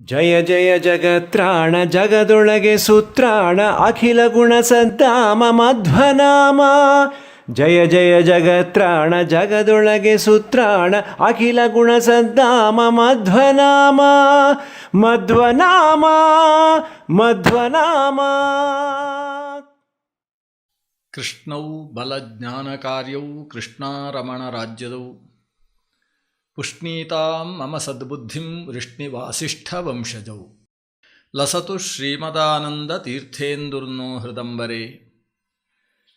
ಜಯ ಜಯ ಜಗತ್ರಾಣ ಜಗದೊಳಗೆ ಸುತ್ರಾಣ ಅಖಿಲ ಗುಣ ಸದ್ದಾಮ ಮಧ್ವನಾಮ. ಜಯ ಜಯ ಜಗತ್ರಾಣ ಜಗದೊಳಗೆ ಸುತ್ರಾಣ ಅಖಿಲ ಗುಣ ಸದ್ದಾಮ ಮಧ್ವನಾಮ. ಮಧ್ವನಾಮ ಮಧ್ವನಾಮ. ಕೃಷ್ಣೌ ಬಲಜ್ಞಾನಕಾರ್ಯೌ ಕೃಷ್ಣಾರಮಣ ರಾಜ್ಯದೌ ಪುಷ್ಣೀತಾಂ ಮಮ ಸದ್ಬುದ್ಧಿಂ ವೃಷ್ಣಿವಾಸಿಷ್ಠವಂಶಜೌ. ಲಸತು ಶ್ರೀಮದಾನಂದ ತೀರ್ಥೇಂದುರ್ನೋ ಹೃದಂಬರೆ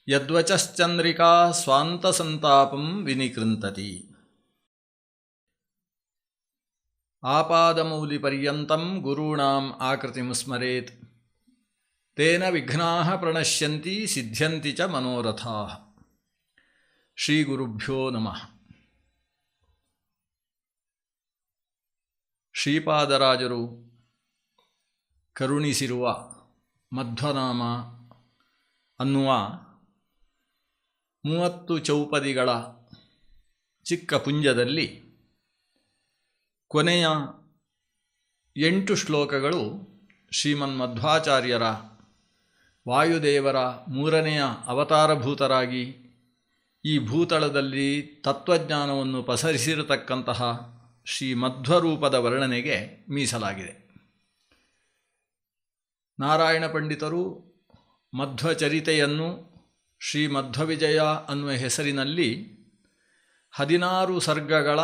ಯದ್ವಚಶ್ಚಂದ್ರಿಕಾ ಸ್ವಾಂತಸಂತಾಪಂ ವಿನಿಕೃಂತತಿ. ಆಪಾದಮೌಲಿಪರ್ಯಂತಂ ಗುರುಣಾಂ ಆಕೃತಿಂ ಸ್ಮರೇತ್ ತೇನ ವಿಘ್ನಾಃ ಪ್ರಣಶ್ಯಂತಿ ಸಿದ್ಧ್ಯಂತಿ ಚ ಮನೋರಥಾಃ. ಶ್ರೀಗುರುಭ್ಯೋ ನಮಃ. ಶ್ರೀಪಾದರಾಜರು ಕರುಣಿಸಿರುವ ಮಧ್ವನಾಮ ಅನ್ನುವ 30 ಚೌಪದಿಗಳ ಚಿಕ್ಕ ಪುಂಜದಲ್ಲಿ ಕೊನೆಯ 8 ಶ್ಲೋಕಗಳು ಶ್ರೀಮನ್ಮಧ್ವಾಚಾರ್ಯರ ವಾಯುದೇವರ 3ನೆಯ ಅವತಾರಭೂತರಾಗಿ ಈ ಭೂತಳದಲ್ಲಿ ತತ್ವಜ್ಞಾನವನ್ನು ಪಸರಿಸಿರತಕ್ಕಂತಹ ಶ್ರೀಮಧ್ವರೂಪದ ವರ್ಣನೆಗೆ ಮೀಸಲಾಗಿದೆ. ನಾರಾಯಣ ಪಂಡಿತರು ಮಧ್ವಚರಿತೆಯನ್ನು ಶ್ರೀಮಧ್ವವಿಜಯ ಅನ್ನುವ ಹೆಸರಿನಲ್ಲಿ 16 ಸರ್ಗಗಳ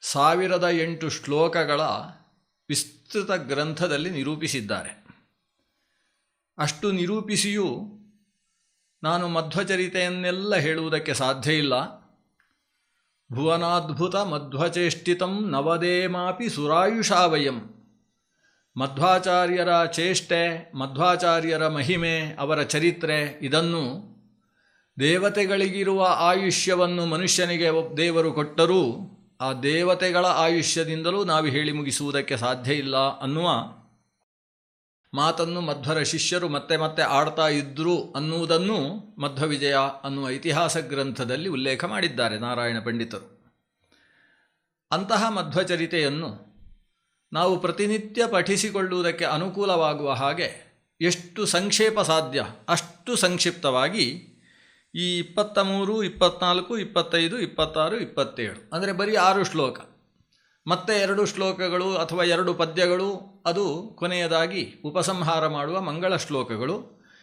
1008 ಶ್ಲೋಕಗಳ ವಿಸ್ತೃತ ಗ್ರಂಥದಲ್ಲಿ ನಿರೂಪಿಸಿದ್ದಾರೆ. ಅಷ್ಟು ನಿರೂಪಿಸಿಯೂ ನಾನು ಮಧ್ವಚರಿತೆಯನ್ನೆಲ್ಲ ಹೇಳುವುದಕ್ಕೆ ಸಾಧ್ಯ ಇಲ್ಲ. ಭುವನಾದ್ಭುತ ಮಧ್ವಚೇಷ್ಟಿತಂ ನವದೇಮಾಪಿ ಸುರಾಯುಷಾವಯಂ. ಮಧ್ವಾಚಾರ್ಯರ ಚೇಷ್ಟೆ, ಮಧ್ವಾಚಾರ್ಯರ ಮಹಿಮೆ, ಅವರ ಚರಿತ್ರೆ, ಇದನ್ನು ದೇವತೆಗಳಿಗಿರುವ ಆಯುಷ್ಯವನ್ನು ಮನುಷ್ಯನಿಗೆ ದೇವರು ಕೊಟ್ಟರೂ ಆ ದೇವತೆಗಳ ಆಯುಷ್ಯದಿಂದಲೂ ನಾವು ಹೇಳಿ ಮುಗಿಸುವುದಕ್ಕೆ ಸಾಧ್ಯ ಇಲ್ಲ ಅನ್ನುವ ಮಾತನ್ನು ಮಧ್ವರ ಶಿಷ್ಯರು ಮತ್ತೆ ಮತ್ತೆ ಆಡ್ತಾ ಇದ್ದರು ಅನ್ನುವುದನ್ನು ಮಧ್ವವಿಜಯ ಅನ್ನುವ ಇತಿಹಾಸ ಗ್ರಂಥದಲ್ಲಿ ಉಲ್ಲೇಖ ಮಾಡಿದ್ದಾರೆ ನಾರಾಯಣ ಪಂಡಿತರು. ಅಂತಹ ಮಧ್ವಚರಿತೆಯನ್ನು ನಾವು ಪ್ರತಿನಿತ್ಯ ಪಠಿಸಿಕೊಳ್ಳುವುದಕ್ಕೆ ಅನುಕೂಲವಾಗುವ ಹಾಗೆ ಎಷ್ಟು ಸಂಕ್ಷೇಪ ಸಾಧ್ಯ ಅಷ್ಟು ಸಂಕ್ಷಿಪ್ತವಾಗಿ ಈ 23, 24, 25, 26, 27 ಅಂದರೆ ಬರೀ 6 ಶ್ಲೋಕ, ಮತ್ತೆ 2 ಶ್ಲೋಕಗಳು ಅಥವಾ 2 ಪದ್ಯಗಳು, ಅದು ಕೊನೆಯದಾಗಿ ಉಪಸಂಹಾರ ಮಾಡುವ ಮಂಗಳ ಶ್ಲೋಕಗಳು.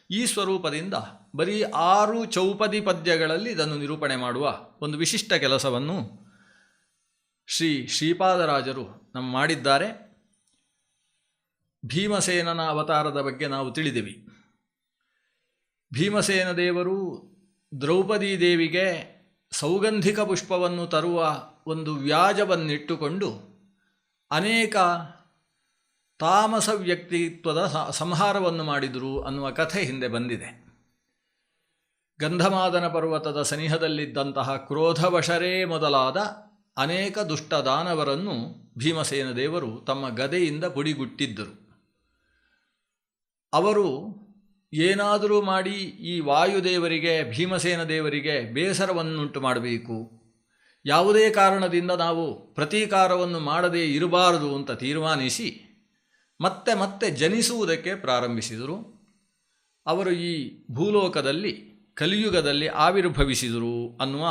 ಈ ಸ್ವರೂಪದಿಂದ ಬರೀ 6 ಚೌಪದಿ ಪದ್ಯಗಳಲ್ಲಿ ಇದನ್ನು ನಿರೂಪಣೆ ಮಾಡುವ ಒಂದು ವಿಶಿಷ್ಟ ಕೆಲಸವನ್ನು ಶ್ರೀಪಾದರಾಜರು ಮಾಡಿದ್ದಾರೆ. ಭೀಮಸೇನನ ಅವತಾರದ ಬಗ್ಗೆ ನಾವು ತಿಳಿದಿವಿ. ಭೀಮಸೇನ ದೇವರು ದ್ರೌಪದಿ ದೇವಿಗೆ ಸೌಗಂಧಿಕ ಪುಷ್ಪವನ್ನು ತರುವ ಒಂದು ವ್ಯಾಜವನ್ನಿಟ್ಟುಕೊಂಡು ಅನೇಕ ತಾಮಸ ವ್ಯಕ್ತಿತ್ವದ ಸಂಹಾರವನ್ನು ಮಾಡಿದರು ಅನ್ನುವ ಕಥೆ ಹಿಂದೆ ಬಂದಿದೆ. ಗಂಧಮಾದನ ಪರ್ವತದ ಸನಿಹದಲ್ಲಿದ್ದಂತಹ ಕ್ರೋಧವಶರೇ ಮೊದಲಾದ ಅನೇಕ ದುಷ್ಟ ದಾನವರನ್ನು ಭೀಮಸೇನ ದೇವರು ತಮ್ಮ ಗದೆಯಿಂದ ಪುಡಿಗುಟ್ಟಿದ್ದರು. ಅವರು ಏನಾದರೂ ಮಾಡಿ ಈ ವಾಯುದೇವರಿಗೆ, ಭೀಮಸೇನ ದೇವರಿಗೆ ಬೇಸರವನ್ನುಂಟು ಮಾಡಬೇಕು, ಯಾವುದೇ ಕಾರಣದಿಂದ ನಾವು ಪ್ರತೀಕಾರವನ್ನು ಮಾಡದೇ ಇರಬಾರದು ಅಂತ ತೀರ್ಮಾನಿಸಿ ಮತ್ತೆ ಮತ್ತೆ ಜನಿಸುವುದಕ್ಕೆ ಪ್ರಾರಂಭಿಸಿದರು. ಅವರು ಈ ಭೂಲೋಕದಲ್ಲಿ ಕಲಿಯುಗದಲ್ಲಿ ಆವಿರ್ಭವಿಸಿದರು ಅನ್ನುವ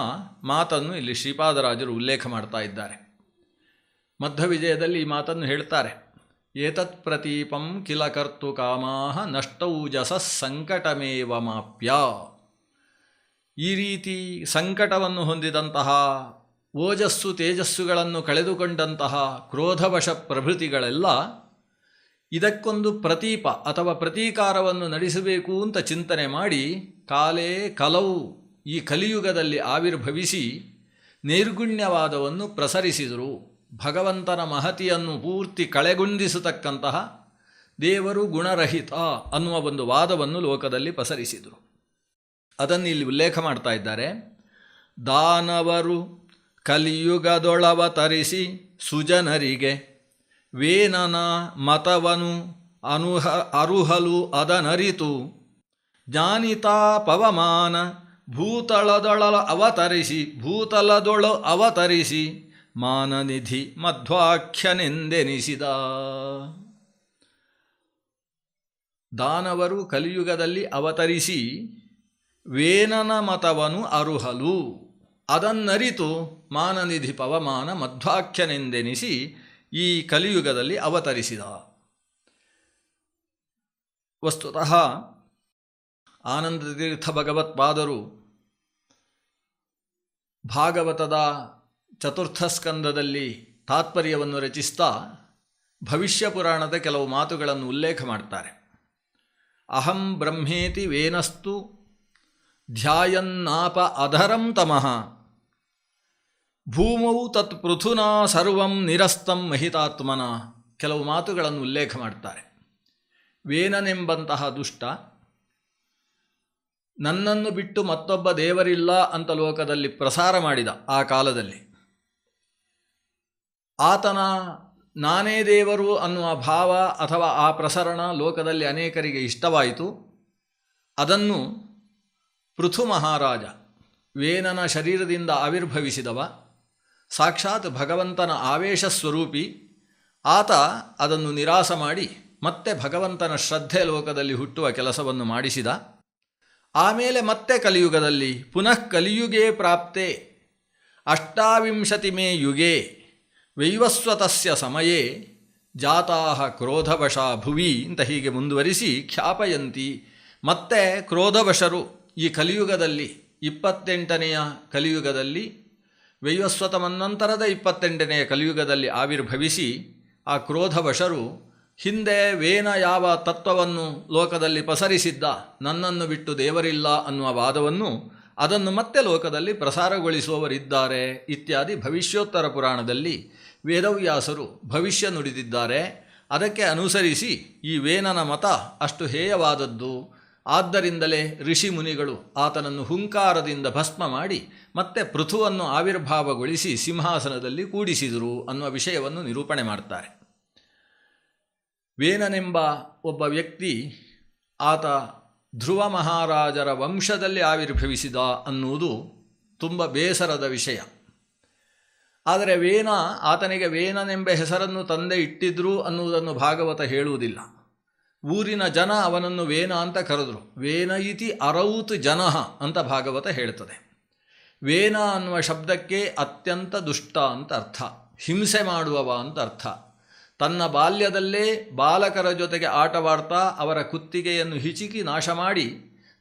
ಮಾತನ್ನು ಇಲ್ಲಿ ಶ್ರೀಪಾದರಾಜರು ಉಲ್ಲೇಖ ಮಾಡ್ತಾ ಇದ್ದಾರೆ. ಮಧ್ವವಿಜಯದಲ್ಲಿ ಈ ಮಾತನ್ನು ಹೇಳ್ತಾರೆ. ಏತತ್ ಪ್ರತೀಪಂ ಕಿಲ ಕರ್ತು ಕಾಮಾಹ ನಷ್ಟೌಜಸ ಸಂಕಟಮೇವ ಮಾಪ್ಯ. ಈ ರೀತಿ ಸಂಕಟವನ್ನು ಹೊಂದಿದಂತಹ, ಓಜಸ್ಸು ತೇಜಸ್ಸುಗಳನ್ನು ಕಳೆದುಕೊಂಡಂತಹ ಕ್ರೋಧವಶ ಪ್ರಭೃತಿಗಳೆಲ್ಲ ಇದಕ್ಕೊಂದು ಪ್ರತೀಪ ಅಥವಾ ಪ್ರತೀಕಾರವನ್ನು ನಡೆಸಬೇಕು ಅಂತ ಚಿಂತನೆ ಮಾಡಿ ಕಾಲೇ ಕಲವು ಈ ಕಲಿಯುಗದಲ್ಲಿ ಆವಿರ್ಭವಿಸಿ ನೈರ್ಗುಣ್ಯವಾದವನ್ನು ಪ್ರಸರಿಸಿದರು. ಭಗವಂತನ ಮಹತಿಯನ್ನು ಪೂರ್ತಿ ಕಳೆಗುಂದಿಸತಕ್ಕಂತಹ ದೇವರು ಗುಣರಹಿತ ಅನ್ನುವ ಒಂದು ವಾದವನ್ನು ಲೋಕದಲ್ಲಿ ಪಸರಿಸಿದರು. ಅದನ್ನು ಇಲ್ಲಿ ಉಲ್ಲೇಖ ಮಾಡ್ತಾ ಇದ್ದಾರೆ. ದಾನವರು ಕಲಿಯುಗದೊಳವತರಿಸಿ ಸುಜನರಿಗೆ ವೇನನ ಮತವನು ಅರುಹಲು ಅದನರಿತು ಜ್ಞಾನಿತಾ ಪವಮಾನ ಭೂತಲದೊಳ ಅವತರಿಸಿ ಮಾನನಿಧಿ ಮಧ್ವಾಖ್ಯನೆಂದೆನಿಸಿದ. ದಾನವರು ಕಲಿಯುಗದಲ್ಲಿ ಅವತರಿಸಿ ವೇನನ ಮತವನು ಅರುಹಲು, ಅದನ್ನರಿತು ಮಾನನಿಧಿ ಪವಮಾನ ಮಧ್ವಾಖ್ಯನೆಂದೆನಿಸಿ ಈ ಕಲಿಯುಗದಲ್ಲಿ ಅವತರಿಸಿದ. ವಸ್ತುತಃ ಆನಂದತೀರ್ಥ ಭಗವತ್ಪಾದರು ಭಾಗವತದ ಚತುರ್ಥ ಸ್ಕಂದದಲ್ಲಿ ತಾತ್ಪರ್ಯವನ್ನು ರಚಿಸ್ತಾ ಭವಿಷ್ಯ ಪುರಾಣದ ಕೆಲವು ಮಾತುಗಳನ್ನು ಉಲ್ಲೇಖ ಮಾಡ್ತಾರೆ. ಅಹಂ ಬ್ರಹ್ಮೇತಿ ವೇನಸ್ತು ಧ್ಯಾಯನ್ನಾಪ ಅಧರಂ ತಮಃ ಭೂಮೌ ತತ್ ಪೃಥುನಾ ಸರ್ವಂ ನಿರಸ್ತಂ ಮಹಿತಾತ್ಮನ. ಕೆಲವು ಮಾತುಗಳನ್ನು ಉಲ್ಲೇಖ ಮಾಡ್ತಾರೆ. ವೇನನೆಂಬಂತಹ ದುಷ್ಟ ನನ್ನನ್ನು ಬಿಟ್ಟು ಮತ್ತೊಬ್ಬ ದೇವರಿಲ್ಲ ಅಂತ ಲೋಕದಲ್ಲಿ ಪ್ರಸಾರ ಮಾಡಿದ ಆ ಕಾಲದಲ್ಲಿ. ಆತನ ನಾನೇ ದೇವರು ಅನ್ನುವ ಭಾವ ಅಥವಾ ಆ ಪ್ರಸರಣ ಲೋಕದಲ್ಲಿ ಅನೇಕರಿಗೆ ಇಷ್ಟವಾಯಿತು. ಅದನ್ನು ಪೃಥು ಮಹಾರಾಜ, ವೇನನ ಶರೀರದಿಂದ ಆವಿರ್ಭವಿಸಿದವ, ಸಾಕ್ಷಾತ್ ಭಗವಂತನ ಆವೇಶ ಸ್ವರೂಪಿ, ಆತ ಅದನ್ನು ನಿರಾಸ ಮಾಡಿ ಮತ್ತೆ ಭಗವಂತನ ಶ್ರದ್ಧೆ ಲೋಕದಲ್ಲಿ ಹುಟ್ಟುವ ಕೆಲಸವನ್ನು ಮಾಡಿಸಿದ. ಆಮೇಲೆ ಮತ್ತೆ ಕಲಿಯುಗದಲ್ಲಿ ಪುನಃ ಕಲಿಯುಗೇ ಪ್ರಾಪ್ತೆ ಅಷ್ಟಾವಿಂಶತಿಮೇ ಯುಗೇ ವೈವಸ್ವತಸ್ಯ ಸಮಯೇ ಜಾತಾಹ ಕ್ರೋಧವಶಾ ಭುವಿ ಅಂತ ಹೀಗೆ ಮುಂದುವರಿಸಿ ಖ್ಯಾಪಯಂತಿ. ಮತ್ತೆ ಕ್ರೋಧವಶರು ಈ ಕಲಿಯುಗದಲ್ಲಿ 28ನೆಯ ಕಲಿಯುಗದಲ್ಲಿ ವೈವಸ್ವತ ಮನ್ವಂತರದ 28ನೆಯ ಕಲಿಯುಗದಲ್ಲಿ ಆವಿರ್ಭವಿಸಿ ಆ ಕ್ರೋಧವಶರು ಹಿಂದೆ ವೇನ ಯಾವ ತತ್ವವನ್ನು ಲೋಕದಲ್ಲಿ ಪಸರಿಸಿದ್ದ, ನನ್ನನ್ನು ಬಿಟ್ಟು ದೇವರಿಲ್ಲ ಅನ್ನುವ ವಾದವನ್ನು ಅದನ್ನು ಮತ್ತೆ ಲೋಕದಲ್ಲಿ ಪ್ರಸಾರಗೊಳಿಸುವವರಿದ್ದಾರೆ ಇತ್ಯಾದಿ ಭವಿಷ್ಯೋತ್ತರ ಪುರಾಣದಲ್ಲಿ ವೇದವ್ಯಾಸರು ಭವಿಷ್ಯ ನುಡಿದಿದ್ದಾರೆ. ಅದಕ್ಕೆ ಅನುಸರಿಸಿ ಈ ವೇನನ ಮತ ಅಷ್ಟು ಹೇಯವಾದದ್ದು. ಆದ್ದರಿಂದಲೇ ಋಷಿ ಮುನಿಗಳು ಆತನನ್ನು ಹುಂಕಾರದಿಂದ ಭಸ್ಮ ಮಾಡಿ ಮತ್ತೆ ಪೃಥುವನ್ನು ಆವಿರ್ಭಾವಗೊಳಿಸಿ ಸಿಂಹಾಸನದಲ್ಲಿ ಕೂಡಿಸಿದರು ಅನ್ನುವ ವಿಷಯವನ್ನು ನಿರೂಪಣೆ ಮಾಡ್ತಾರೆ. ವೇನನೆಂಬ ಒಬ್ಬ ವ್ಯಕ್ತಿ ಆತ ಧ್ರುವ ಮಹಾರಾಜರ ವಂಶದಲ್ಲಿ ಆವಿರ್ಭವಿಸಿದ ಅನ್ನುವುದು ತುಂಬ ಬೇಸರದ ವಿಷಯ. ಆದರೆ ವೇನ ಆತನಿಗೆ ವೇನನೆಂಬ ಹೆಸರನ್ನು ತಂದೆ ಇಟ್ಟಿದ್ರು ಅನ್ನುವುದನ್ನು ಭಾಗವತ ಹೇಳುವುದಿಲ್ಲ. ಊರಿನ ಜನ ಅವನನ್ನು ವೇನ ಅಂತ ಕರೆದರು. ವೇನ ಇತಿ ಅರೌತ್ ಜನಃ ಅಂತ ಭಾಗವತ ಹೇಳ್ತದೆ. ವೇನ ಅನ್ನುವ ಶಬ್ದಕ್ಕೆ ಅತ್ಯಂತ ದುಷ್ಟ ಅಂತ ಅರ್ಥ, ಹಿಂಸೆ ಮಾಡುವವ ಅಂತ ಅರ್ಥ. ತನ್ನ ಬಾಲ್ಯದಲ್ಲೇ ಬಾಲಕರ ಜೊತೆಗೆ ಆಟವಾಡ್ತಾ ಅವರ ಕುತ್ತಿಗೆಯನ್ನು ಹಿಚಿಕಿ ನಾಶ ಮಾಡಿ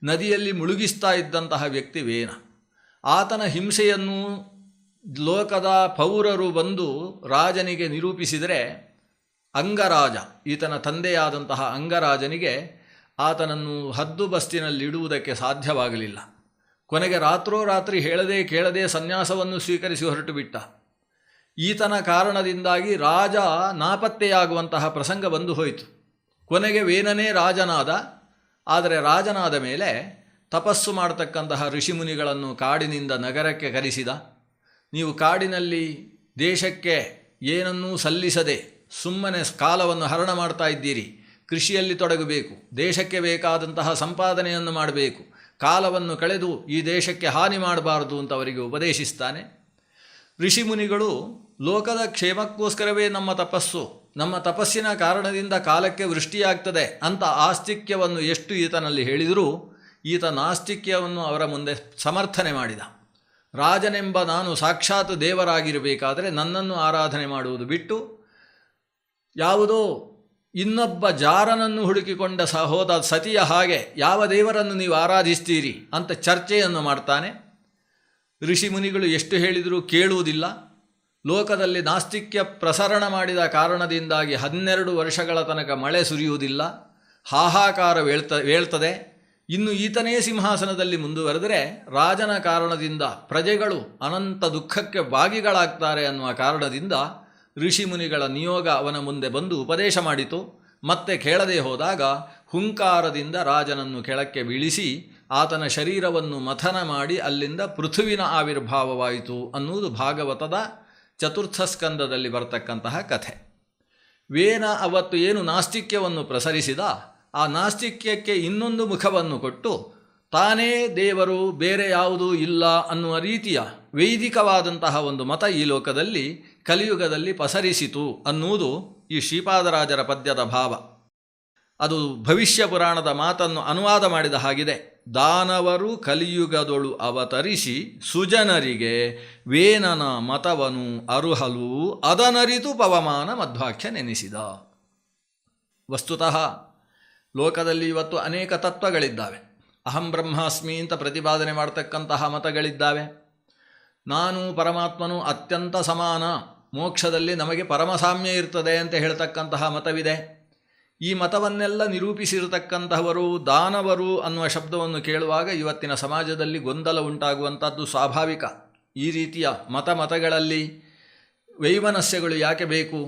ನದಿಯಲ್ಲಿ ಮುಳುಗಿಸ್ತಾ ಇದ್ದಂತಹ ವ್ಯಕ್ತಿ ವೇನ. ಆತನ ಹಿಂಸೆಯನ್ನು ಲೋಕದ ಪೌರರು ಬಂದು ರಾಜನಿಗೆ ನಿರೂಪಿಸಿದರೆ ಅಂಗರಾಜ, ಈತನ ತಂದೆಯಾದಂತಹ ಅಂಗರಾಜನಿಗೆ ಆತನನ್ನು ಹದ್ದು ಬಸ್ತಿನಲ್ಲಿಡುವುದಕ್ಕೆ ಸಾಧ್ಯವಾಗಲಿಲ್ಲ. ಕೊನೆಗೆ ರಾತ್ರೋರಾತ್ರಿ ಹೇಳದೆ ಕೇಳದೆ ಸನ್ಯಾಸವನ್ನು ಸ್ವೀಕರಿಸಿ ಹೊರಟು ಬಿಟ್ಟ. ಈತನ ಕಾರಣದಿಂದಾಗಿ ರಾಜ ನಾಪತ್ತೆಯಾಗುವಂತಹ ಪ್ರಸಂಗ ಬಂದು ಹೋಯಿತು. ಕೊನೆಗೆ ವೇನನೇ ರಾಜನಾದ. ಆದರೆ ರಾಜನಾದ ಮೇಲೆ ತಪಸ್ಸು ಮಾಡತಕ್ಕಂತಹ ಋಷಿಮುನಿಗಳನ್ನು ಕಾಡಿನಿಂದ ನಗರಕ್ಕೆ ಕರೆಸಿದ. ನೀವು ಕಾಡಿನಲ್ಲಿ ದೇಶಕ್ಕೆ ಏನನ್ನೂ ಸಲ್ಲಿಸದೆ ಸುಮ್ಮನೆ ಕಾಲವನ್ನು ಹರಣ ಮಾಡ್ತಾ ಇದ್ದೀರಿ, ಕೃಷಿಯಲ್ಲಿ ತೊಡಗಬೇಕು, ದೇಶಕ್ಕೆ ಬೇಕಾದಂತಹ ಸಂಪಾದನೆಯನ್ನು ಮಾಡಬೇಕು, ಕಾಲವನ್ನು ಕಳೆದು ಈ ದೇಶಕ್ಕೆ ಹಾನಿ ಮಾಡಬಾರದು ಅಂತ ಅವರಿಗೆ ಉಪದೇಶಿಸ್ತಾನೆ. ಋಷಿಮುನಿಗಳು ಲೋಕದ ಕ್ಷೇಮಕ್ಕೋಸ್ಕರವೇ ನಮ್ಮ ತಪಸ್ಸಿನ ಕಾರಣದಿಂದ ಕಾಲಕ್ಕೆ ವೃಷ್ಟಿಯಾಗ್ತದೆ ಅಂತ ಆಸ್ತಿಕ್ಯವನ್ನು ಎಷ್ಟು ಈತನಲ್ಲಿ ಹೇಳಿದರೂ ಈತ ನಾಸ್ತಿಕ್ಯವನ್ನು ಅವರ ಮುಂದೆ ಸಮರ್ಥನೆ ಮಾಡಿದ. ರಾಜನೆಂಬ ನಾನು ಸಾಕ್ಷಾತ್ ದೇವರಾಗಿರಬೇಕಾದರೆ ನನ್ನನ್ನು ಆರಾಧನೆ ಮಾಡುವುದು ಬಿಟ್ಟು ಯಾವುದೋ ಇನ್ನೊಬ್ಬ ಜಾರನನ್ನು ಹುಡುಕಿಕೊಂಡ ಹೋದ ಸತಿಯ ಹಾಗೆ ಯಾವ ದೇವರನ್ನು ನೀವು ಆರಾಧಿಸ್ತೀರಿ ಅಂತ ಚರ್ಚೆಯನ್ನು ಮಾಡ್ತಾನೆ. ಋಷಿಮುನಿಗಳು ಎಷ್ಟು ಹೇಳಿದರೂ ಕೇಳುವುದಿಲ್ಲ. ಲೋಕದಲ್ಲಿ ನಾಸ್ತಿಕ್ಯ ಪ್ರಸರಣ ಮಾಡಿದ ಕಾರಣದಿಂದಾಗಿ 12 ವರ್ಷಗಳ ತನಕ ಮಳೆ ಸುರಿಯುವುದಿಲ್ಲ, ಹಾಹಾಕಾರ ವೇಳ್ತದೆ. ಇನ್ನು ಈತನೇ ಸಿಂಹಾಸನದಲ್ಲಿ ಮುಂದುವರೆದರೆ ರಾಜನ ಕಾರಣದಿಂದ ಪ್ರಜೆಗಳು ಅನಂತ ದುಃಖಕ್ಕೆ ಭಾಗಿಗಳಾಗ್ತಾರೆ ಅನ್ನುವ ಕಾರಣದಿಂದ ಋಷಿಮುನಿಗಳ ನಿಯೋಗ ಅವನ ಮುಂದೆ ಬಂದು ಉಪದೇಶ ಮಾಡಿತು. ಮತ್ತೆ ಕೇಳದೆ ಹೋದಾಗ ಹುಂಕಾರದಿಂದ ರಾಜನನ್ನು ಕೆಳಕ್ಕೆ ಬೀಳಿಸಿ ಆತನ ಶರೀರವನ್ನು ಮಥನ ಮಾಡಿ ಅಲ್ಲಿಂದ ಪೃಥುವಿನ ಆವಿರ್ಭಾವವಾಯಿತು ಅನ್ನುವುದು ಭಾಗವತದ ಚತುರ್ಥ ಸ್ಕಂದದಲ್ಲಿ ಬರ್ತಕ್ಕಂತಹ ಕಥೆ. ವೇನ ಅವತ್ತು ಏನು ನಾಸ್ತಿಕ್ಯವನ್ನು ಪ್ರಸರಿಸಿದ, ಆ ನಾಸ್ತಿಕ್ಯಕ್ಕೆ ಇನ್ನೊಂದು ಮುಖವನ್ನು ಕೊಟ್ಟು ತಾನೇ ದೇವರು, ಬೇರೆ ಯಾವುದೂ ಇಲ್ಲ ಅನ್ನುವ ರೀತಿಯ ವೈದಿಕವಾದಂತಹ ಒಂದು ಮತ ಈ ಲೋಕದಲ್ಲಿ ಕಲಿಯುಗದಲ್ಲಿ ಪಸರಿಸಿತು ಅನ್ನುವುದು ಈ ಶ್ರೀಪಾದರಾಜರ ಪದ್ಯದ ಭಾವ. ಅದು ಭವಿಷ್ಯ ಪುರಾಣದ ಮಾತನ್ನು ಅನುವಾದ ಮಾಡಿದ ಹಾಗಿದೆ. ದಾನವರು ಕಲಿಯುಗದೊಳು ಅವತರಿಸಿ ಸುಜನರಿಗೆ ವೇನನ ಮತವನು ಅರುಹಲು ಅದನರಿತು ಪವಮಾನ ಮಧ್ವಾಖ್ಯ ನೆನೆಸಿದ. ವಸ್ತುತಃ ಲೋಕದಲ್ಲಿ ಇವತ್ತು ಅನೇಕ ತತ್ವಗಳಿದ್ದಾವೆ. ಅಹಂ ಬ್ರಹ್ಮಾಸ್ಮಿ ಅಂತ ಪ್ರತಿಪಾದನೆ ಮಾಡ್ತಕ್ಕಂತಹ ಮತಗಳಿದ್ದಾವೆ. ನಾನು ಪರಮಾತ್ಮನು ಅತ್ಯಂತ ಸಮಾನ, ಮೋಕ್ಷದಲ್ಲಿ ನಮಗೆ ಪರಮಸಾಮ್ಯ ಇರ್ತದೆ ಅಂತ ಹೇಳ್ತಕ್ಕಂತಹ ಮತವಿದೆ. ಈ ಮತವನ್ನೆಲ್ಲ ನಿರೂಪಿಸಿರತಕ್ಕಂತಹವರು ದಾನವರು ಅನ್ನುವ ಶಬ್ದವನ್ನು ಕೇಳುವಾಗ ಇವತ್ತಿನ ಸಮಾಜದಲ್ಲಿ ಗೊಂದಲ ಉಂಟಾಗುವಂಥದ್ದು ಸ್ವಾಭಾವಿಕ. ಈ ರೀತಿಯ ಮತಗಳಲ್ಲಿ ವೈಮನಸ್ಯಗಳು ಯಾಕೆ ಬೇಕು?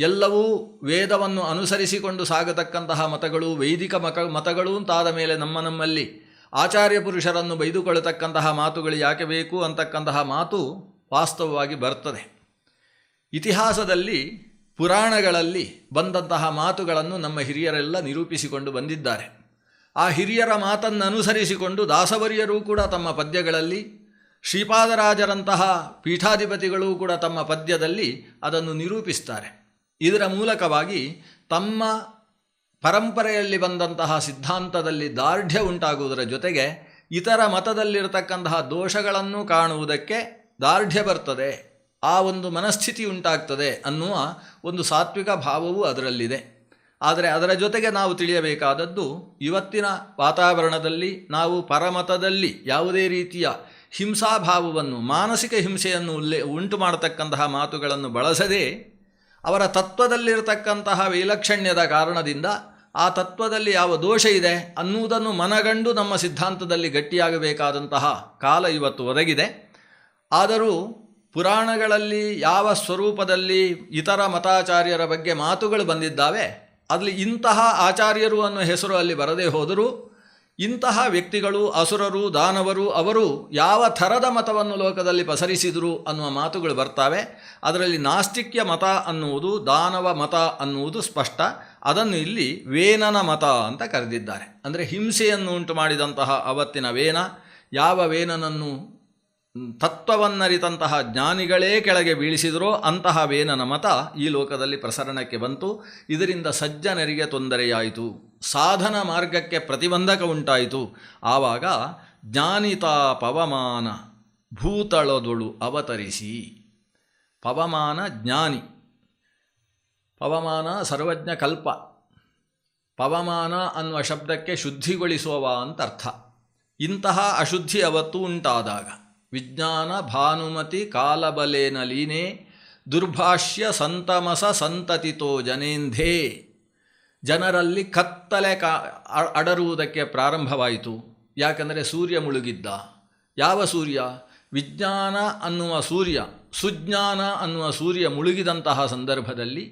ಎಲ್ಲವೂ ವೇದವನ್ನು ಅನುಸರಿಸಿಕೊಂಡು ಸಾಗತಕ್ಕಂತಹ ಮತಗಳು, ವೈದಿಕ ಮತಗಳು ಅಂತಾದ ಮೇಲೆ ನಮ್ಮಲ್ಲಿ ಆಚಾರ್ಯ ಪುರುಷರನ್ನು ಬೈದುಕೊಳ್ಳತಕ್ಕಂತಹ ಮಾತುಗಳು ಯಾಕೆ ಬೇಕು ಅಂತಕ್ಕಂತಹ ಮಾತು ವಾಸ್ತವವಾಗಿ ಬರ್ತದೆ. ಇತಿಹಾಸದಲ್ಲಿ ಪುರಾಣಗಳಲ್ಲಿ ಬಂದಂತಹ ಮಾತುಗಳನ್ನು ನಮ್ಮ ಹಿರಿಯರೆಲ್ಲ ನಿರೂಪಿಸಿಕೊಂಡು ಬಂದಿದ್ದಾರೆ. ಆ ಹಿರಿಯರ ಮಾತನ್ನು ಅನುಸರಿಸಿಕೊಂಡು ದಾಸವರಿಯರೂ ಕೂಡ ತಮ್ಮ ಪದ್ಯಗಳಲ್ಲಿ, ಶ್ರೀಪಾದರಾಜರಂತಹ ಪೀಠಾಧಿಪತಿಗಳು ಕೂಡ ತಮ್ಮ ಪದ್ಯದಲ್ಲಿ ಅದನ್ನು ನಿರೂಪಿಸ್ತಾರೆ. ಇದರ ಮೂಲಕವಾಗಿ ತಮ್ಮ ಪರಂಪರೆಯಲ್ಲಿ ಬಂದಂತಹ ಸಿದ್ಧಾಂತದಲ್ಲಿ ದಾರ್ಢ್ಯ ಉಂಟಾಗುವುದರ ಜೊತೆಗೆ ಇತರ ಮತದಲ್ಲಿರತಕ್ಕಂತಹ ದೋಷಗಳನ್ನು ಕಾಣುವುದಕ್ಕೆ ದಾರ್ಢ್ಯ ಬರ್ತದೆ, ಆ ಒಂದು ಮನಸ್ಥಿತಿ ಉಂಟಾಗ್ತದೆ ಅನ್ನುವ ಒಂದು ಸಾತ್ವಿಕ ಭಾವವೂ ಅದರಲ್ಲಿದೆ. ಆದರೆ ಅದರ ಜೊತೆಗೆ ನಾವು ತಿಳಿಯಬೇಕಾದದ್ದು, ಇವತ್ತಿನ ವಾತಾವರಣದಲ್ಲಿ ನಾವು ಪರಮತದಲ್ಲಿ ಯಾವುದೇ ರೀತಿಯ ಹಿಂಸಾಭಾವವನ್ನು, ಮಾನಸಿಕ ಹಿಂಸೆಯನ್ನು ಉಂಟು ಮಾಡತಕ್ಕಂತಹ ಮಾತುಗಳನ್ನು ಬಳಸದೆ ಅವರ ತತ್ವದಲ್ಲಿರತಕ್ಕಂತಹ ವೈಲಕ್ಷಣ್ಯದ ಕಾರಣದಿಂದ ಆ ತತ್ವದಲ್ಲಿ ಯಾವ ದೋಷ ಇದೆ ಅನ್ನುವುದನ್ನು ಮನಗಂಡು ನಮ್ಮ ಸಿದ್ಧಾಂತದಲ್ಲಿ ಗಟ್ಟಿಯಾಗಬೇಕಾದಂತಹ ಕಾಲ ಇವತ್ತು ಒದಗಿದೆ. ಆದರೂ ಪುರಾಣಗಳಲ್ಲಿ ಯಾವ ಸ್ವರೂಪದಲ್ಲಿ ಇತರ ಮತಾಚಾರ್ಯರ ಬಗ್ಗೆ ಮಾತುಗಳು ಬಂದಿದ್ದಾವೆ, ಅಲ್ಲಿ ಇಂತಹ ಆಚಾರ್ಯರು ಅನ್ನೋ ಹೆಸರು ಅಲ್ಲಿ ಬರದೇ ಹೋದರೂ ಇಂತಹ ವ್ಯಕ್ತಿಗಳು, ಅಸುರರು, ದಾನವರು, ಅವರು ಯಾವ ಥರದ ಮತವನ್ನು ಲೋಕದಲ್ಲಿ ಪಸರಿಸಿದರು ಅನ್ನುವ ಮಾತುಗಳು ಬರ್ತಾವೆ. ಅದರಲ್ಲಿ ನಾಸ್ತಿಕ್ಯ ಮತ ಅನ್ನುವುದು, ದಾನವ ಮತ ಅನ್ನುವುದು ಸ್ಪಷ್ಟ. ಅದನ್ನು ಇಲ್ಲಿ ವೇನನ ಮತ ಅಂತ ಕರೆದಿದ್ದಾರೆ. ಅಂದರೆ ಹಿಂಸೆಯನ್ನು ಉಂಟು ಮಾಡಿದಂತಹ ಅವತ್ತಿನ ವೇನ, ಯಾವ ವೇನನನ್ನು ತತ್ವವನ್ನರಿತಂತಹ ಜ್ಞಾನಿಗಳೇ ಕೆಳಗೆ ಬೀಳಿಸಿದರೋ ಅಂತಹ ವೇನನ ಮತ ಈ ಲೋಕದಲ್ಲಿ ಪ್ರಸರಣಕ್ಕೆ ಬಂತು. ಇದರಿಂದ ಸಜ್ಜನರಿಗೆ ತೊಂದರೆಯಾಯಿತು, ಸಾಧನ ಮಾರ್ಗಕ್ಕೆ ಪ್ರತಿಬಂಧಕ ಉಂಟಾಯಿತು. ಆವಾಗ ಜ್ಞಾನಿತಾ ಪವಮಾನ ಭೂತಳದೊಳು ಅವತರಿಸಿ. ಪವಮಾನ ಜ್ಞಾನಿ, ಪವಮಾನ ಸರ್ವಜ್ಞ ಕಲ್ಪ. ಪವಮಾನ ಅನ್ನುವ ಶಬ್ದಕ್ಕೆ ಶುದ್ಧಿಗೊಳಿಸುವವ ಅಂತ ಅರ್ಥ. ಇಂತಹ ಅಶುದ್ಧಿ ಅವತ್ತು ಉಂಟಾದಾಗ ವಿಜ್ಞಾನ ಭಾನುಮತಿ ಕಾಲಬಲೇನ ಲೀನೆ ದುರ್ಭಾಷ್ಯ ಸಂತಮಸ ಸಂತತಿತೋ ಜನೇಂಧೇ. ಜನರಲ್ಲಿ ಕತ್ತಲೆ ಅಡರುವುದಕ್ಕೆ ಪ್ರಾರಂಭವಾಯಿತು. ಯಾಕಂದರೆ ಸೂರ್ಯ ಮುಳುಗಿದ್ದ. ಯಾವ ಸೂರ್ಯ? ವಿಜ್ಞಾನ ಅನ್ನುವ ಸೂರ್ಯ, ಸುಜ್ಞಾನ ಅನ್ನುವ ಸೂರ್ಯ ಮುಳುಗಿದಂತಹ ಸಂದರ್ಭದಲ್ಲಿ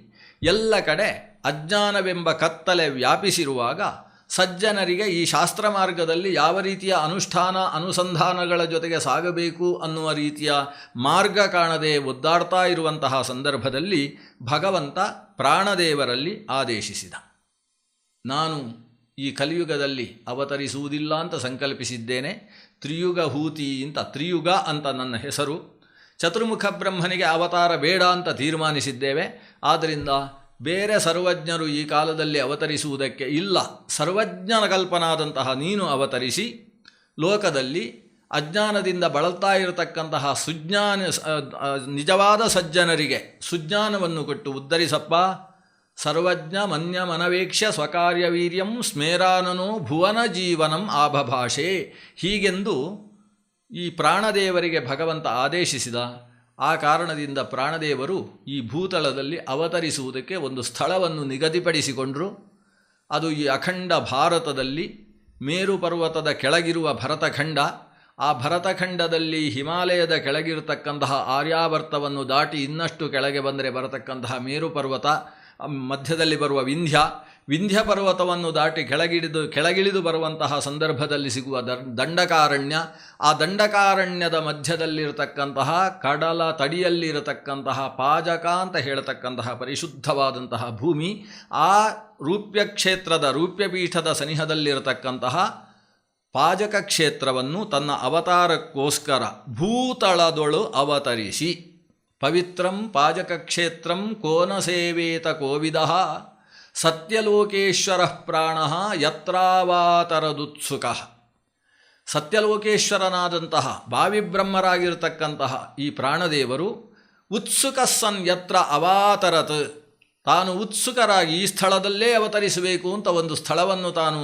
ಎಲ್ಲ ಕಡೆ ಅಜ್ಞಾನವೆಂಬ ಕತ್ತಲೆ ವ್ಯಾಪಿಸಿರುವಾಗ ಸಜ್ಜನರಿಗೆ ಈ ಶಾಸ್ತ್ರ ಮಾರ್ಗದಲ್ಲಿ ಯಾವ ರೀತಿಯ ಅನುಷ್ಠಾನ ಅನುಸಂಧಾನಗಳ ಜೊತೆಗೆ ಸಾಗಬೇಕು ಅನ್ನುವ ರೀತಿಯ ಮಾರ್ಗ ಕಾಣದೆ ಒದ್ದಾಡ್ತಾ ಇರುವಂತಹ ಸಂದರ್ಭದಲ್ಲಿ ಭಗವಂತ ಪ್ರಾಣದೇವರಲ್ಲಿ ಆದೇಶಿಸಿದ. ನಾನು ಈ ಕಲಿಯುಗದಲ್ಲಿ ಅವತರಿಸುವುದಿಲ್ಲ ಅಂತ ಸಂಕಲ್ಪಿಸಿದ್ದೇನೆ. ತ್ರಿಯುಗ ಹೂತಿ ಅಂತ, ತ್ರಿಯುಗ ಅಂತ ನನ್ನ ಹೆಸರು. ಚತುರ್ಮುಖ ಬ್ರಹ್ಮನಿಗೆ ಅವತಾರ ಬೇಡ ಅಂತ ತೀರ್ಮಾನಿಸಿದ್ದೇವೆ. ಆದ್ದರಿಂದ ಬೇರೆ ಸರ್ವಜ್ಞರು ಈ ಕಾಲದಲ್ಲಿ ಅವತರಿಸುವುದಕ್ಕೆ ಇಲ್ಲ. ಸರ್ವಜ್ಞನ ಕಲ್ಪನಾದಂತಹ ನೀನು ಅವತರಿಸಿ ಲೋಕದಲ್ಲಿ ಅಜ್ಞಾನದಿಂದ ಬಳಲ್ತಾ ಇರತಕ್ಕಂತಹ ನಿಜವಾದ ಸಜ್ಜನರಿಗೆ ಸುಜ್ಞಾನವನ್ನು ಕೊಟ್ಟು ಉದ್ಧರಿಸಪ್ಪ. ಸರ್ವಜ್ಞ ಮನ್ಯ ಮನವೇಕ್ಷ್ಯ ಸ್ವಕಾರ್ಯವೀರ್ಯಂ ಸ್ಮೇರಾನನೋ ಭುವನ ಜೀವನಂ ಆಭಭಾಷೆ. ಹೀಗೆಂದು ಈ ಪ್ರಾಣದೇವರಿಗೆ ಭಗವಂತ ಆದೇಶಿಸಿದ. ಆ ಕಾರಣದಿಂದ ಪ್ರಾಣದೇವರು ಈ ಭೂತಳದಲ್ಲಿ ಅವತರಿಸುವುದಕ್ಕೆ ಒಂದು ಸ್ಥಳವನ್ನು ನಿಗದಿಪಡಿಸಿಕೊಂಡರು. ಅದು ಈ ಅಖಂಡ ಭಾರತದಲ್ಲಿ ಮೇರು ಪರ್ವತದ ಕೆಳಗಿರುವ ಭರತಖಂಡ. ಆ ಭರತಖಂಡದಲ್ಲಿ ಹಿಮಾಲಯದ ಕೆಳಗಿರತಕ್ಕಂತಹ ಆರ್ಯಾವರ್ತವನ್ನು ದಾಟಿ ಇನ್ನಷ್ಟು ಕೆಳಗೆ ಬಂದರೆ ಬರತಕ್ಕಂತಹ ಮೇರು ಪರ್ವತ, ಮಧ್ಯದಲ್ಲಿ ಬರುವ ವಿಂಧ್ಯ ಪರ್ವತವನ್ನು ದಾಟಿ ಕೆಳಗಿಳಿದು ಬರುವಂತಹ ಸಂದರ್ಭದಲ್ಲಿ ಸಿಗುವ ದಂಡಕಾರಣ್ಯ. ಆ ದಂಡಕಾರಣ್ಯದ ಮಧ್ಯದಲ್ಲಿರತಕ್ಕಂತಹ ಕಡಲ ತಡಿಯಲ್ಲಿರತಕ್ಕಂತಹ ಪಾಜಕ ಅಂತ ಹೇಳತಕ್ಕಂತಹ ಪರಿಶುದ್ಧವಾದಂತಹ ಭೂಮಿ, ಆ ರೂಪ್ಯಕ್ಷೇತ್ರದ ರೂಪ್ಯಪೀಠದ ಸನಿಹದಲ್ಲಿರತಕ್ಕಂತಹ ಪಾಜಕ ಕ್ಷೇತ್ರವನ್ನು ತನ್ನ ಅವತಾರಕ್ಕೋಸ್ಕರ ಭೂತಳದೊಳು ಅವತರಿಸಿ, ಪವಿತ್ರಂ ಪಾಜಕ ಕ್ಷೇತ್ರಂ ಕೋನ ಸೇವೇತ ಕೋವಿದಃ ಸತ್ಯಲೋಕೇಶ್ವರ ಪ್ರಾಣ ಯತ್ರಾವಾತರದುತ್ಸುಕಃ. ಸತ್ಯಲೋಕೇಶ್ವರನಾದಂತಹ ಭಾವಿಬ್ರಹ್ಮರಾಗಿರ್ತಕ್ಕಂತಹ ಈ ಪ್ರಾಣದೇವರು ಉತ್ಸುಕಸ್ಸನ್ ಯತ್ರ ಅವಾತರತ್, ತಾನು ಉತ್ಸುಕರಾಗಿ ಈ ಸ್ಥಳದಲ್ಲೇ ಅವತರಿಸಬೇಕು ಅಂತ ಒಂದು ಸ್ಥಳವನ್ನು ತಾನು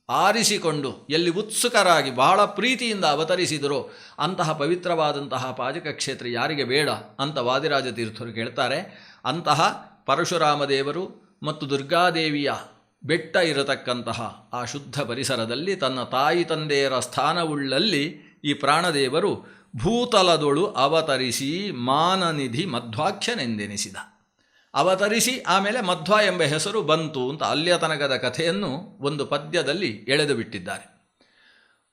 ಆರಿಸಿಕೊಂಡು ಎಲ್ಲಿ ಉತ್ಸುಕರಾಗಿ ಬಹಳ ಪ್ರೀತಿಯಿಂದ ಅವತರಿಸಿದರೋ ಅಂತಹ ಪವಿತ್ರವಾದಂತಹ ಪಾಜಕ ಕ್ಷೇತ್ರ ಯಾರಿಗೆ ಬೇಡ ಅಂತ ವಾದಿರಾಜ ತೀರ್ಥರು ಕೇಳ್ತಾರೆ. ಅಂತಹ ಪರಶುರಾಮ ದೇವರು ಮತ್ತು ದುರ್ಗಾದೇವಿಯ ಬೆಟ್ಟ ಇರತಕ್ಕಂತಹ ಆ ಶುದ್ಧ ಪರಿಸರದಲ್ಲಿ ತನ್ನ ತಾಯಿ ತಂದೆಯರ ಸ್ಥಾನವುಳ್ಳಲ್ಲಿ ಈ ಪ್ರಾಣದೇವರು ಭೂತಲದೊಳು ಅವತರಿಸಿ ಮಾನನಿಧಿ ಮಧ್ವಾಖ್ಯನೆಂದೆನಿಸಿದ. ಅವತರಿಸಿ ಆಮೇಲೆ ಮಧ್ವ ಎಂಬ ಹೆಸರು ಬಂತು ಅಂತ ಅಲ್ಲಿಯ ತನಕದ ಕಥೆಯನ್ನು ಒಂದು ಪದ್ಯದಲ್ಲಿ ಎಳೆದು ಬಿಟ್ಟಿದ್ದಾರೆ.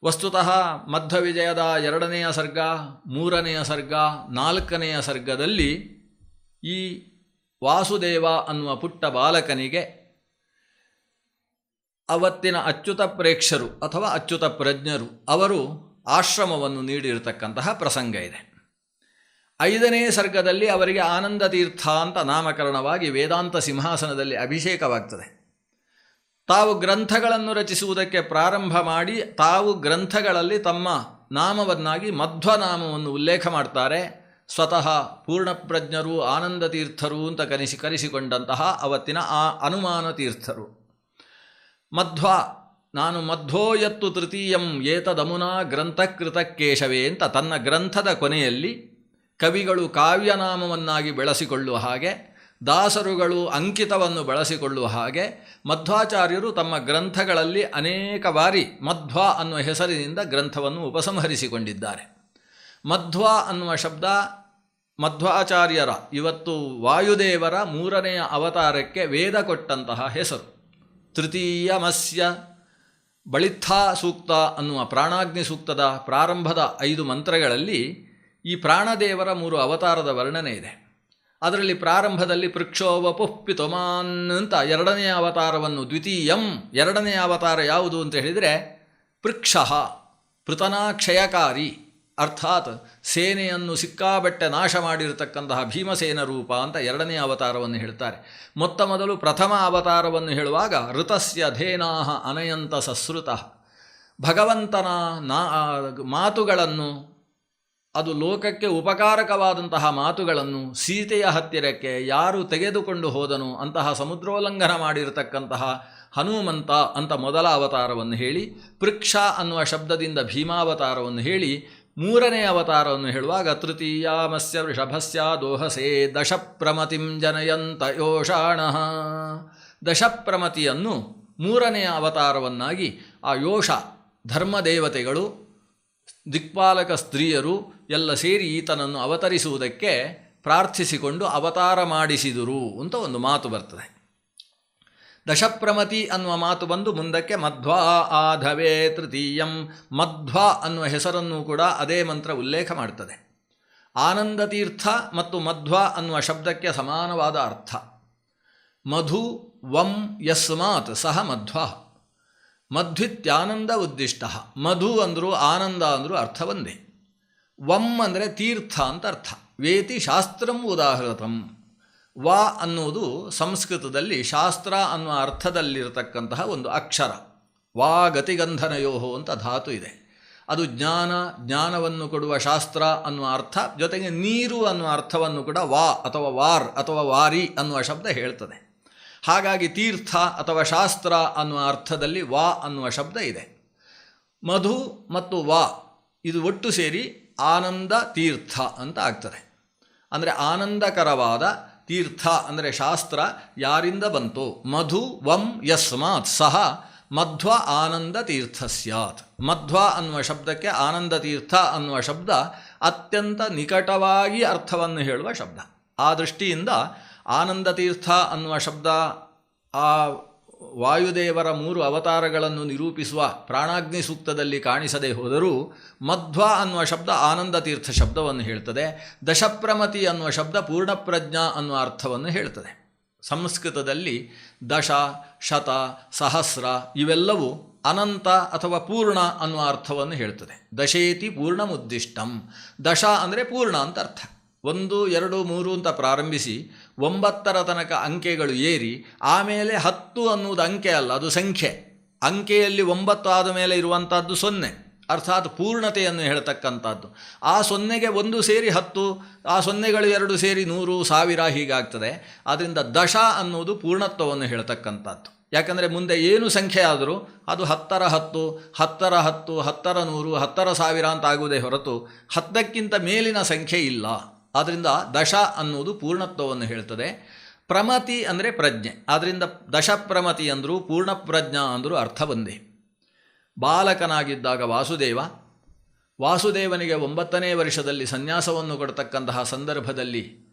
ವಸ್ತುತಃ ಮಧ್ವ ವಿಜಯದ 2ನೆಯ ಸರ್ಗ, 3ನೆಯ ಸರ್ಗ, 4ನೆಯ ಸರ್ಗದಲ್ಲಿ ಈ ವಾಸುದೇವ ಅನ್ನುವ ಪುಟ್ಟ ಬಾಲಕನಿಗೆ ಅವತ್ತಿನ ಅಚ್ಯುತ ಪ್ರೇಕ್ಷರು ಅಥವಾ ಅಚ್ಯುತ ಪ್ರಜ್ಞರು ಅವರು ಆಶ್ರಮವನ್ನು ನೀಡಿರತಕ್ಕಂತಹ ಪ್ರಸಂಗ ಇದೆ. 5ನೇ ಸರ್ಗದಲ್ಲಿ ಅವರಿಗೆ ಆನಂದ ತೀರ್ಥ ಅಂತ ನಾಮಕರಣವಾಗಿ ವೇದಾಂತ ಸಿಂಹಾಸನದಲ್ಲಿ ಅಭಿಷೇಕವಾಗ್ತದೆ. ತಾವು ಗ್ರಂಥಗಳನ್ನು ರಚಿಸುವುದಕ್ಕೆ ಪ್ರಾರಂಭ ಮಾಡಿ ತಾವು ಗ್ರಂಥಗಳಲ್ಲಿ ತಮ್ಮ ನಾಮವನ್ನಾಗಿ ಮಧ್ವನಾಮವನ್ನು ಉಲ್ಲೇಖ ಮಾಡ್ತಾರೆ. ಸ್ವತಃ ಪೂರ್ಣಪ್ರಜ್ಞರು ಆನಂದ ತೀರ್ಥರು ಅಂತ ಕರೆಸಿಕೊಂಡಂತಹ ಅವತ್ತಿನ ಆ ಅನುಮಾನ ತೀರ್ಥರು. ಮಧ್ವ, ನಾನು ಮಧ್ವೋಯತ್ತು ತೃತೀಯಂ ಏತದಮುನಾ ಗ್ರಂಥಕೃತ ಕೇಶವೇ ಅಂತ ತನ್ನ ಗ್ರಂಥದ ಕೊನೆಯಲ್ಲಿ ಕವಿಗಳು ಕಾವ್ಯನಾಮವನ್ನಾಗಿ ಬೆಳೆಸಿಕೊಳ್ಳುವ ಹಾಗೆ, ದಾಸರುಗಳು ಅಂಕಿತವನ್ನು ಬಳಸಿಕೊಳ್ಳುವ ಹಾಗೆ ಮಧ್ವಾಚಾರ್ಯರು ತಮ್ಮ ಗ್ರಂಥಗಳಲ್ಲಿ ಅನೇಕ ಬಾರಿ ಮಧ್ವ ಅನ್ನುವ ಹೆಸರಿನಿಂದ ಗ್ರಂಥವನ್ನು ಉಪಸಂಹರಿಸಿಕೊಂಡಿದ್ದಾರೆ. ಮಧ್ವ ಅನ್ನುವ ಶಬ್ದ ಮಧ್ವಾಚಾರ್ಯರ ಇವತ್ತು ವಾಯುದೇವರ 3ನೆಯ ಅವತಾರಕ್ಕೆ ವೇದ ಕೊಟ್ಟಂತಹ ಹೆಸರು. ತೃತೀಯಮಸ್ಯ ಬಳಿತ್ಥಾ ಸೂಕ್ತ ಅನ್ನುವ ಪ್ರಾಣಾಗ್ನಿ ಸೂಕ್ತದ ಪ್ರಾರಂಭದ 5 ಮಂತ್ರಗಳಲ್ಲಿ ಈ ಪ್ರಾಣದೇವರ 3 ಅವತಾರದ ವರ್ಣನೆ ಇದೆ. ಅದರಲ್ಲಿ ಪ್ರಾರಂಭದಲ್ಲಿ ಪೃಕ್ಷೋವಪುಃ ಪಿತುಮಾನ್ ಅಂತ 2ನೆಯ ಅವತಾರವನ್ನು, ದ್ವಿತೀಯಂ 2ನೆಯ ಅವತಾರ ಯಾವುದು ಅಂತ ಹೇಳಿದರೆ ಪೃಕ್ಷಃ, ಪೃತನಾ ಕ್ಷಯಕಾರಿ, ಅರ್ಥಾತ್ ಸೇನೆಯನ್ನು ಸಿಕ್ಕಾಬಟ್ಟೆ ನಾಶ ಮಾಡಿರತಕ್ಕಂತಹ ಭೀಮಸೇನ ರೂಪ ಅಂತ 2ನೇ ಅವತಾರವನ್ನು ಹೇಳ್ತಾರೆ. ಮೊದಲು ಪ್ರಥಮ ಅವತಾರವನ್ನು ಹೇಳುವಾಗ ಋತಸ್ಯ ಧೇನಾಹ ಅನಯಂತ ಸಸ್ರುತಃ, ಭಗವಂತನ ಮಾತುಗಳನ್ನು, ಅದು ಲೋಕಕ್ಕೆ ಉಪಕಾರಕವಾದಂತಹ ಮಾತುಗಳನ್ನು ಸೀತೆಯ ಹತ್ತಿರಕ್ಕೆ ಯಾರು ತೆಗೆದುಕೊಂಡು ಹೋದನು ಅಂತಹ ಸಮುದ್ರೋಲ್ಲಂಘನ ಮಾಡಿರತಕ್ಕಂತಹ ಹನುಮಂತ ಅಂತ ಮೊದಲ ಅವತಾರವನ್ನು ಹೇಳಿ, ಪೃಕ್ಷ ಅನ್ನುವ ಶಬ್ದದಿಂದ ಭೀಮಾವತಾರವನ್ನು ಹೇಳಿ, 3ನೇ ಅವತಾರವನ್ನು ಹೇಳುವಾಗ ತೃತೀಯಾಮಸ್ಯ ವೃಷಭಸ್ಯ ದೋಹಸೇ ದಶಪ್ರಮತಿಂ ಜನಯಂತ ಯೋಷಾಣಃ, ದಶಪ್ರಮತಿಯನ್ನು 3ನೇ ಅವತಾರವನ್ನಾಗಿ ಆ ಯೋಷ ಧರ್ಮದೇವತೆಗಳು, ದಿಕ್ಪಾಲಕ ಸ್ತ್ರೀಯರು ಎಲ್ಲ ಸೇರಿ ಈತನನ್ನು ಅವತರಿಸುವುದಕ್ಕೆ ಪ್ರಾರ್ಥಿಸಿಕೊಂಡು ಅವತಾರ ಮಾಡಿಸಿದರು ಅಂತ ಒಂದು ಮಾತು ಬರ್ತದೆ. ದಶಪ್ರಮತಿ ಅನ್ನುವ ಮಾತು ಬಂದು ಮುಂದಕ್ಕೆ ಮಧ್ವ ಆಧವೇ ತೃತೀಯಂ, ಮಧ್ವ ಅನ್ನುವ ಹೆಸರನ್ನು ಕೂಡ ಅದೇ ಮಂತ್ರ ಉಲ್ಲೇಖ ಮಾಡ್ತದೆ. ಆನಂದ ತೀರ್ಥ ಮತ್ತು ಮಧ್ವ ಅನ್ನುವ ಶಬ್ದಕ್ಕೆ ಸಮಾನವಾದ ಅರ್ಥ. ಮಧು ವಂ ಯಸ್ಮಾತ್ ಸಹ ಮಧ್ವ, ಮಧ್ವಿತ್ಯಾನಂದ ಉದ್ದಿಷ್ಟ. ಮಧು ಅಂದರು ಆನಂದ ಅಂದರು ಅರ್ಥ ಒಂದೇ. ವಂ ಅಂದರೆ ತೀರ್ಥ ಅಂತ ಅರ್ಥ. ವೇತಿ ಶಾಸ್ತ್ರಂ ಉದಾಹೃತಂ. ವ ಅನ್ನುವುದು ಸಂಸ್ಕೃತದಲ್ಲಿ ಶಾಸ್ತ್ರ ಅನ್ನುವ ಅರ್ಥದಲ್ಲಿರತಕ್ಕಂತಹ ಒಂದು ಅಕ್ಷರ. ವಾ ಗತಿಗಂಧನಯೋಹೋ ಅಂತ ಧಾತು ಇದೆ. ಅದು ಜ್ಞಾನವನ್ನು ಕೊಡುವ ಶಾಸ್ತ್ರ ಅನ್ನುವ ಅರ್ಥ, ಜೊತೆಗೆ ನೀರು ಅನ್ನುವ ಅರ್ಥವನ್ನು ಕೂಡ ವಾ ಅಥವಾ ವಾರ್ ಅಥವಾ ವಾರಿ ಅನ್ನುವ ಶಬ್ದ ಹೇಳ್ತದೆ. ಹಾಗಾಗಿ ತೀರ್ಥ ಅಥವಾ ಶಾಸ್ತ್ರ ಅನ್ನುವ ಅರ್ಥದಲ್ಲಿ ವಾ ಅನ್ನುವ ಶಬ್ದ ಇದೆ. ಮಧು ಮತ್ತು ವಾ ಇದು ಒಟ್ಟು ಸೇರಿ ಆನಂದ ತೀರ್ಥ ಅಂತ ಆಗ್ತದೆ. ಅಂದರೆ ಆನಂದಕರವಾದ ತೀರ್ಥ ಅಂದರೆ ಶಾಸ್ತ್ರ ಯಾರಿಂದ ಬಂತು. ಮಧು ವಂ ಯಸ್ಮಾತ್ ಸಹ ಮಧ್ವ ಆನಂದ ತೀರ್ಥ ಸ್ಯಾತ್. ಮಧ್ವ ಅನ್ನುವ ಶಬ್ದಕ್ಕೆ ಆನಂದ ತೀರ್ಥ ಅನ್ನುವ ಶಬ್ದ ಅತ್ಯಂತ ನಿಕಟವಾಗಿ ಅರ್ಥವನ್ನು ಹೇಳುವ ಶಬ್ದ. ಆ ದೃಷ್ಟಿಯಿಂದ ಆನಂದ ತೀರ್ಥ ಅನ್ನುವ ಶಬ್ದ ಆ ವಾಯುದೇವರ 3 ಅವತಾರಗಳನ್ನು ನಿರೂಪಿಸುವ ಪ್ರಾಣಾಗ್ನಿ ಸೂಕ್ತದಲ್ಲಿ ಕಾಣಿಸದೇ ಹೋದರೂ ಮಧ್ವ ಅನ್ನುವ ಶಬ್ದ ಆನಂದ ತೀರ್ಥ ಶಬ್ದವನ್ನು ಹೇಳ್ತದೆ. ದಶಪ್ರಮತಿ ಅನ್ನುವ ಶಬ್ದ ಪೂರ್ಣಪ್ರಜ್ಞಾ ಅನ್ನುವ ಅರ್ಥವನ್ನು ಹೇಳ್ತದೆ. ಸಂಸ್ಕೃತದಲ್ಲಿ ದಶ, ಶತ, ಸಹಸ್ರ ಇವೆಲ್ಲವೂ ಅನಂತ ಅಥವಾ ಪೂರ್ಣ ಅನ್ನುವ ಅರ್ಥವನ್ನು ಹೇಳ್ತದೆ. ದಶೇತಿ ಪೂರ್ಣಮುದ್ದಿಷ್ಟಂ. ದಶ ಅಂದರೆ ಪೂರ್ಣ ಅಂತ ಅರ್ಥ. 1, 2, 3 ಅಂತ ಪ್ರಾರಂಭಿಸಿ 9ರ ತನಕ ಅಂಕೆಗಳು ಏರಿ ಆಮೇಲೆ 10 ಅನ್ನುವುದು ಅಂಕೆ ಅಲ್ಲ, ಅದು ಸಂಖ್ಯೆ. ಅಂಕೆಯಲ್ಲಿ 9 ಆದ ಮೇಲೆ ಇರುವಂಥದ್ದು 0, ಅರ್ಥಾತ್ ಪೂರ್ಣತೆಯನ್ನು ಹೇಳ್ತಕ್ಕಂಥದ್ದು. ಆ 0ಗೆ 1 ಸೇರಿ 10, ಆ 0ಗಳು 2 ಸೇರಿ 100, 1000 ಹೀಗಾಗ್ತದೆ. ಆದ್ದರಿಂದ ದಶ ಅನ್ನುವುದು ಪೂರ್ಣತ್ವವನ್ನು ಹೇಳ್ತಕ್ಕಂಥದ್ದು. ಯಾಕಂದರೆ ಮುಂದೆ ಏನು ಸಂಖ್ಯೆ ಆದರೂ ಅದು 10ರ 10, 10ರ 10, 10ರ 100, 10ರ 1000 ಅಂತ ಆಗುವುದೇ ಹೊರತು 10ಕ್ಕಿಂತ ಮೇಲಿನ ಸಂಖ್ಯೆ ಇಲ್ಲ. ಆದ್ದರಿಂದ ದಶ ಅನ್ನುವುದು ಪೂರ್ಣತ್ವವನ್ನು ಹೇಳ್ತದೆ. ಪ್ರಮತಿ ಅಂದರೆ ಪ್ರಜ್ಞೆ. ಆದ್ದರಿಂದ ದಶಪ್ರಮತಿ ಅಂದರೂ ಪೂರ್ಣಪ್ರಜ್ಞಾ ಅಂದರೂ ಅರ್ಥ ಒಂದೇ. ಬಾಲಕನಾಗಿದ್ದಾಗ ವಾಸುದೇವನಿಗೆ 9ನೇ ವರ್ಷದಲ್ಲಿ ಸನ್ಯಾಸವನ್ನು ಕೊಡ್ತಕ್ಕಂತಹ ಸಂದರ್ಭದಲ್ಲಿ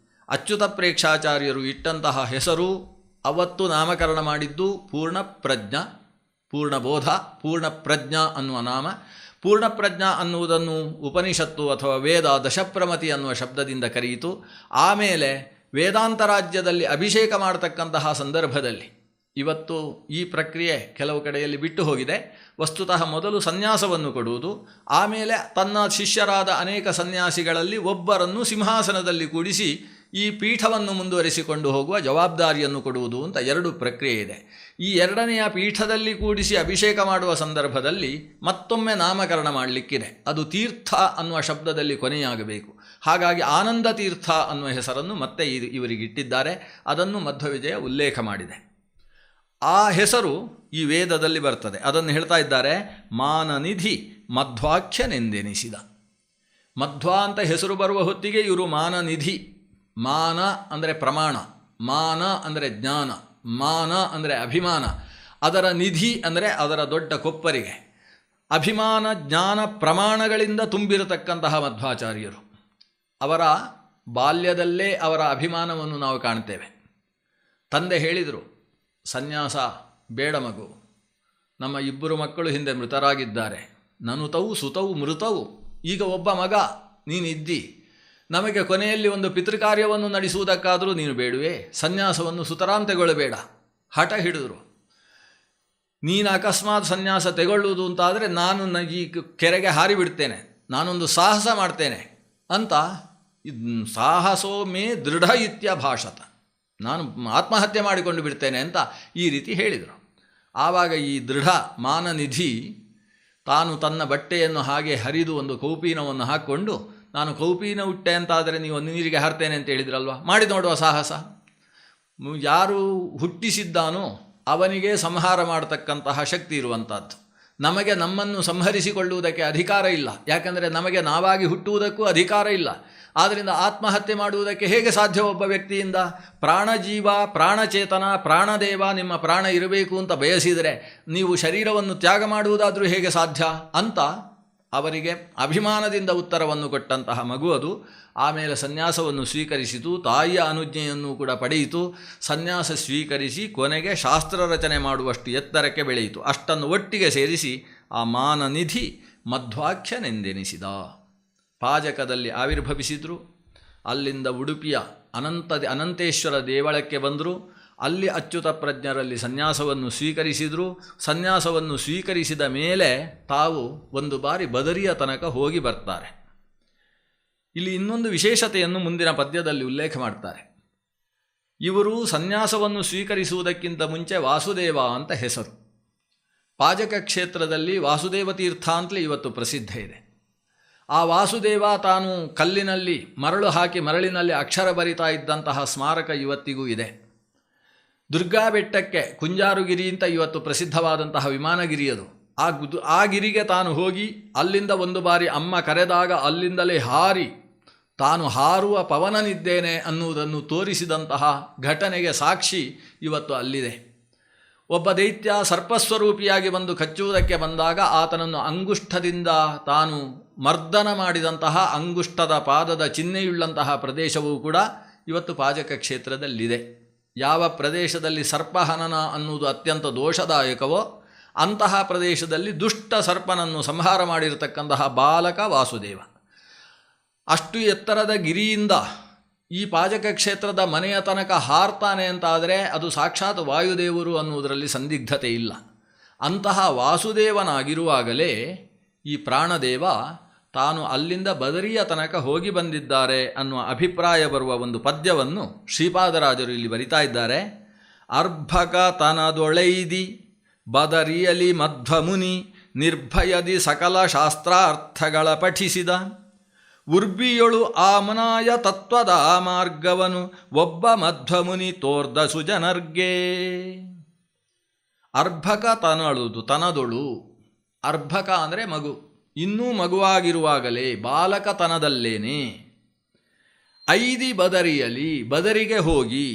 ಅಚ್ಯುತ ಪ್ರೇಕ್ಷಾಚಾರ್ಯರು ಇಟ್ಟಂತಹ ಹೆಸರು, ಅವತ್ತು ನಾಮಕರಣ ಮಾಡಿದ್ದು ಪೂರ್ಣಪ್ರಜ್ಞ, ಪೂರ್ಣಬೋಧ, ಪೂರ್ಣಪ್ರಜ್ಞಾ ಅನ್ನುವ ನಾಮ. ಪೂರ್ಣಪ್ರಜ್ಞಾ ಅನ್ನುವುದನ್ನು ಉಪನಿಷತ್ತು ಅಥವಾ ವೇದ ದಶಪ್ರಮತಿ ಅನ್ನುವ ಶಬ್ದದಿಂದ ಕರೆಯಿತು. ಆಮೇಲೆ ವೇದಾಂತ ರಾಜ್ಯದಲ್ಲಿ ಅಭಿಷೇಕ ಮಾಡತಕ್ಕಂತಹ ಸಂದರ್ಭದಲ್ಲಿ ಇವತ್ತು ಈ ಪ್ರಕ್ರಿಯೆ ಕೆಲವು ಕಡೆಯಲ್ಲಿ ಬಿಟ್ಟು ಹೋಗಿದೆ. ವಸ್ತುತಃ ಮೊದಲು ಸನ್ಯಾಸವನ್ನು ಕೊಡುವುದು, ಆಮೇಲೆ ತನ್ನ ಶಿಷ್ಯರಾದ ಅನೇಕ ಸನ್ಯಾಸಿಗಳಲ್ಲಿ ಒಬ್ಬರನ್ನು ಸಿಂಹಾಸನದಲ್ಲಿ ಕೂಡಿಸಿ ಈ ಪೀಠವನ್ನು ಮುಂದುವರಿಸಿಕೊಂಡು ಹೋಗುವ ಜವಾಬ್ದಾರಿಯನ್ನು ಕೊಡುವುದು ಅಂತ 2 ಪ್ರಕ್ರಿಯೆ ಇದೆ. ಈ 2ನೆಯ ಪೀಠದಲ್ಲಿ ಕೂಡಿಸಿ ಅಭಿಷೇಕ ಮಾಡುವ ಸಂದರ್ಭದಲ್ಲಿ ಮತ್ತೊಮ್ಮೆ ನಾಮಕರಣ ಮಾಡಲಿಕ್ಕಿದೆ. ಅದು ತೀರ್ಥ ಅನ್ನುವ ಶಬ್ದದಲ್ಲಿ ಕೊನೆಯಾಗಬೇಕು. ಹಾಗಾಗಿ ಆನಂದ ತೀರ್ಥ ಅನ್ನುವ ಹೆಸರನ್ನು ಮತ್ತೆ ಇವರಿಗಿಟ್ಟಿದ್ದಾರೆ. ಅದನ್ನು ಮಧ್ವವಿಜಯ ಉಲ್ಲೇಖ ಮಾಡಿದೆ. ಆ ಹೆಸರು ಈ ವೇದದಲ್ಲಿ ಬರ್ತದೆ. ಅದನ್ನು ಹೇಳ್ತಾ ಇದ್ದಾರೆ, ಮಾನನಿಧಿ ಮಧ್ವಾಖ್ಯನೆಂದೆನಿಸಿದ. ಮಧ್ವ ಅಂತ ಹೆಸರು ಬರುವ ಹೊತ್ತಿಗೆ ಇವರು ಮಾನನಿಧಿ. ಮಾನ ಅಂದರೆ ಪ್ರಮಾಣ, ಮಾನ ಅಂದರೆ ಜ್ಞಾನ, ಮಾನ ಅಂದರೆ ಅಭಿಮಾನ, ಅದರ ನಿಧಿ ಅಂದರೆ ಅದರ ದೊಡ್ಡ ಕೊಪ್ಪರಿಗೆ. ಅಭಿಮಾನ ಜ್ಞಾನ ಪ್ರಮಾಣಗಳಿಂದ ತುಂಬಿರತಕ್ಕಂತಹ ಮಧ್ವಾಚಾರ್ಯರು. ಅವರ ಬಾಲ್ಯದಲ್ಲೇ ಅವರ ಅಭಿಮಾನವನ್ನು ನಾವು ಕಾಣ್ತೇವೆ. ತಂದೆ ಹೇಳಿದರು, ಸನ್ಯಾಸ ಬೇಡ ಮಗು, ನಮ್ಮ 2 ಮಕ್ಕಳು ಹಿಂದೆ ಮೃತರಾಗಿದ್ದಾರೆ, ನನುತವು ಸುತವು ಮೃತವು, ಈಗ ಒಬ್ಬ ಮಗ ನೀನಿದ್ದಿ, ನಮಗೆ ಕೊನೆಯಲ್ಲಿ ಒಂದು ಪಿತೃಕಾರ್ಯವನ್ನು ನಡೆಸುವುದಕ್ಕಾದರೂ ನೀನು ಬೇಡುವೆ, ಸನ್ಯಾಸವನ್ನು ಸುತರಾಂ ತೆಗೊಳ್ಳಬೇಡ. ಹಠ ಹಿಡಿದರು. ನೀನು ಅಕಸ್ಮಾತ್ ಸನ್ಯಾಸ ತೆಗೊಳ್ಳುವುದು ಅಂತಾದರೆ ನಾನು ಈ ಕೆರೆಗೆ ಹಾರಿಬಿಡ್ತೇನೆ, ನಾನೊಂದು ಸಾಹಸ ಮಾಡ್ತೇನೆ ಅಂತ. ಸಾಹಸೋ ಮೇ ದೃಢ ಇತ್ಯಭಾಷತ, ನಾನು ಆತ್ಮಹತ್ಯೆ ಮಾಡಿಕೊಂಡು ಬಿಡ್ತೇನೆ ಅಂತ ಈ ರೀತಿ ಹೇಳಿದರು. ಆವಾಗ ಈ ದೃಢ ಮಾನನಿಧಿ ತಾನು ತನ್ನ ಬಟ್ಟೆಯನ್ನು ಹಾಗೆ ಹರಿದು ಒಂದು ಕೌಪೀನವನ್ನು ಹಾಕ್ಕೊಂಡು, ನಾನು ಕೌಪೀನ ಉಟ್ಟೆ ಅಂತಾದರೆ ನೀವು ನೀರಿಗೆ ಹಾರ್ತೇನೆ ಅಂತ ಹೇಳಿದ್ರಲ್ವ, ಮಾಡಿ ನೋಡುವ ಸಾಹಸ. ಯಾರು ಹುಟ್ಟಿಸಿದ್ದಾನೋ ಅವನಿಗೆ ಸಂಹಾರ ಮಾಡತಕ್ಕಂತಹ ಶಕ್ತಿ ಇರುವಂಥದ್ದು. ನಮಗೆ ನಮ್ಮನ್ನು ಸಂಹರಿಸಿಕೊಳ್ಳುವುದಕ್ಕೆ ಅಧಿಕಾರ ಇಲ್ಲ, ಯಾಕಂದರೆ ನಮಗೆ ನಾವಾಗಿ ಹುಟ್ಟುವುದಕ್ಕೂ ಅಧಿಕಾರ ಇಲ್ಲ. ಆದ್ದರಿಂದ ಆತ್ಮಹತ್ಯೆ ಮಾಡುವುದಕ್ಕೆ ಹೇಗೆ ಸಾಧ್ಯ ಒಬ್ಬ ವ್ಯಕ್ತಿಯಿಂದ? ಪ್ರಾಣಜೀವ, ಪ್ರಾಣಚೇತನ, ಪ್ರಾಣದೇವ ನಿಮ್ಮ ಪ್ರಾಣ ಇರಬೇಕು ಅಂತ ಬಯಸಿದರೆ ನೀವು ಶರೀರವನ್ನು ತ್ಯಾಗ ಮಾಡುವುದಾದರೂ ಹೇಗೆ ಸಾಧ್ಯ ಅಂತ ಅವರಿಗೆ ಅಭಿಮಾನದಿಂದ ಉತ್ತರವನ್ನು ಕೊಟ್ಟಂತಹ ಮಗು ಅದು. ಆಮೇಲೆ ಸನ್ಯಾಸವನ್ನು ಸ್ವೀಕರಿಸಿತು, ತಾಯಿಯ ಅನುಜ್ಞೆಯನ್ನು ಕೂಡ ಪಡೆಯಿತು. ಸನ್ಯಾಸ ಸ್ವೀಕರಿಸಿ ಕೊನೆಗೆ ಶಾಸ್ತ್ರ ರಚನೆ ಮಾಡುವಷ್ಟು ಎತ್ತರಕ್ಕೆ ಬೆಳೆಯಿತು. ಅಷ್ಟನ್ನು ಒಟ್ಟಿಗೆ ಸೇರಿಸಿ ಆ ಮಾನನಿಧಿ ಮಧ್ವಾಖ್ಯನೆಂದೆನಿಸಿದ. ಪಾಜಕದಲ್ಲಿ ಆವಿರ್ಭವಿಸಿದರು. ಅಲ್ಲಿಂದ ಉಡುಪಿಯ ಅನಂತೇಶ್ವರ ದೇವಳಕ್ಕೆ ಬಂದರು. ಅಲ್ಲಿ ಅಚ್ಯುತ ಪ್ರಜ್ಞರಲ್ಲಿ ಸನ್ಯಾಸವನ್ನು ಸ್ವೀಕರಿಸಿದರು. ಸನ್ಯಾಸವನ್ನು ಸ್ವೀಕರಿಸಿದ ಮೇಲೆ ತಾವು ಒಂದು ಬಾರಿ ಬದರಿಯ ತನಕ ಹೋಗಿ ಬರ್ತಾರೆ. ಇಲ್ಲಿ ಇನ್ನೊಂದು ವಿಶೇಷತೆಯನ್ನು ಮುಂದಿನ ಪದ್ಯದಲ್ಲಿ ಉಲ್ಲೇಖ ಮಾಡ್ತಾರೆ. ಇವರು ಸನ್ಯಾಸವನ್ನು ಸ್ವೀಕರಿಸುವುದಕ್ಕಿಂತ ಮುಂಚೆ ವಾಸುದೇವ ಅಂತ ಹೆಸರು. ಪಾಜಕ ಕ್ಷೇತ್ರದಲ್ಲಿ ವಾಸುದೇವ ತೀರ್ಥ ಅಂತಲೇ ಇವತ್ತು ಪ್ರಸಿದ್ಧ ಇದೆ. ಆ ವಾಸುದೇವ ತಾನು ಕಲ್ಲಿನಲ್ಲಿ ಮರಳು ಹಾಕಿ ಮರಳಿನಲ್ಲಿ ಅಕ್ಷರ ಬರಿತಾ ಇದ್ದಂತಹ ಸ್ಮಾರಕ ಇವತ್ತಿಗೂ ಇದೆ. ದುರ್ಗಾ ಬೆಟ್ಟಕ್ಕೆ ಕುಂಜಾರುಗಿರಿ ಅಂತ ಇವತ್ತು ಪ್ರಸಿದ್ಧವಾದಂತಹ ವಿಮಾನಗಿರಿ ಅದು. ಆ ಗಿರಿಗೆ ತಾನು ಹೋಗಿ ಅಲ್ಲಿಂದ ಒಂದು ಬಾರಿ ಅಮ್ಮ ಕರೆದಾಗ ಅಲ್ಲಿಂದಲೇ ಹಾರಿ ತಾನು ಹಾರುವ ಪವನನಿದ್ದೇನೆ ಅನ್ನುವುದನ್ನು ತೋರಿಸಿದಂತಹ ಘಟನೆಗೆ ಸಾಕ್ಷಿ ಇವತ್ತು ಅಲ್ಲಿದೆ. ಒಬ್ಬ ದೈತ್ಯ ಸರ್ಪಸ್ವರೂಪಿಯಾಗಿ ಬಂದು ಕಚ್ಚುವುದಕ್ಕೆ ಬಂದಾಗ ಆತನನ್ನು ಅಂಗುಷ್ಠದಿಂದ ತಾನು ಮರ್ದನ ಮಾಡಿದಂತಹ ಅಂಗುಷ್ಠದ ಪಾದದ ಚಿಹ್ನೆಯುಳ್ಳಂತಹ ಪ್ರದೇಶವೂ ಕೂಡ ಇವತ್ತು ಪಾಜಕ ಕ್ಷೇತ್ರದಲ್ಲಿದೆ. ಯಾವ ಪ್ರದೇಶದಲ್ಲಿ ಸರ್ಪಹನನ ಅನ್ನುವುದು ಅತ್ಯಂತ ದೋಷದಾಯಕವೋ ಅಂತಹ ಪ್ರದೇಶದಲ್ಲಿ ದುಷ್ಟ ಸರ್ಪನನ್ನು ಸಂಹಾರ ಮಾಡಿರತಕ್ಕಂತಹ ಬಾಲಕ ವಾಸುದೇವ. ಅಷ್ಟು ಎತ್ತರದ ಗಿರಿಯಿಂದ ಈ ಪಾಜಕ ಕ್ಷೇತ್ರದ ಮನೆಯ ತನಕ ಹಾರ್ತಾನೆ ಅಂತಾದರೆ ಅದು ಸಾಕ್ಷಾತ್ ವಾಯುದೇವರು ಅನ್ನುವುದರಲ್ಲಿ ಸಂದಿಗ್ಧತೆ ಇಲ್ಲ. ಅಂತಹ ವಾಸುದೇವನಾಗಿರುವಾಗಲೇ ಈ ಪ್ರಾಣದೇವ ತಾನು ಅಲ್ಲಿಂದ ಬದರಿಯ ತನಕ ಹೋಗಿ ಬಂದಿದ್ದಾರೆ ಅನ್ನುವ ಅಭಿಪ್ರಾಯ ಬರುವ ಒಂದು ಪದ್ಯವನ್ನು ಶ್ರೀಪಾದರಾಜರು ಇಲ್ಲಿ ಬರಿತಾ ಇದ್ದಾರೆ. ಅರ್ಭಕ ತನದೊಳೈದಿ ಬದರಿಯಲಿ ಮಧ್ವಮುನಿ ನಿರ್ಭಯದಿ ಸಕಲ ಶಾಸ್ತ್ರಾರ್ಥಗಳ ಪಠಿಸಿದ. ಉರ್ಬಿಯೊಳು ಆಮನಾಯ ತತ್ವದ ಮಾರ್ಗವನು ಒಬ್ಬ ಮಧ್ವಮುನಿ ತೋರ್ದ ಸುಜನರ್ಗೆ. ಅರ್ಭಕ ತನದೊಳು, ಅರ್ಭಕ ಅಂದರೆ ಮಗು, ಇನ್ನೂ ಮಗುವಾಗಿರುವಾಗಲೇ ಬಾಲಕತನದಲ್ಲೇನೆ. ಐದಿ ಬದರಿಯಲಿ, ಬದರಿಗೆ ಹೋಗಿ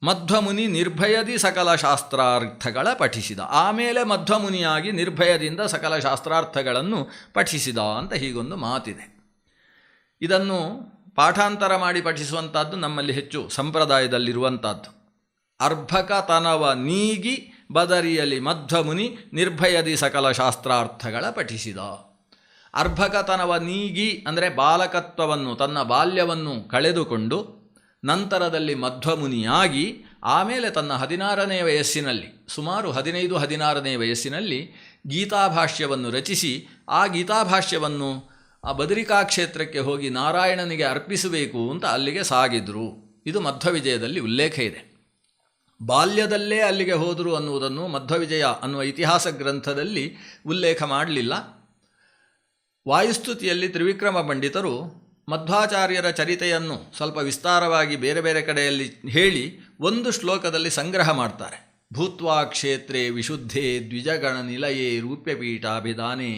ಮಧ್ವಮುನಿ ನಿರ್ಭಯದಿ ಸಕಲ ಶಾಸ್ತ್ರಾರ್ಥಗಳ ಪಠಿಸಿದ. ಆಮೇಲೆ ಮಧ್ವಮುನಿಯಾಗಿ ನಿರ್ಭಯದಿಂದ ಸಕಲ ಶಾಸ್ತ್ರಾರ್ಥಗಳನ್ನು ಪಠಿಸಿದ ಅಂತ ಹೀಗೊಂದು ಮಾತಿದೆ. ಇದನ್ನು ಪಾಠಾಂತರ ಮಾಡಿ ಪಠಿಸುವಂಥದ್ದು ನಮ್ಮಲ್ಲಿ ಹೆಚ್ಚು ಸಂಪ್ರದಾಯದಲ್ಲಿರುವಂಥದ್ದು. ಅರ್ಭಕ ತನವ ನೀಗಿ ಬದರಿಯಲಿ ಮಧ್ವಮುನಿ ನಿರ್ಭಯದಿ ಸಕಲ ಶಾಸ್ತ್ರಾರ್ಥಗಳ ಪಠಿಸಿದ. ಅರ್ಭಕತನವ ನೀಗಿ ಅಂದರೆ ಬಾಲಕತ್ವವನ್ನು, ತನ್ನ ಬಾಲ್ಯವನ್ನು ಕಳೆದುಕೊಂಡು ನಂತರದಲ್ಲಿ ಮಧ್ವಮುನಿಯಾಗಿ ಆಮೇಲೆ ತನ್ನ 16ನೇ ವಯಸ್ಸಿನಲ್ಲಿ, ಸುಮಾರು 15-16ನೇ ವಯಸ್ಸಿನಲ್ಲಿ ಗೀತಾಭಾಷ್ಯವನ್ನು ರಚಿಸಿ ಆ ಗೀತಾಭಾಷ್ಯವನ್ನು ಆ ಬದರಿಕಾ ಕ್ಷೇತ್ರಕ್ಕೆ ಹೋಗಿ ನಾರಾಯಣನಿಗೆ ಅರ್ಪಿಸಬೇಕು ಅಂತ ಅಲ್ಲಿಗೆ ಸಾಗಿದ್ರು. ಇದು ಮಧ್ವವಿಜಯದಲ್ಲಿ ಉಲ್ಲೇಖ ಇದೆ. ಬಾಲ್ಯದಲ್ಲೇ ಅಲ್ಲಿಗೆ ಹೋದರು ಅನ್ನುವುದನ್ನು ಮಧ್ವವಿಜಯ ಅನ್ನುವ ಇತಿಹಾಸ ಗ್ರಂಥದಲ್ಲಿ ಉಲ್ಲೇಖ ಮಾಡಲಿಲ್ಲ. ವಾಯುಸ್ತುತಿಯಲ್ಲಿ ತ್ರಿವಿಕ್ರಮ ಪಂಡಿತರು ಮಧ್ವಾಚಾರ್ಯರ ಚರಿತೆಯನ್ನು ಸ್ವಲ್ಪ ವಿಸ್ತಾರವಾಗಿ ಬೇರೆ ಬೇರೆ ಕಡೆಯಲ್ಲಿ ಹೇಳಿ ಒಂದು ಶ್ಲೋಕದಲ್ಲಿ ಸಂಗ್ರಹ ಮಾಡ್ತಾರೆ. ಭೂತ್ವಾ ಕ್ಷೇತ್ರೇ ವಿಶುದ್ಧೇ ದ್ವಿಜಗಣ ನಿಲಯೇ ರೂಪ್ಯಪೀಠಾಭಿಧಾನೇ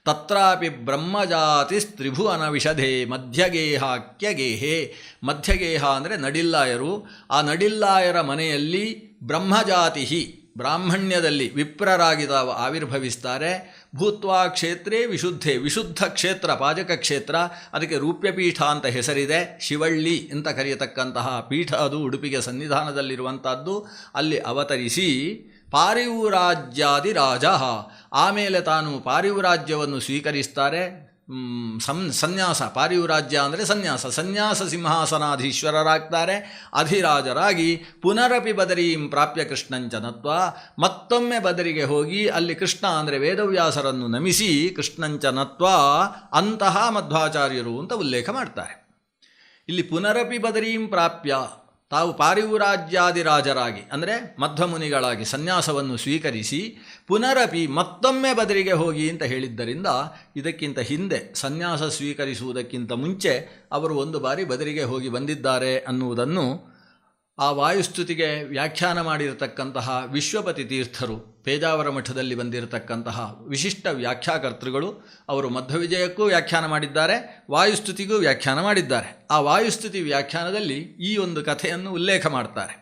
ತತ್ರಾಪಿ ಬ್ರಹ್ಮಜಾತಿಸ್ತ್ರಿಭುವನ ವಿಷಧೆ ಮಧ್ಯಗೇಹಾಕ್ಯಗೇಹೇ. ಮಧ್ಯಗೇಹ ಅಂದರೆ ನಡಿಲ್ಲಾಯರು. ಆ ನಡಿಲ್ಲಾಯರ ಮನೆಯಲ್ಲಿ ಬ್ರಹ್ಮಜಾತಿ, ಬ್ರಾಹ್ಮಣ್ಯದಲ್ಲಿ ವಿಪ್ರರಾಗಿ ತಾವು ಆವಿರ್ಭವಿಸ್ತಾರೆ. ಭೂತ್ವಾ ಕ್ಷೇತ್ರೇ ವಿಶುದ್ಧೆ, ವಿಶುದ್ಧ ಕ್ಷೇತ್ರ, ಪಾಜಕ ಕ್ಷೇತ್ರ, ಅದಕ್ಕೆ ರೂಪ್ಯಪೀಠ ಅಂತ ಹೆಸರಿದೆ. ಶಿವಳ್ಳಿ ಅಂತ ಕರೆಯತಕ್ಕಂತಹ ಪೀಠ ಅದು ಉಡುಪಿಗೆ ಸನ್ನಿಧಾನದಲ್ಲಿರುವಂಥದ್ದು. ಅಲ್ಲಿ ಅವತರಿಸಿ ಪಾರಿವ್ರಾಜ್ಯಾದಿ ರಾಜ, ಆಮೇಲೆ ತಾನು ಪಾರಿವ್ರಾಜ್ಯವನ್ನು ಸ್ವೀಕರಿಸ್ತಾರೆ. ಸನ್ಯಾಸ, ಪಾರಿವ್ರಾಜ್ಯ ಅಂದರೆ ಸನ್ಯಾಸ, ಸನ್ಯಾಸ ಸಿಂಹಾಸನಾಧೀಶ್ವರರಾಗ್ತಾರೆ, ಅಧಿರಾಜರಾಗಿ ಪುನರಪಿ ಬದರೀಂ ಪ್ರಾಪ್ಯ ಕೃಷ್ಣಂಚನತ್ವ, ಮತ್ತೊಮ್ಮೆ ಬದರಿಗೆ ಹೋಗಿ ಅಲ್ಲಿ ಕೃಷ್ಣ ಅಂದರೆ ವೇದವ್ಯಾಸರನ್ನು ನಮಿಸಿ ಕೃಷ್ಣಂಚನತ್ವ ಅಂತಹ ಮಧ್ವಾಚಾರ್ಯರು ಅಂತ ಉಲ್ಲೇಖ ಮಾಡ್ತಾರೆ. ಇಲ್ಲಿ ಪುನರಪಿ ಬದರೀಂ ಪ್ರಾಪ್ಯ, ತಾವು ಪಾರಿವ್ರಾಜ್ಯಾದಿರಾಜರಾಗಿ ಅಂದರೆ ಮಧ್ವಮುನಿಗಳಾಗಿ ಸನ್ಯಾಸವನ್ನು ಸ್ವೀಕರಿಸಿ ಪುನರಪಿ ಮತ್ತೊಮ್ಮೆ ಬದರಿಗೆ ಹೋಗಿ ಅಂತ ಹೇಳಿದ್ದರಿಂದ ಇದಕ್ಕಿಂತ ಹಿಂದೆ ಸನ್ಯಾಸ ಸ್ವೀಕರಿಸುವುದಕ್ಕಿಂತ ಮುಂಚೆ ಅವರು ಒಂದು ಬಾರಿ ಬದರಿಗೆ ಹೋಗಿ ಬಂದಿದ್ದಾರೆ ಅನ್ನುವುದನ್ನು ಆ ವಾಯುಸ್ತುತಿಗೆ ವ್ಯಾಖ್ಯಾನ ಮಾಡಿರತಕ್ಕಂತಹ ವಿಶ್ವಪತಿ ತೀರ್ಥರು, ಪೇಜಾವರ ಮಠದಲ್ಲಿ ಬಂದಿರತಕ್ಕಂತಹ ವಿಶಿಷ್ಟ ವ್ಯಾಖ್ಯಾಕರ್ತೃಗಳು, ಅವರು ಮಧ್ವವಿಜಯಕ್ಕೂ ವ್ಯಾಖ್ಯಾನ ಮಾಡಿದ್ದಾರೆ, ವಾಯುಸ್ತುತಿಗೂ ವ್ಯಾಖ್ಯಾನ ಮಾಡಿದ್ದಾರೆ. ಆ ವಾಯುಸ್ತುತಿ ವ್ಯಾಖ್ಯಾನದಲ್ಲಿ ಈ ಒಂದು ಕಥೆಯನ್ನು ಉಲ್ಲೇಖ ಮಾಡ್ತಾರೆ.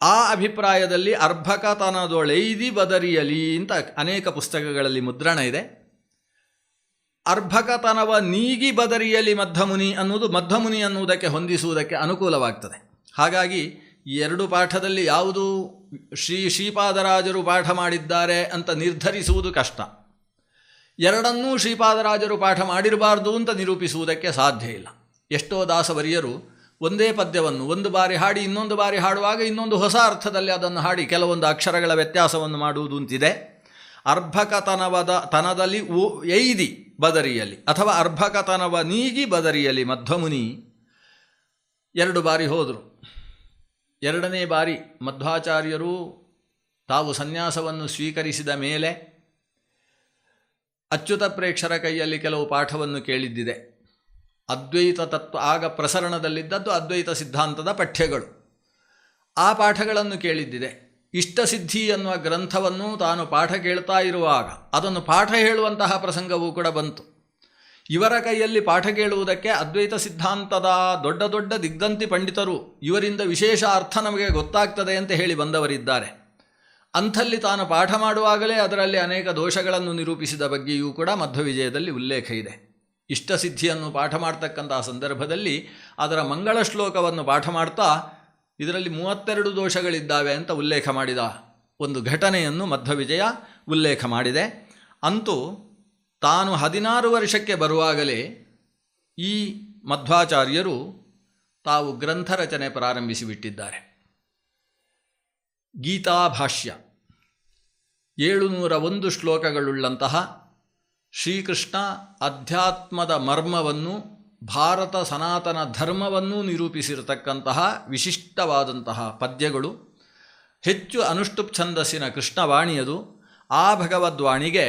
ಆ ಅಭಿಪ್ರಾಯದಲ್ಲಿ ಅರ್ಭಕತನದೊಳೈದಿ ಬದರಿಯಲಿ ಅಂತ ಅನೇಕ ಪುಸ್ತಕಗಳಲ್ಲಿ ಮುದ್ರಣ ಇದೆ. ಅರ್ಭಕತನವ ನೀಗಿ ಬದರಿಯಲಿ ಮಧ್ವಮುನಿ ಅನ್ನುವುದು ಮಧ್ವಮುನಿ ಅನ್ನುವುದಕ್ಕೆ ಹೊಂದಿಸುವುದಕ್ಕೆ ಅನುಕೂಲವಾಗ್ತದೆ. ಹಾಗಾಗಿ ಈ ಎರಡು ಪಾಠದಲ್ಲಿ ಯಾವುದು ಶ್ರೀಪಾದರಾಜರು ಪಾಠ ಮಾಡಿದ್ದಾರೆ ಅಂತ ನಿರ್ಧರಿಸುವುದು ಕಷ್ಟ. ಎರಡನ್ನೂ ಶ್ರೀಪಾದರಾಜರು ಪಾಠ ಮಾಡಿರಬಾರ್ದು ಅಂತ ನಿರೂಪಿಸುವುದಕ್ಕೆ ಸಾಧ್ಯ ಇಲ್ಲ. ಎಷ್ಟೋ ದಾಸವರಿಯರು ಒಂದೇ ಪದ್ಯವನ್ನು ಒಂದು ಬಾರಿ ಹಾಡಿ ಇನ್ನೊಂದು ಬಾರಿ ಹಾಡುವಾಗ ಇನ್ನೊಂದು ಹೊಸ ಅರ್ಥದಲ್ಲಿ ಅದನ್ನು ಹಾಡಿ ಕೆಲವೊಂದು ಅಕ್ಷರಗಳ ವ್ಯತ್ಯಾಸವನ್ನು ಮಾಡುವುದು ಅಂತಿದೆ. ತನದಲ್ಲಿ ಎಯ್ದಿ ಬದರಿಯಲಿ ಅಥವಾ ಅರ್ಭಕತನವ ನೀಗಿ ಬದರಿಯಲಿ ಮಧ್ವಮುನಿ ಎರಡು ಬಾರಿ ಹೋದರು. ಎರಡನೇ ಬಾರಿ ಮಧ್ವಾಚಾರ್ಯರು ತಾವು ಸನ್ಯಾಸವನ್ನು ಸ್ವೀಕರಿಸಿದ ಮೇಲೆ ಅಚ್ಯುತ ಪ್ರೇಕ್ಷರ ಕೈಯಲ್ಲಿ ಕೆಲವು ಪಾಠವನ್ನು ಕೇಳಿದ್ದಿದೆ. ಅದ್ವೈತ ತತ್ವ, ಆಗ ಪ್ರಸರಣದಲ್ಲಿದ್ದದ್ದು ಅದ್ವೈತ ಸಿದ್ಧಾಂತದ ಪಠ್ಯಗಳು. ಆ ಪಾಠಗಳನ್ನು ಕೇಳಿದ್ದಿದೆ. ಇಷ್ಟಸಿದ್ಧಿ ಎನ್ನುವ ಗ್ರಂಥವನ್ನು ತಾನು ಪಾಠ ಕೇಳ್ತಾ ಇರುವಾಗ ಅದನ್ನು ಪಾಠ ಹೇಳುವಂತಹ ಪ್ರಸಂಗವೂ ಕೂಡ ಬಂತು. ಇವರ ಕೈಯಲ್ಲಿ ಪಾಠ ಕೇಳುವುದಕ್ಕೆ ಅದ್ವೈತ ಸಿದ್ಧಾಂತದ ದೊಡ್ಡ ದೊಡ್ಡ ದಿಗ್ಧಂತಿ ಪಂಡಿತರು, ಇವರಿಂದ ವಿಶೇಷ ಅರ್ಥ ನಮಗೆ ಗೊತ್ತಾಗ್ತದೆ ಅಂತ ಹೇಳಿ ಬಂದವರಿದ್ದಾರೆ. ಅಂಥಲ್ಲಿ ತಾನು ಪಾಠ ಮಾಡುವಾಗಲೇ ಅದರಲ್ಲಿ ಅನೇಕ ದೋಷಗಳನ್ನು ನಿರೂಪಿಸಿದ ಬಗ್ಗೆಯೂ ಕೂಡ ಮಧ್ವವಿಜಯದಲ್ಲಿ ಉಲ್ಲೇಖ ಇದೆ. ಇಷ್ಟಸಿದ್ಧಿಯನ್ನು ಪಾಠ ಮಾಡ್ತಕ್ಕಂತಹ ಸಂದರ್ಭದಲ್ಲಿ ಅದರ ಮಂಗಳ ಶ್ಲೋಕವನ್ನು ಪಾಠ ಮಾಡ್ತಾ ಇದರಲ್ಲಿ 32 ದೋಷಗಳಿದ್ದಾವೆ ಅಂತ ಉಲ್ಲೇಖ ಮಾಡಿದ ಒಂದು ಘಟನೆಯನ್ನು ಮಧ್ವವಿಜಯ ಉಲ್ಲೇಖ ಮಾಡಿದೆ. ಅಂತೂ ತಾನು 16 ವರ್ಷಕ್ಕೆ ಬರುವಾಗಲೇ ಈ ಮಧ್ವಾಚಾರ್ಯರು ತಾವು ಗ್ರಂಥ ರಚನೆ ಪ್ರಾರಂಭಿಸಿಬಿಟ್ಟಿದ್ದಾರೆ. ಗೀತಾಭಾಷ್ಯ 701 ಶ್ಲೋಕಗಳುಳ್ಳಂತಹ ಶ್ರೀಕೃಷ್ಣ ಅಧ್ಯಾತ್ಮದ ಮರ್ಮವನ್ನು, ಭಾರತ ಸನಾತನ ಧರ್ಮವನ್ನು ನಿರೂಪಿಸಿರತಕ್ಕಂತಹ ವಿಶಿಷ್ಟವಾದಂತಹ ಪದ್ಯಗಳು. ಹೆಚ್ಚು ಅನುಷ್ಠುಪ್ ಛಂದಸ್ಸಿನ ಕೃಷ್ಣವಾಣಿಯದು. ಆ ಭಗವದ್ವಾಣಿಗೆ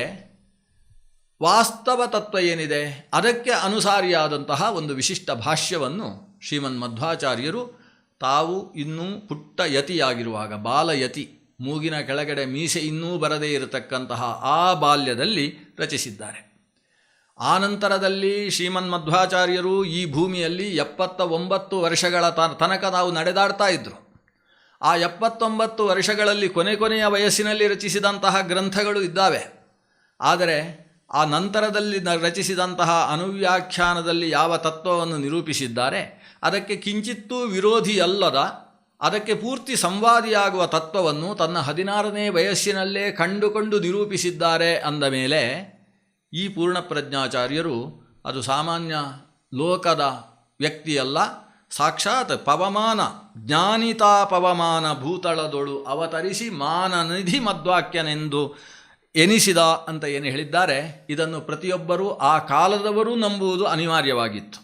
ವಾಸ್ತವ ತತ್ವ ಏನಿದೆ ಅದಕ್ಕೆ ಅನುಸಾರಿಯಾದಂತಹ ಒಂದು ವಿಶಿಷ್ಟ ಭಾಷ್ಯವನ್ನು ಶ್ರೀಮನ್ ಮಧ್ವಾಚಾರ್ಯರು ತಾವು ಇನ್ನೂ ಪುಟ್ಟ ಯತಿಯಾಗಿರುವಾಗ, ಬಾಲಯತಿ, ಮೂಗಿನ ಕೆಳಗಡೆ ಮೀಸೆ ಇನ್ನೂ ಬರದೇ ಇರತಕ್ಕಂತಹ ಆ ಬಾಲ್ಯದಲ್ಲಿ ರಚಿಸಿದ್ದಾರೆ. ಆನಂತರದಲ್ಲಿ ಶ್ರೀಮನ್ ಮಧ್ವಾಚಾರ್ಯರು ಈ ಭೂಮಿಯಲ್ಲಿ 79 ವರ್ಷಗಳ ತನಕ ನಾವು ನಡೆದಾಡ್ತಾ ಇದ್ದರು. ಆ 79 ವರ್ಷಗಳಲ್ಲಿ ಕೊನೆಯ ವಯಸ್ಸಿನಲ್ಲಿ ರಚಿಸಿದಂತಹ ಗ್ರಂಥಗಳು ಇದ್ದಾವೆ. ಆದರೆ ಆ ನಂತರದಲ್ಲಿ ರಚಿಸಿದಂತಹ ಅನುವ್ಯಾಖ್ಯಾನದಲ್ಲಿ ಯಾವ ತತ್ವವನ್ನು ನಿರೂಪಿಸಿದ್ದಾರೆ ಅದಕ್ಕೆ ಕಿಂಚಿತ್ತೂ ವಿರೋಧಿಯಲ್ಲದ, ಅದಕ್ಕೆ ಪೂರ್ತಿ ಸಂವಾದಿಯಾಗುವ ತತ್ವವನ್ನು ತನ್ನ 16ನೇ ವಯಸ್ಸಿನಲ್ಲೇ ಕಂಡುಕೊಂಡು ನಿರೂಪಿಸಿದ್ದಾರೆ. ಅಂದ ಮೇಲೆ ಈ ಪೂರ್ಣಪ್ರಜ್ಞಾಚಾರ್ಯರು ಅದು ಸಾಮಾನ್ಯ ಲೋಕದ ವ್ಯಕ್ತಿಯಲ್ಲ, ಸಾಕ್ಷಾತ್ ಪವಮಾನ ಜ್ಞಾನಿತಾ ಪವಮಾನ ಭೂತಳದೊಳು ಅವತರಿಸಿ ಮಾನನಿಧಿ ಮಧ್ವಾಕ್ಯನೆಂದು ಎನಿಸಿದ ಅಂತ ಏನು ಹೇಳಿದ್ದಾರೆ, ಇದನ್ನು ಪ್ರತಿಯೊಬ್ಬರೂ ಆ ಕಾಲದವರೂ ನಂಬುವುದು ಅನಿವಾರ್ಯವಾಗಿತ್ತು.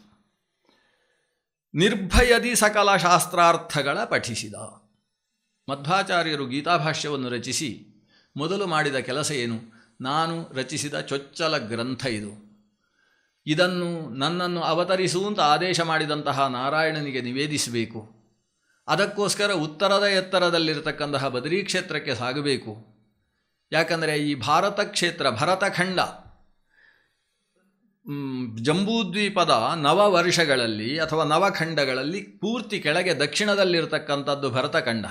ನಿರ್ಭಯದಿ ಸಕಲ ಶಾಸ್ತ್ರಾರ್ಥಗಳ ಪಠಿಸಿದ. ಮಧ್ವಾಚಾರ್ಯರು ಗೀತಾಭಾಷ್ಯವನ್ನು ರಚಿಸಿ ಮೊದಲು ಮಾಡಿದ ಕೆಲಸ ಏನು? ನಾನು ರಚಿಸಿದ ಚೊಚ್ಚಲ ಗ್ರಂಥ ಇದು, ಇದನ್ನು ನನ್ನನ್ನು ಅವತರಿಸು ಅಂತ ಆದೇಶ ಮಾಡಿದಂತಹ ನಾರಾಯಣನಿಗೆ ನಿವೇದಿಸಬೇಕು. ಅದಕ್ಕೋಸ್ಕರ ಉತ್ತರದ ಎತ್ತರದಲ್ಲಿರತಕ್ಕಂತಹ ಬದರೀ ಕ್ಷೇತ್ರಕ್ಕೆ ಸಾಗಬೇಕು. ಯಾಕಂದರೆ ಈ ಭಾರತ ಕ್ಷೇತ್ರ, ಭರತಖಂಡ, ಜಂಬೂದ್ವೀಪದ ನವವರ್ಷಗಳಲ್ಲಿ ಅಥವಾ ನವಖಂಡಗಳಲ್ಲಿ ಪೂರ್ತಿ ಕೆಳಗೆ ದಕ್ಷಿಣದಲ್ಲಿರತಕ್ಕಂಥದ್ದು ಭರತಖಂಡ.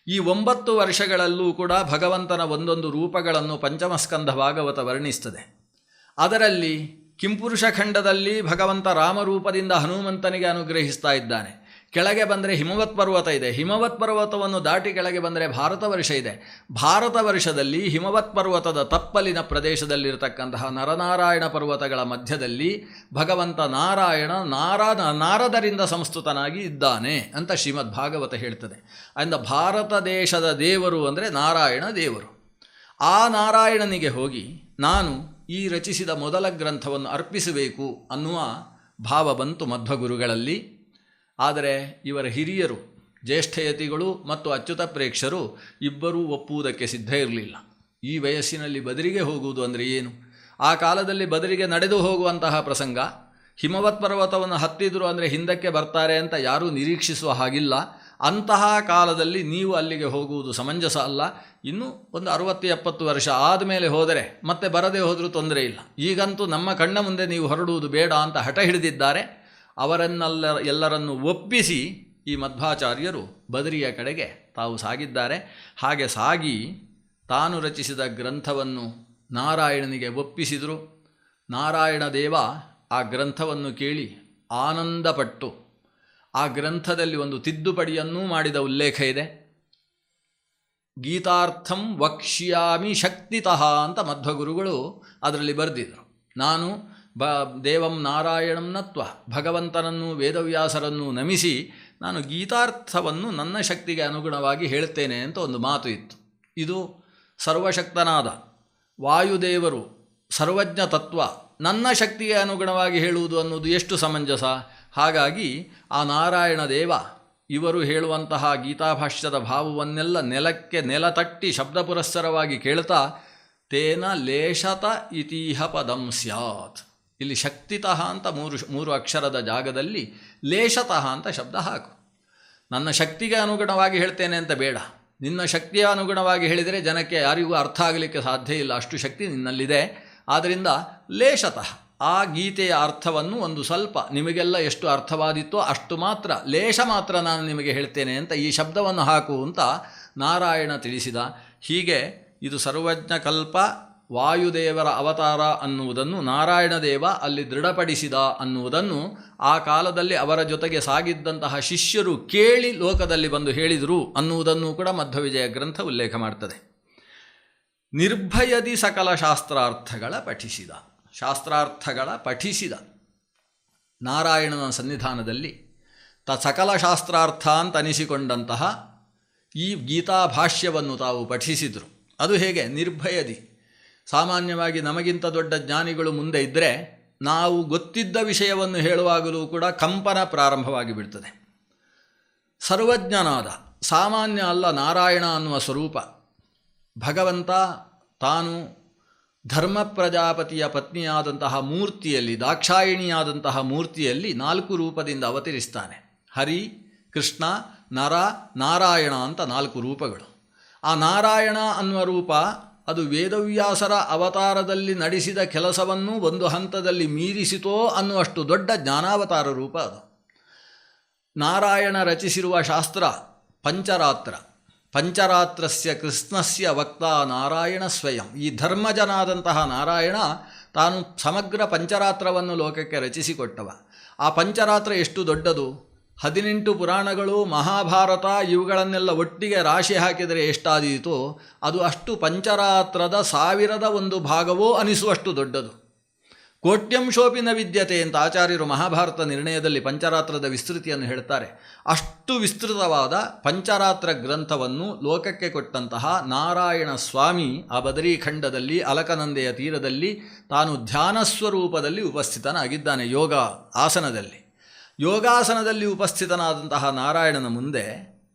ಈ 9 ವರ್ಷಗಳಲ್ಲೂ ಕೂಡ ಭಗವಂತನ ಒಂದೊಂದು ರೂಪಗಳನ್ನು ಪಂಚಮಸ್ಕಂಧ ಭಾಗವತ ವರ್ಣಿಸ್ತದೆ. ಅದರಲ್ಲಿ ಕಿಂಪುರುಷ ಖಂಡದಲ್ಲಿ ಭಗವಂತ ರಾಮರೂಪದಿಂದ ಹನುಮಂತನಿಗೆ ಅನುಗ್ರಹಿಸ್ತಾ ಇದ್ದಾನೆ. ಕೆಳಗೆ ಬಂದರೆ ಹಿಮವತ್ ಪರ್ವತ ಇದೆ, ಹಿಮವತ್ ಪರ್ವತವನ್ನು ದಾಟಿ ಕೆಳಗೆ ಬಂದರೆ ಭಾರತ ವರ್ಷ ಇದೆ. ಭಾರತ ವರ್ಷದಲ್ಲಿ ಹಿಮವತ್ ಪರ್ವತದ ತಪ್ಪಲಿನ ಪ್ರದೇಶದಲ್ಲಿರತಕ್ಕಂತಹ ನರನಾರಾಯಣ ಪರ್ವತಗಳ ಮಧ್ಯದಲ್ಲಿ ಭಗವಂತ ನಾರಾಯಣ ನಾರದರಿಂದ ಸಂಸ್ತುತನಾಗಿ ಇದ್ದಾನೆ ಅಂತ ಶ್ರೀಮದ್ ಭಾಗವತ ಹೇಳ್ತದೆ. ಅಂದ ಭಾರತ ದೇಶದ ದೇವರು ಅಂದರೆ ನಾರಾಯಣ ದೇವರು. ಆ ನಾರಾಯಣನಿಗೆ ಹೋಗಿ ನಾನು ಈ ರಚಿಸಿದ ಮೊದಲ ಗ್ರಂಥವನ್ನು ಅರ್ಪಿಸಬೇಕು ಅನ್ನುವ ಭಾವ ಬಂತು ಮಧ್ವಗುರುಗಳಲ್ಲಿ. ಆದರೆ ಇವರ ಹಿರಿಯರು, ಜ್ಯೇಷ್ಠಯತಿಗಳು ಮತ್ತು ಅಚ್ಯುತ ಪ್ರೇಕ್ಷರು ಇಬ್ಬರೂ ಒಪ್ಪುವುದಕ್ಕೆ ಸಿದ್ಧ ಇರಲಿಲ್ಲ. ಈ ವಯಸ್ಸಿನಲ್ಲಿ ಬದರಿಗೆ ಹೋಗುವುದು ಅಂದರೆ ಏನು? ಆ ಕಾಲದಲ್ಲಿ ಬದರಿಗೆ ನಡೆದು ಹೋಗುವಂತಹ ಪ್ರಸಂಗ. ಹಿಮವತ್ ಪರ್ವತವನ್ನು ಹತ್ತಿದ್ರು ಅಂದರೆ ಹಿಂದಕ್ಕೆ ಬರ್ತಾರೆ ಅಂತ ಯಾರೂ ನಿರೀಕ್ಷಿಸುವ ಹಾಗಿಲ್ಲ. ಅಂತಹ ಕಾಲದಲ್ಲಿ ನೀವು ಅಲ್ಲಿಗೆ ಹೋಗುವುದು ಸಮಂಜಸ ಅಲ್ಲ. ಇನ್ನೂ ಒಂದು 60-70 ವರ್ಷ ಆದಮೇಲೆ ಹೋದರೆ ಮತ್ತೆ ಬರದೇ ಹೋದರೂ ತೊಂದರೆ ಇಲ್ಲ. ಈಗಂತೂ ನಮ್ಮ ಕಣ್ಣ ಮುಂದೆ ನೀವು ಹೊರಡುವುದು ಬೇಡ ಅಂತ ಹಠ ಹಿಡಿದಿದ್ದಾರೆ. ಎಲ್ಲರನ್ನು ಒಪ್ಪಿಸಿ ಈ ಮಧ್ವಾಚಾರ್ಯರು ಬದರಿಯ ಕಡೆಗೆ ತಾವು ಸಾಗಿದ್ದಾರೆ. ಹಾಗೆ ಸಾಗಿ ತಾನು ರಚಿಸಿದ ಗ್ರಂಥವನ್ನು ನಾರಾಯಣನಿಗೆ ಒಪ್ಪಿಸಿದರು. ನಾರಾಯಣ ದೇವ ಆ ಗ್ರಂಥವನ್ನು ಕೇಳಿ ಆನಂದಪಟ್ಟು ಆ ಗ್ರಂಥದಲ್ಲಿ ಒಂದು ತಿದ್ದುಪಡಿಯನ್ನೂ ಮಾಡಿದ ಉಲ್ಲೇಖ ಇದೆ. ಗೀತಾರ್ಥಂ ವಕ್ಷ್ಯಾಮಿ ಶಕ್ತಿತಃ ಅಂತ ಮಧ್ವಗುರುಗಳು ಅದರಲ್ಲಿ ಬರೆದಿದ್ದರು. ನಾನು ದೇವಂ ನಾರಾಯಣಂ ನತ್ವ, ಭಗವಂತನನ್ನು ವೇದವ್ಯಾಸರನ್ನು ನಮಿಸಿ ನಾನು ಗೀತಾರ್ಥವನ್ನು ನನ್ನ ಶಕ್ತಿಗೆ ಅನುಗುಣವಾಗಿ ಹೇಳ್ತೇನೆ ಅಂತ ಒಂದು ಮಾತು ಇತ್ತು. ಇದು ಸರ್ವಶಕ್ತನಾದ ವಾಯುದೇವರು ಸರ್ವಜ್ಞ ತತ್ವ ನನ್ನ ಶಕ್ತಿಗೆ ಅನುಗುಣವಾಗಿ ಹೇಳುವುದು ಅನ್ನೋದು ಎಷ್ಟು ಸಮಂಜಸ. ಹಾಗಾಗಿ ಆ ನಾರಾಯಣ ದೇವ ಇವರು ಹೇಳುವಂತಹ ಗೀತಾಭಾಷ್ಯದ ಭಾವವನ್ನೆಲ್ಲ ನೆಲ ತಟ್ಟಿ ಶಬ್ದ ಪುರಸ್ಸರವಾಗಿ ಕೇಳ್ತಾ ತೇನ ಲೇಷತ ಇತೀಹ ಪದಂ ಸ್ಯಾತ್. ಇಲ್ಲಿ ಶಕ್ತಿತಃ ಅಂತ ಮೂರು ಅಕ್ಷರದ ಜಾಗದಲ್ಲಿ ಲೇಷತಃ ಅಂತ ಶಬ್ದ ಹಾಕು. ನನ್ನ ಶಕ್ತಿಗೆ ಅನುಗುಣವಾಗಿ ಹೇಳ್ತೇನೆ ಅಂತ ಬೇಡ, ನಿನ್ನ ಶಕ್ತಿಯ ಅನುಗುಣವಾಗಿ ಹೇಳಿದರೆ ಜನಕ್ಕೆ ಯಾರಿಗೂ ಅರ್ಥ ಆಗಲಿಕ್ಕೆ ಸಾಧ್ಯ ಇಲ್ಲ, ಅಷ್ಟು ಶಕ್ತಿ ನಿನ್ನಲ್ಲಿದೆ. ಆದ್ದರಿಂದ ಲೇಷತಃ ಆ ಗೀತೆಯ ಅರ್ಥವನ್ನು ಒಂದು ಸ್ವಲ್ಪ ನಿಮಗೆಲ್ಲ ಎಷ್ಟು ಅರ್ಥವಾದಿತ್ತೋ ಅಷ್ಟು ಮಾತ್ರ, ಲೇಷ ಮಾತ್ರ ನಾನು ನಿಮಗೆ ಹೇಳ್ತೇನೆ ಅಂತ ಈ ಶಬ್ದವನ್ನು ಹಾಕು ಅಂತ ನಾರಾಯಣ ತಿಳಿಸಿದ. ಹೀಗೆ ಇದು ಸರ್ವಜ್ಞ ಕಲ್ಪ ವಾಯುದೇವರ ಅವತಾರ ಅನ್ನುವುದನ್ನು ನಾರಾಯಣ ದೇವ ಅಲ್ಲಿ ದೃಢಪಡಿಸಿದ ಅನ್ನುವುದನ್ನು ಆ ಕಾಲದಲ್ಲಿ ಅವರ ಜೊತೆಗೆ ಸಾಗಿದ್ದಂತಹ ಶಿಷ್ಯರು ಕೇಳಿ ಲೋಕದಲ್ಲಿ ಬಂದು ಹೇಳಿದರು ಅನ್ನುವುದನ್ನು ಕೂಡ ಮಧ್ವವಿಜಯ ಗ್ರಂಥ ಉಲ್ಲೇಖ ಮಾಡ್ತದೆ. ನಿರ್ಭಯದಿ ಸಕಲ ಶಾಸ್ತ್ರಾರ್ಥಗಳ ಪಠಿಸಿದ ನಾರಾಯಣನ ಸನ್ನಿಧಾನದಲ್ಲಿ ಸಕಲ ಶಾಸ್ತ್ರಾರ್ಥ ಅಂತ ಅನಿಸಿಕೊಂಡಂತಹ ಈ ಗೀತಾಭಾಷ್ಯವನ್ನು ತಾವು ಪಠಿಸಿದರು. ಅದು ಹೇಗೆ? ನಿರ್ಭಯದಿ. ಸಾಮಾನ್ಯವಾಗಿ ನಮಗಿಂತ ದೊಡ್ಡ ಜ್ಞಾನಿಗಳು ಮುಂದೆ ಇದ್ದರೆ ನಾವು ಗೊತ್ತಿದ್ದ ವಿಷಯವನ್ನು ಹೇಳುವಾಗಲೂ ಕೂಡ ಕಂಪನ ಪ್ರಾರಂಭವಾಗಿ ಬಿಡ್ತದೆ. ಸರ್ವಜ್ಞನಾದ, ಸಾಮಾನ್ಯ ಅಲ್ಲ ನಾರಾಯಣ ಅನ್ನುವ ಸ್ವರೂಪ ಭಗವಂತ ತಾನು ಧರ್ಮ ಪ್ರಜಾಪತಿಯ ಪತ್ನಿಯಾದಂತಹ ಮೂರ್ತಿಯಲ್ಲಿ, ದಾಕ್ಷಾಯಿಣಿಯಾದಂತಹ ಮೂರ್ತಿಯಲ್ಲಿ 4 ರೂಪದಿಂದ ಅವತರಿಸ್ತಾನೆ. ಹರಿ, ಕೃಷ್ಣ, ನರ, ನಾರಾಯಣ ಅಂತ 4 ರೂಪಗಳು. ಆ ನಾರಾಯಣ ಅನ್ನುವ ರೂಪ ಅದು ವೇದವ್ಯಾಸರ ಅವತಾರದಲ್ಲಿ ನಡೆಸಿದ ಕೆಲಸವನ್ನು ಒಂದು ಹಂತದಲ್ಲಿ ಮೀರಿಸಿತೋ ಅನ್ನುವಷ್ಟು ದೊಡ್ಡ ಜ್ಞಾನಾವತಾರ ರೂಪ ಅದು. ನಾರಾಯಣ ರಚಿಸಿರುವ ಶಾಸ್ತ್ರ ಪಂಚರಾತ್ರ. ಪಂಚರಾತ್ರಸ್ಯ ಕೃಷ್ಣಸ್ಯ ವಕ್ತಾ ನಾರಾಯಣ ಸ್ವಯಂ. ಈ ಧರ್ಮಜನಾದಂತಹ ನಾರಾಯಣ ತಾನು ಸಮಗ್ರ ಪಂಚರಾತ್ರವನ್ನು ಲೋಕಕ್ಕೆ ರಚಿಸಿಕೊಟ್ಟವ. ಆ ಪಂಚರಾತ್ರ ಎಷ್ಟು ದೊಡ್ಡದು! 18 ಪುರಾಣಗಳು, ಮಹಾಭಾರತ ಇವುಗಳನ್ನೆಲ್ಲ ಒಟ್ಟಿಗೆ ರಾಶಿ ಹಾಕಿದರೆ ಎಷ್ಟಾದೀತೋ ಅದು ಅಷ್ಟು ಪಂಚರಾತ್ರದ 1001 ಭಾಗವೋ ಅನಿಸುವಷ್ಟು ದೊಡ್ಡದು. ಕೋಟ್ಯಂಶೋಪಿ ನ ವಿದ್ಯತೆ ಅಂತ ಆಚಾರ್ಯರು ಮಹಾಭಾರತ ನಿರ್ಣಯದಲ್ಲಿ ಪಂಚರಾತ್ರದ ವಿಸ್ತೃತಿಯನ್ನು ಹೇಳ್ತಾರೆ. ಅಷ್ಟು ವಿಸ್ತೃತವಾದ ಪಂಚರಾತ್ರ ಗ್ರಂಥವನ್ನು ಲೋಕಕ್ಕೆ ಕೊಟ್ಟಂತಹ ನಾರಾಯಣ ಸ್ವಾಮಿ ಆ ಬದರೀಖಂಡದಲ್ಲಿ ಅಲಕನಂದೆಯ ತೀರದಲ್ಲಿ ತಾನು ಧ್ಯಾನ ಸ್ವರೂಪದಲ್ಲಿ ಉಪಸ್ಥಿತನಾಗಿದ್ದಾನೆ. ಯೋಗ ಆಸನದಲ್ಲಿ, ಯೋಗಾಸನದಲ್ಲಿ ಉಪಸ್ಥಿತನಾದಂತಹ ನಾರಾಯಣನ ಮುಂದೆ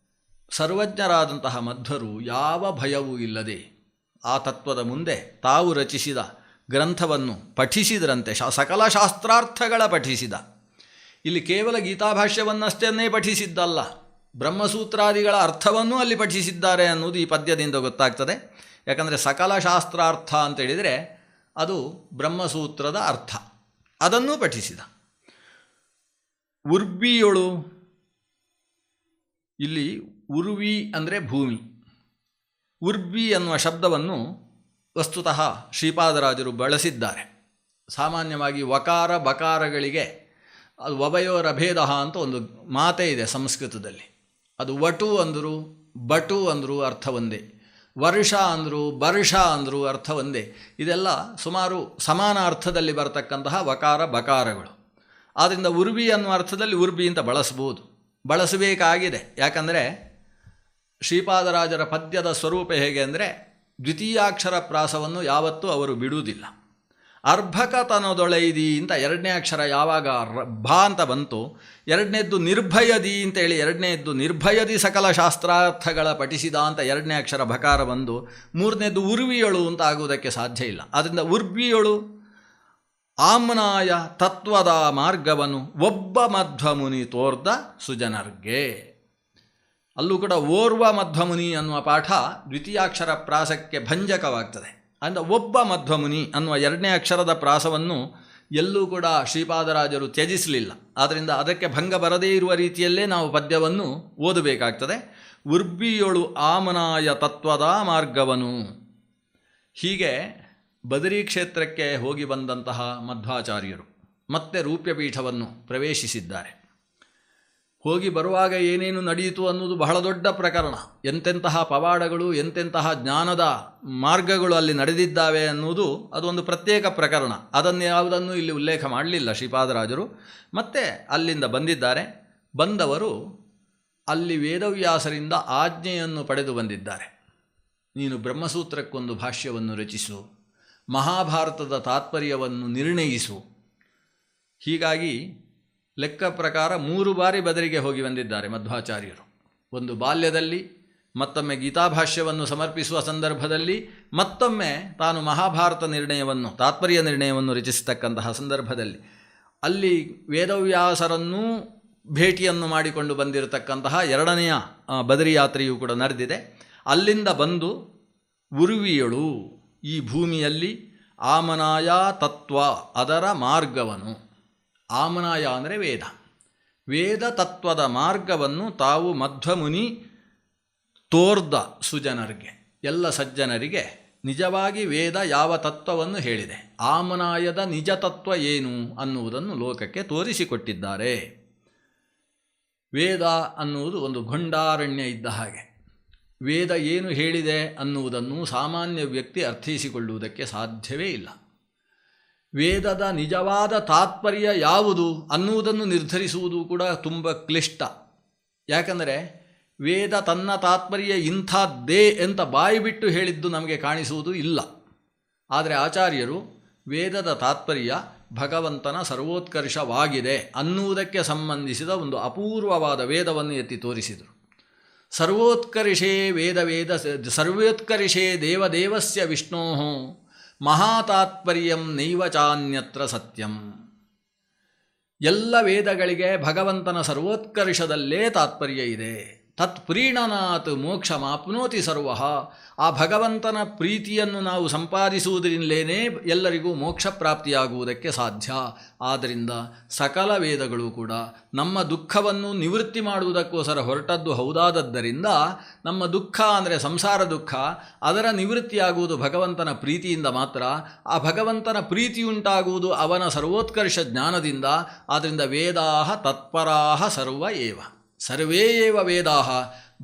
ಸರ್ವಜ್ಞರಾದಂತಹ ಮಧ್ವರು ಯಾವ ಭಯವೂ ಇಲ್ಲದೆ ಆ ತತ್ವದ ಮುಂದೆ ತಾವು ರಚಿಸಿದ ಗ್ರಂಥವನ್ನು ಪಠಿಸಿದರಂತೆ. ಸಕಲ ಶಾಸ್ತ್ರಾರ್ಥಗಳ ಪಠಿಸಿದ. ಇಲ್ಲಿ ಕೇವಲ ಗೀತಾಭಾಷ್ಯವನ್ನಷ್ಟನ್ನೇ ಪಠಿಸಿದ್ದಲ್ಲ, ಬ್ರಹ್ಮಸೂತ್ರಾದಿಗಳ ಅರ್ಥವನ್ನೂ ಅಲ್ಲಿ ಪಠಿಸಿದ್ದಾರೆ ಅನ್ನೋದು ಈ ಪದ್ಯದಿಂದ ಗೊತ್ತಾಗ್ತದೆ. ಯಾಕಂದರೆ ಸಕಲ ಶಾಸ್ತ್ರಾರ್ಥ ಅಂತೇಳಿದರೆ ಅದು ಬ್ರಹ್ಮಸೂತ್ರದ ಅರ್ಥ, ಅದನ್ನೂ ಪಠಿಸಿದ. ಉರ್ಬಿಯೊಳು, ಇಲ್ಲಿ ಉರ್ವಿ ಅಂದರೆ ಭೂಮಿ. ಉರ್ಬಿ ಅನ್ನುವ ಶಬ್ದವನ್ನು ವಸ್ತುತಃ ಶ್ರೀಪಾದರಾಜರು ಬಳಸಿದ್ದಾರೆ. ಸಾಮಾನ್ಯವಾಗಿ ವಕಾರ ಬಕಾರಗಳಿಗೆ ಅದು ವಭಯೋರಭೇದ ಅಂತ ಒಂದು ಮಾತೇ ಇದೆ ಸಂಸ್ಕೃತದಲ್ಲಿ. ಅದು ವಟು ಅಂದರು, ಬಟು ಅಂದರು, ಅರ್ಥ ಒಂದೇ. ವರ್ಷ ಅಂದರು, ಬರ್ಷ ಅಂದರು, ಅರ್ಥ ಒಂದೇ. ಇದೆಲ್ಲ ಸುಮಾರು ಸಮಾನ ಅರ್ಥದಲ್ಲಿ ಬರತಕ್ಕಂತಹ ವಕಾರ ಬಕಾರಗಳು. ಆದ್ದರಿಂದ ಉರ್ವಿ ಅನ್ನುವ ಅರ್ಥದಲ್ಲಿ ಉರ್ಬಿ ಅಂತ ಬಳಸಬೇಕಾಗಿದೆ. ಯಾಕಂದರೆ ಶ್ರೀಪಾದರಾಜರ ಪದ್ಯದ ಸ್ವರೂಪ ಹೇಗೆ ಅಂದರೆ ದ್ವಿತೀಯಾಕ್ಷರ ಪ್ರಾಸವನ್ನು ಯಾವತ್ತೂ ಅವರು ಬಿಡುವುದಿಲ್ಲ. ಅರ್ಭಕ ತನದೊಳೈದಿ ಅಂತ 2ನೇ ಅಕ್ಷರ ಯಾವಾಗ ಭಾ ಅಂತ ಬಂತು, 2ನೇದ್ದು ನಿರ್ಭಯದಿ ಅಂತೇಳಿ 2ನೇದ್ದು ನಿರ್ಭಯದಿ ಸಕಲ ಶಾಸ್ತ್ರಾರ್ಥಗಳ ಪಠಿಸಿದ ಅಂತ 2ನೇ ಅಕ್ಷರ ಭಕಾರ ಬಂದು 3ನೇದ್ದು ಉರ್ವಿಯೊಳು ಅಂತ ಆಗುವುದಕ್ಕೆ ಸಾಧ್ಯ ಇಲ್ಲ. ಆದ್ದರಿಂದ ಉರ್ವಿಯೊಳು ಆಮ್ನಾಯ ತತ್ವದ ಮಾರ್ಗವನ್ನು ಒಬ್ಬ ಮಧ್ವಮುನಿ ತೋರ್ದ ಸುಜನರ್ಗೆ. ಅಲ್ಲೂ ಕೂಡ ಓರ್ವ ಮಧ್ವಮುನಿ ಅನ್ನುವ ಪಾಠ ದ್ವಿತೀಯಾಕ್ಷರ ಪ್ರಾಸಕ್ಕೆ ಭಂಜಕವಾಗ್ತದೆ. ಅಂದರೆ ಒಬ್ಬ ಮಧ್ವಮುನಿ ಅನ್ನುವ 2ನೇ ಅಕ್ಷರದ ಪ್ರಾಸವನ್ನು ಎಲ್ಲೂ ಕೂಡ ಶ್ರೀಪಾದರಾಜರು ತ್ಯಜಿಸಲಿಲ್ಲ. ಆದ್ದರಿಂದ ಅದಕ್ಕೆ ಭಂಗ ಬರದೇ ಇರುವ ರೀತಿಯಲ್ಲೇ ನಾವು ಪದ್ಯವನ್ನು ಓದಬೇಕಾಗ್ತದೆ. ಉರ್ಬಿಯೊಳು ಆಮನಾಯ ತತ್ವದ ಮಾರ್ಗವನು. ಹೀಗೆ ಬದರಿ ಕ್ಷೇತ್ರಕ್ಕೆ ಹೋಗಿ ಬಂದಂತಹ ಮಧ್ವಾಚಾರ್ಯರು ಮತ್ತೆ ರೂಪ್ಯಪೀಠವನ್ನು ಪ್ರವೇಶಿಸಿದ್ದಾರೆ. ಹೋಗಿ ಬರುವಾಗ ಏನೇನು ನಡೆಯಿತು ಅನ್ನೋದು ಬಹಳ ದೊಡ್ಡ ಪ್ರಕರಣ. ಎಂತೆಂತಹ ಪವಾಡಗಳು, ಎಂತೆಂತಹ ಜ್ಞಾನದ ಮಾರ್ಗಗಳು ಅಲ್ಲಿ ನಡೆದಿದ್ದಾವೆ ಅನ್ನುವುದು ಅದೊಂದು ಪ್ರತ್ಯೇಕ ಪ್ರಕರಣ. ಅದನ್ನು ಯಾವುದನ್ನು ಇಲ್ಲಿ ಉಲ್ಲೇಖ ಮಾಡಲಿಲ್ಲ ಶ್ರೀಪಾದರಾಜರು. ಮತ್ತೆ ಅಲ್ಲಿಂದ ಬಂದಿದ್ದಾರೆ. ಬಂದವರು ಅಲ್ಲಿ ವೇದವ್ಯಾಸರಿಂದ ಆಜ್ಞೆಯನ್ನು ಪಡೆದು ಬಂದಿದ್ದಾರೆ. ನೀನು ಬ್ರಹ್ಮಸೂತ್ರಕ್ಕೊಂದು ಭಾಷ್ಯವನ್ನು ರಚಿಸು, ಮಹಾಭಾರತದ ತಾತ್ಪರ್ಯವನ್ನು ನಿರ್ಣಯಿಸು. ಹೀಗಾಗಿ ಲೆಕ್ಕ ಪ್ರಕಾರ 3 ಬಾರಿ ಬದರಿಗೆ ಹೋಗಿ ಬಂದಿದ್ದಾರೆ ಮಧ್ವಾಚಾರ್ಯರು. ಒಂದು ಬಾಲ್ಯದಲ್ಲಿ, ಮತ್ತೊಮ್ಮೆ ಗೀತಾಭಾಷ್ಯವನ್ನು ಸಮರ್ಪಿಸುವ ಸಂದರ್ಭದಲ್ಲಿ, ಮತ್ತೊಮ್ಮೆ ತಾನು ಮಹಾಭಾರತ ನಿರ್ಣಯವನ್ನು, ತಾತ್ಪರ್ಯ ನಿರ್ಣಯವನ್ನು ರಚಿಸತಕ್ಕಂತಹ ಸಂದರ್ಭದಲ್ಲಿ. ಅಲ್ಲಿ ವೇದವ್ಯಾಸರನ್ನೂ ಭೇಟಿಯನ್ನು ಮಾಡಿಕೊಂಡು ಬಂದಿರತಕ್ಕಂತಹ 2ನೆಯ ಬದರಿ ಯಾತ್ರೆಯೂ ಕೂಡ ನಡೆದಿದೆ. ಅಲ್ಲಿಂದ ಬಂದು ಉರ್ವಿಯಳು, ಈ ಭೂಮಿಯಲ್ಲಿ ಆಮನಾಯ ತತ್ವ ಅದರ ಮಾರ್ಗವನು. ಆಮನಾಯ ಅಂದರೆ ವೇದ, ವೇದ ತತ್ವದ ಮಾರ್ಗವನ್ನು ತಾವು ಮಧ್ವಮುನಿ ತೋರ್ದ ಸುಜನರಿಗೆ, ಎಲ್ಲ ಸಜ್ಜನರಿಗೆ ನಿಜವಾಗಿ ವೇದ ಯಾವ ತತ್ವವನ್ನು ಹೇಳಿದೆ, ಆಮನಾಯದ ನಿಜ ತತ್ವ ಏನು ಅನ್ನುವುದನ್ನು ಲೋಕಕ್ಕೆ ತೋರಿಸಿಕೊಟ್ಟಿದ್ದಾರೆ. ವೇದ ಅನ್ನುವುದು ಒಂದು ಭಂಡಾರಣ್ಯ ಇದ್ದ ಹಾಗೆ. ವೇದ ಏನು ಹೇಳಿದೆ ಅನ್ನುವುದನ್ನು ಸಾಮಾನ್ಯ ವ್ಯಕ್ತಿ ಅರ್ಥೈಸಿಕೊಳ್ಳುವುದಕ್ಕೆ ಸಾಧ್ಯವೇ ಇಲ್ಲ. ವೇದದ ನಿಜವಾದ ತಾತ್ಪರ್ಯ ಯಾವುದು ಅನ್ನುವುದನ್ನು ನಿರ್ಧರಿಸುವುದು ಕೂಡ ತುಂಬ ಕ್ಲಿಷ್ಟ. ಯಾಕಂದರೆ ವೇದ ತನ್ನ ತಾತ್ಪರ್ಯ ಇಂಥದ್ದೇ ಅಂತ ಬಾಯಿ ಬಿಟ್ಟು ಹೇಳಿದ್ದು ನಮಗೆ ಕಾಣಿಸುವುದು ಇಲ್ಲ. ಆದರೆ ಆಚಾರ್ಯರು ವೇದದ ತಾತ್ಪರ್ಯ ಭಗವಂತನ ಸರ್ವೋತ್ಕರ್ಷವಾಗಿದೆ ಅನ್ನುವುದಕ್ಕೆ ಸಂಬಂಧಿಸಿದ ಒಂದು ಅಪೂರ್ವವಾದ ವೇದವನ್ನು ಎತ್ತಿ ತೋರಿಸಿದರು. ಸರ್ವೋತ್ಕರ್ಷೇ ಸರ್ವೋತ್ಕರ್ಷೇ ದೇವದೇವಸ್ಯ ವಿಷ್ಣೋ ಮಹಾತಾತ್ಪರ್ಯಂ ನೈವ ಚಾನ್ಯತ್ರ ಸತ್ಯಂ. ಎಲ್ಲ ವೇದಗಳಿಗೆ ಭಗವಂತನ ಸರ್ವೋತ್ಕರ್ಷದಲ್ಲೇ ತಾತ್ಪರ್ಯ ಇದೆ. ತತ್ಪ್ರೀಣನಾತ್ ಮೋಕ್ಷಮಾಪ್ನೋತಿ ಸರ್ವ. ಆ ಭಗವಂತನ ಪ್ರೀತಿಯನ್ನು ನಾವು ಸಂಪಾದಿಸುವುದರಿಂದಲೇ ಎಲ್ಲರಿಗೂ ಮೋಕ್ಷ ಪ್ರಾಪ್ತಿಯಾಗುವುದಕ್ಕೆ ಸಾಧ್ಯ. ಆದ್ದರಿಂದ ಸಕಲ ವೇದಗಳು ಕೂಡ ನಮ್ಮ ದುಃಖವನ್ನು ನಿವೃತ್ತಿ ಮಾಡುವುದಕ್ಕೋಸ್ಕರ ಹೊರಟದ್ದು ಹೌದಾದದ್ದರಿಂದ ನಮ್ಮ ದುಃಖ ಅಂದರೆ ಸಂಸಾರ ದುಃಖ, ಅದರ ನಿವೃತ್ತಿಯಾಗುವುದು ಭಗವಂತನ ಪ್ರೀತಿಯಿಂದ ಮಾತ್ರ. ಆ ಭಗವಂತನ ಪ್ರೀತಿಯುಂಟಾಗುವುದು ಅವನ ಸರ್ವೋತ್ಕರ್ಷ ಜ್ಞಾನದಿಂದ. ಆದ್ದರಿಂದ ವೇದಾಹ ತತ್ಪರಾಹ ಸರ್ವ ಏವ. ಸರ್ವೇ ಏವ ವೇದಾಹ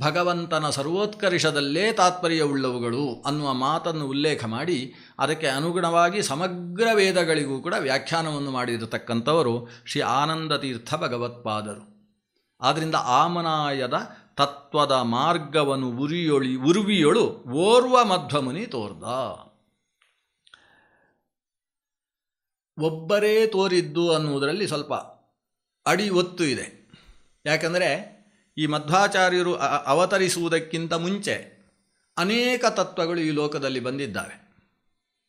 ಭಗವಂತನ ಸರ್ವೋತ್ಕರ್ಷದಲ್ಲೇ ತಾತ್ಪರ್ಯವುಳ್ಳವುಗಳು ಅನ್ನುವ ಮಾತನ್ನು ಉಲ್ಲೇಖ ಮಾಡಿ ಅದಕ್ಕೆ ಅನುಗುಣವಾಗಿ ಸಮಗ್ರ ವೇದಗಳಿಗೂ ಕೂಡ ವ್ಯಾಖ್ಯಾನವನ್ನು ಮಾಡಿರತಕ್ಕಂಥವರು ಶ್ರೀ ಆನಂದತೀರ್ಥ ಭಗವತ್ಪಾದರು. ಆದ್ದರಿಂದ ಆಮನಾಯದ ತತ್ವದ ಮಾರ್ಗವನ್ನು ಉರುವಿಯೊಳು ಓರ್ವ ಮಧ್ವಮುನಿ ತೋರ್ದ. ಒಬ್ಬರೇ ತೋರಿದ್ದು ಅನ್ನುವುದರಲ್ಲಿ ಸ್ವಲ್ಪ ಅಡಿ ಒತ್ತು ಇದೆ. ಯಾಕಂದರೆ ಈ ಮಧ್ವಾಚಾರ್ಯರು ಅವತರಿಸುವುದಕ್ಕಿಂತ ಮುಂಚೆ ಅನೇಕ ತತ್ವಗಳು ಈ ಲೋಕದಲ್ಲಿ ಬಂದಿದ್ದಾವೆ.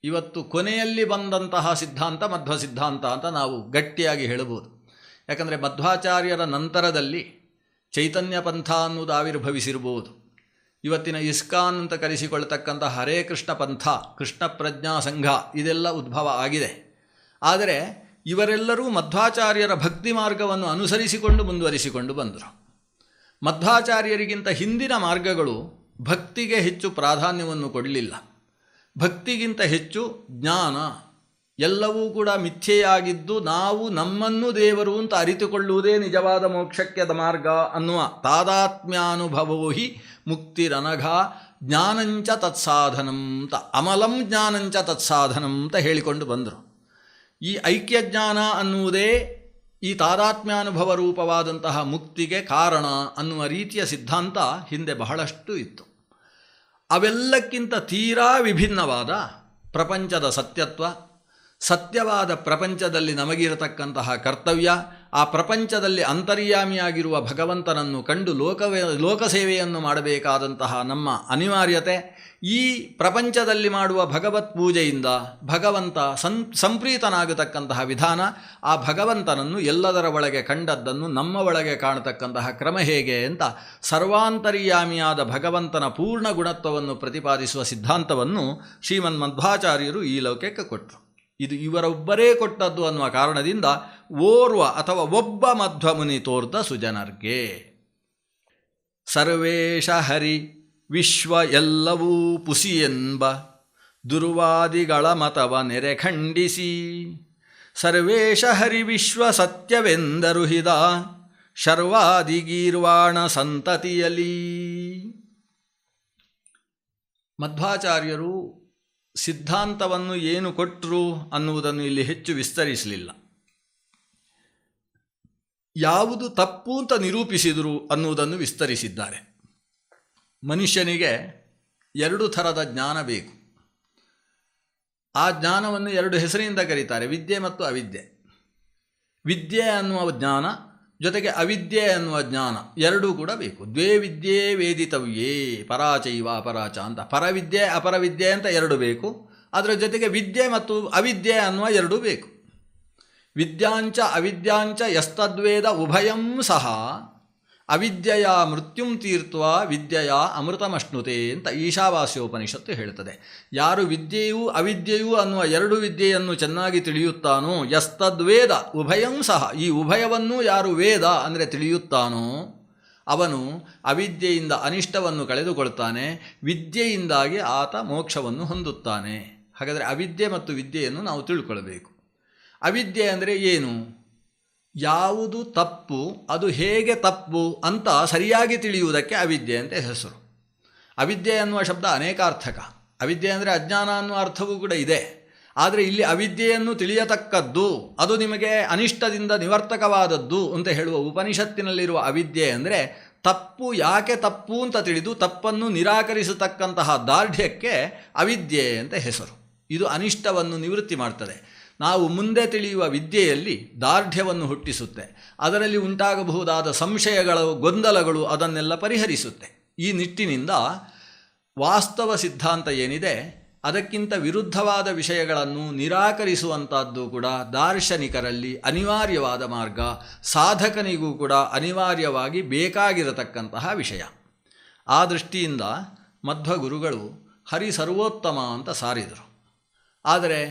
ಇವತ್ತು ಕೊನೆಯಲ್ಲಿ ಬಂದಂತಹ ಸಿದ್ಧಾಂತ ಮಧ್ವ ಸಿದ್ಧಾಂತ ಅಂತ ನಾವು ಗಟ್ಟಿಯಾಗಿ ಹೇಳಬಹುದು. ಯಾಕಂದರೆ ಮಧ್ವಾಚಾರ್ಯರ ನಂತರದಲ್ಲಿ ಚೈತನ್ಯ ಪಂಥ ಅನ್ನೋದು ಆವಿರ್ಭವಿಸಿರ್ಬೋದು. ಇವತ್ತಿನ ಇಸ್ಕಾನ್ ಅಂತ ಕರೆಸಿಕೊಳ್ತಕ್ಕಂಥ ಹರೇ ಕೃಷ್ಣ ಪಂಥ, ಕೃಷ್ಣ ಪ್ರಜ್ಞಾ ಸಂಘ ಇದೆಲ್ಲ ಉದ್ಭವ ಆಗಿದೆ. ಆದರೆ ಇವರೆಲ್ಲರೂ ಮಧ್ವಾಚಾರ್ಯರ ಭಕ್ತಿ ಮಾರ್ಗವನ್ನು ಅನುಸರಿಸಿಕೊಂಡು ಮುಂದುವರಿಸಿಕೊಂಡು ಬಂದರು. ಮಧ್ವಾಚಾರ್ಯರಿಗಿಂತ ಹಿಂದಿನ ಮಾರ್ಗಗಳು ಭಕ್ತಿಗೆ ಹೆಚ್ಚು ಪ್ರಾಧಾನ್ಯವನ್ನು ಕೊಡಲಿಲ್ಲ. ಭಕ್ತಿಗಿಂತ ಹೆಚ್ಚು ಜ್ಞಾನ, ಎಲ್ಲವೂ ಕೂಡ ಮಿಥ್ಯೆಯಾಗಿದ್ದು ನಾವು ನಮ್ಮನ್ನು ದೇವರು ಅಂತ ಅರಿತುಕೊಳ್ಳುವುದೇ ನಿಜವಾದ ಮೋಕ್ಷಕ್ಕೆ ಮಾರ್ಗ ಅನ್ನುವ ತಾದಾತ್ಮ್ಯಾನುಭವೋ ಹಿ ಮುಕ್ತಿರನಘ ಜ್ಞಾನಂಚ ತತ್ಸಾಧನಂ ಅಂತ, ಅಮಲಂ ಜ್ಞಾನಂಚ ತತ್ಸಾಧನಂ ಅಂತ ಹೇಳಿಕೊಂಡು ಬಂದರು. ಈ ಐಕ್ಯಜ್ಞಾನ ಅನ್ನುವುದೇ ಈ ತಾದಾತ್ಮ್ಯಾನುಭವ ರೂಪವಾದಂತಹ ಮುಕ್ತಿಗೆ ಕಾರಣ ಅನ್ನುವ ರೀತಿಯ ಸಿದ್ಧಾಂತ ಹಿಂದೆ ಬಹಳಷ್ಟು ಇತ್ತು. ಅವೆಲ್ಲಕ್ಕಿಂತ ತೀರಾ ವಿಭಿನ್ನವಾದ ಪ್ರಪಂಚದ ಸತ್ಯತ್ವ, ಸತ್ಯವಾದ ಪ್ರಪಂಚದಲ್ಲಿ ನಮಗಿರತಕ್ಕಂತಹ ಕರ್ತವ್ಯ, ಆ ಪ್ರಪಂಚದಲ್ಲಿ ಅಂತರ್ಯಾಮಿಯಾಗಿರುವ ಭಗವಂತನನ್ನು ಕಂಡು ಲೋಕಸೇವೆಯನ್ನು ಮಾಡಬೇಕಾದಂತಹ ನಮ್ಮ ಅನಿವಾರ್ಯತೆ, ಈ ಪ್ರಪಂಚದಲ್ಲಿ ಮಾಡುವ ಭಗವತ್ ಪೂಜೆಯಿಂದ ಭಗವಂತ ಸಂಪ್ರೀತನಾಗತಕ್ಕಂತಹ ವಿಧಾನ, ಆ ಭಗವಂತನನ್ನು ಎಲ್ಲದರ ಒಳಗೆ ಕಂಡದ್ದನ್ನು ನಮ್ಮ ಒಳಗೆ ಕಾಣತಕ್ಕಂತಹ ಕ್ರಮ ಹೇಗೆ ಅಂತ ಸರ್ವಾಂತರ್ಯಾಮಿಯಾದ ಭಗವಂತನ ಪೂರ್ಣ ಗುಣತ್ವವನ್ನು ಪ್ರತಿಪಾದಿಸುವ ಸಿದ್ಧಾಂತವನ್ನು ಶ್ರೀಮನ್ ಮಧ್ವಾಚಾರ್ಯರು ಈ ಲೋಕಕ್ಕೆ ಕೊಟ್ಟರು. ಇದು ಇವರೊಬ್ಬರೇ ಕೊಟ್ಟದ್ದು ಅನ್ನುವ ಕಾರಣದಿಂದ ಓರ್ವ ಅಥವಾ ಒಬ್ಬ ಮಧ್ವಮುನಿ ತೋರ್ದ ಸುಜನರ್ಗೆ. ಸರ್ವೇಶ ಹರಿ ವಿಶ್ವ ಎಲ್ಲವೂ ಪುಸಿಯೆಂಬ ದುರ್ವಾದಿಗಳ ಮತವ ನೆರೆಖಂಡಿಸಿ, ಸರ್ವೇಶ ಹರಿ ವಿಶ್ವ ಸತ್ಯವೆಂದರು ಹಿದ ಶರ್ವಾದಿಗೀರ್ವಾಣ ಸಂತತಿಯಲಿ. ಮಧ್ವಾಚಾರ್ಯರು ಸಿದ್ಧಾಂತವನ್ನು ಏನು ಕೊಟ್ಟರು ಅನ್ನುವುದನ್ನು ಇಲ್ಲಿ ಹೆಚ್ಚು ವಿಸ್ತರಿಸಲಿಲ್ಲ. ಯಾವುದು ತಪ್ಪು ಅಂತ ನಿರೂಪಿಸಿದರು ಅನ್ನುವುದನ್ನು ವಿಸ್ತರಿಸಿದ್ದಾರೆ. ಮನುಷ್ಯನಿಗೆ ಎರಡು ಥರದ ಜ್ಞಾನ ಬೇಕು. ಆ ಜ್ಞಾನವನ್ನು ಎರಡು ಹೆಸರಿನಿಂದ ಕರೀತಾರೆ, ವಿದ್ಯೆ ಮತ್ತು ಅವಿದ್ಯೆ. ವಿದ್ಯೆ ಅನ್ನುವ ಜ್ಞಾನ ಜೊತೆಗೆ ಅವಿದ್ಯೆ ಅನ್ನುವ ಜ್ಞಾನ ಎರಡೂ ಕೂಡ ಬೇಕು. ದ್ವೇ ವಿದ್ಯೆ ವೇದಿತವ್ಯೇ ಪರಾಚೈವ ಅಪರಾಚ ಅಂತ, ಪರವಿದ್ಯೆ ಅಪರವಿದ್ಯೆ ಅಂತ ಎರಡು ಬೇಕು. ಅದರ ಜೊತೆಗೆ ವಿದ್ಯೆ ಮತ್ತು ಅವಿದ್ಯೆ ಅನ್ನುವ ಎರಡೂ ಬೇಕು. ವಿದ್ಯಾಂಚ ಅವಿದ್ಯಾಂಚ ಯಸ್ತದ್ವೇದ ಉಭಯಂ ಸಹ ಅವಿದ್ಯೆಯ ಮೃತ್ಯುಂ ತೀರ್ತ್ವ ವಿದ್ಯೆಯ ಅಮೃತಮಶ್ನುತೆ ಅಂತ ಈಶಾವಾಸ್ಯೋಪನಿಷತ್ತು ಹೇಳುತ್ತದೆ. ಯಾರು ವಿದ್ಯೆಯೂ ಅವಿದ್ಯೆಯೂ ಅನ್ನುವ ಎರಡು ವಿದ್ಯೆಯನ್ನು ಚೆನ್ನಾಗಿ ತಿಳಿಯುತ್ತಾನೋ, ಯಸ್ತದ್ವೇದ ಉಭಯಂ ಸಹ, ಈ ಉಭಯವನ್ನೂ ಯಾರು ವೇದ ಅಂದರೆ ತಿಳಿಯುತ್ತಾನೋ ಅವನು ಅವಿದ್ಯೆಯಿಂದ ಅನಿಷ್ಟವನ್ನು ಕಳೆದುಕೊಳ್ತಾನೆ, ವಿದ್ಯೆಯಿಂದಾಗಿ ಆತ ಮೋಕ್ಷವನ್ನು ಹೊಂದುತ್ತಾನೆ. ಹಾಗಾದರೆ ಅವಿದ್ಯೆ ಮತ್ತು ವಿದ್ಯೆಯನ್ನು ನಾವು ತಿಳ್ಕೊಳ್ಬೇಕು. ಅವಿದ್ಯೆ ಅಂದರೆ ಏನು? ಯಾವುದು ತಪ್ಪು, ಅದು ಹೇಗೆ ತಪ್ಪು ಅಂತ ಸರಿಯಾಗಿ ತಿಳಿಯುವುದಕ್ಕೆ ಅವಿದ್ಯೆ ಅಂತ ಹೆಸರು. ಅವಿದ್ಯೆ ಅನ್ನುವ ಶಬ್ದ ಅನೇಕಾರ್ಥಕ. ಅವಿದ್ಯೆ ಅಂದರೆ ಅಜ್ಞಾನ ಅನ್ನುವ ಅರ್ಥವೂ ಕೂಡ ಇದೆ. ಆದರೆ ಇಲ್ಲಿ ಅವಿದ್ಯೆಯನ್ನು ತಿಳಿಯತಕ್ಕದ್ದು, ಅದು ನಿಮಗೆ ಅನಿಷ್ಟದಿಂದ ನಿವರ್ತಕವಾದದ್ದು ಅಂತ ಹೇಳುವ ಉಪನಿಷತ್ತಿನಲ್ಲಿರುವ ಅವಿದ್ಯೆ ಅಂದರೆ ತಪ್ಪು ಯಾಕೆ ತಪ್ಪು ಅಂತ ತಿಳಿದು ತಪ್ಪನ್ನು ನಿರಾಕರಿಸತಕ್ಕಂತಹ ದಾರ್ಢ್ಯಕ್ಕೆ ಅವಿದ್ಯೆ ಅಂತ ಹೆಸರು. ಇದು ಅನಿಷ್ಟವನ್ನು ನಿವೃತ್ತಿ ಮಾಡ್ತದೆ. ನಾವು ಮುಂದೆ ತಿಳಿಯುವ ವಿದ್ಯೆಯಲ್ಲಿ ದಾರ್ಢ್ಯವನ್ನು ಹುಟ್ಟಿಸುತ್ತೆ. ಅದರಲ್ಲಿ ಉಂಟಾಗಬಹುದಾದ ಸಂಶಯಗಳು, ಗೊಂದಲಗಳು ಅದನ್ನೆಲ್ಲ ಪರಿಹರಿಸುತ್ತೆ. ಈ ನಿಟ್ಟಿನಿಂದ ವಾಸ್ತವ ಸಿದ್ಧಾಂತ ಏನಿದೆ ಅದಕ್ಕಿಂತ ವಿರುದ್ಧವಾದ ವಿಷಯಗಳನ್ನು ನಿರಾಕರಿಸುವಂಥದ್ದು ಕೂಡ ದಾರ್ಶನಿಕರಲ್ಲಿ ಅನಿವಾರ್ಯವಾದ ಮಾರ್ಗ, ಸಾಧಕನಿಗೂ ಕೂಡ ಅನಿವಾರ್ಯವಾಗಿ ಬೇಕಾಗಿರತಕ್ಕಂತಹ ವಿಷಯ. ಆ ದೃಷ್ಟಿಯಿಂದ ಮಧ್ವಗುರುಗಳು ಹರಿ ಸರ್ವೋತ್ತಮ ಅಂತ ಸಾರಿದರು. ಆದರೆ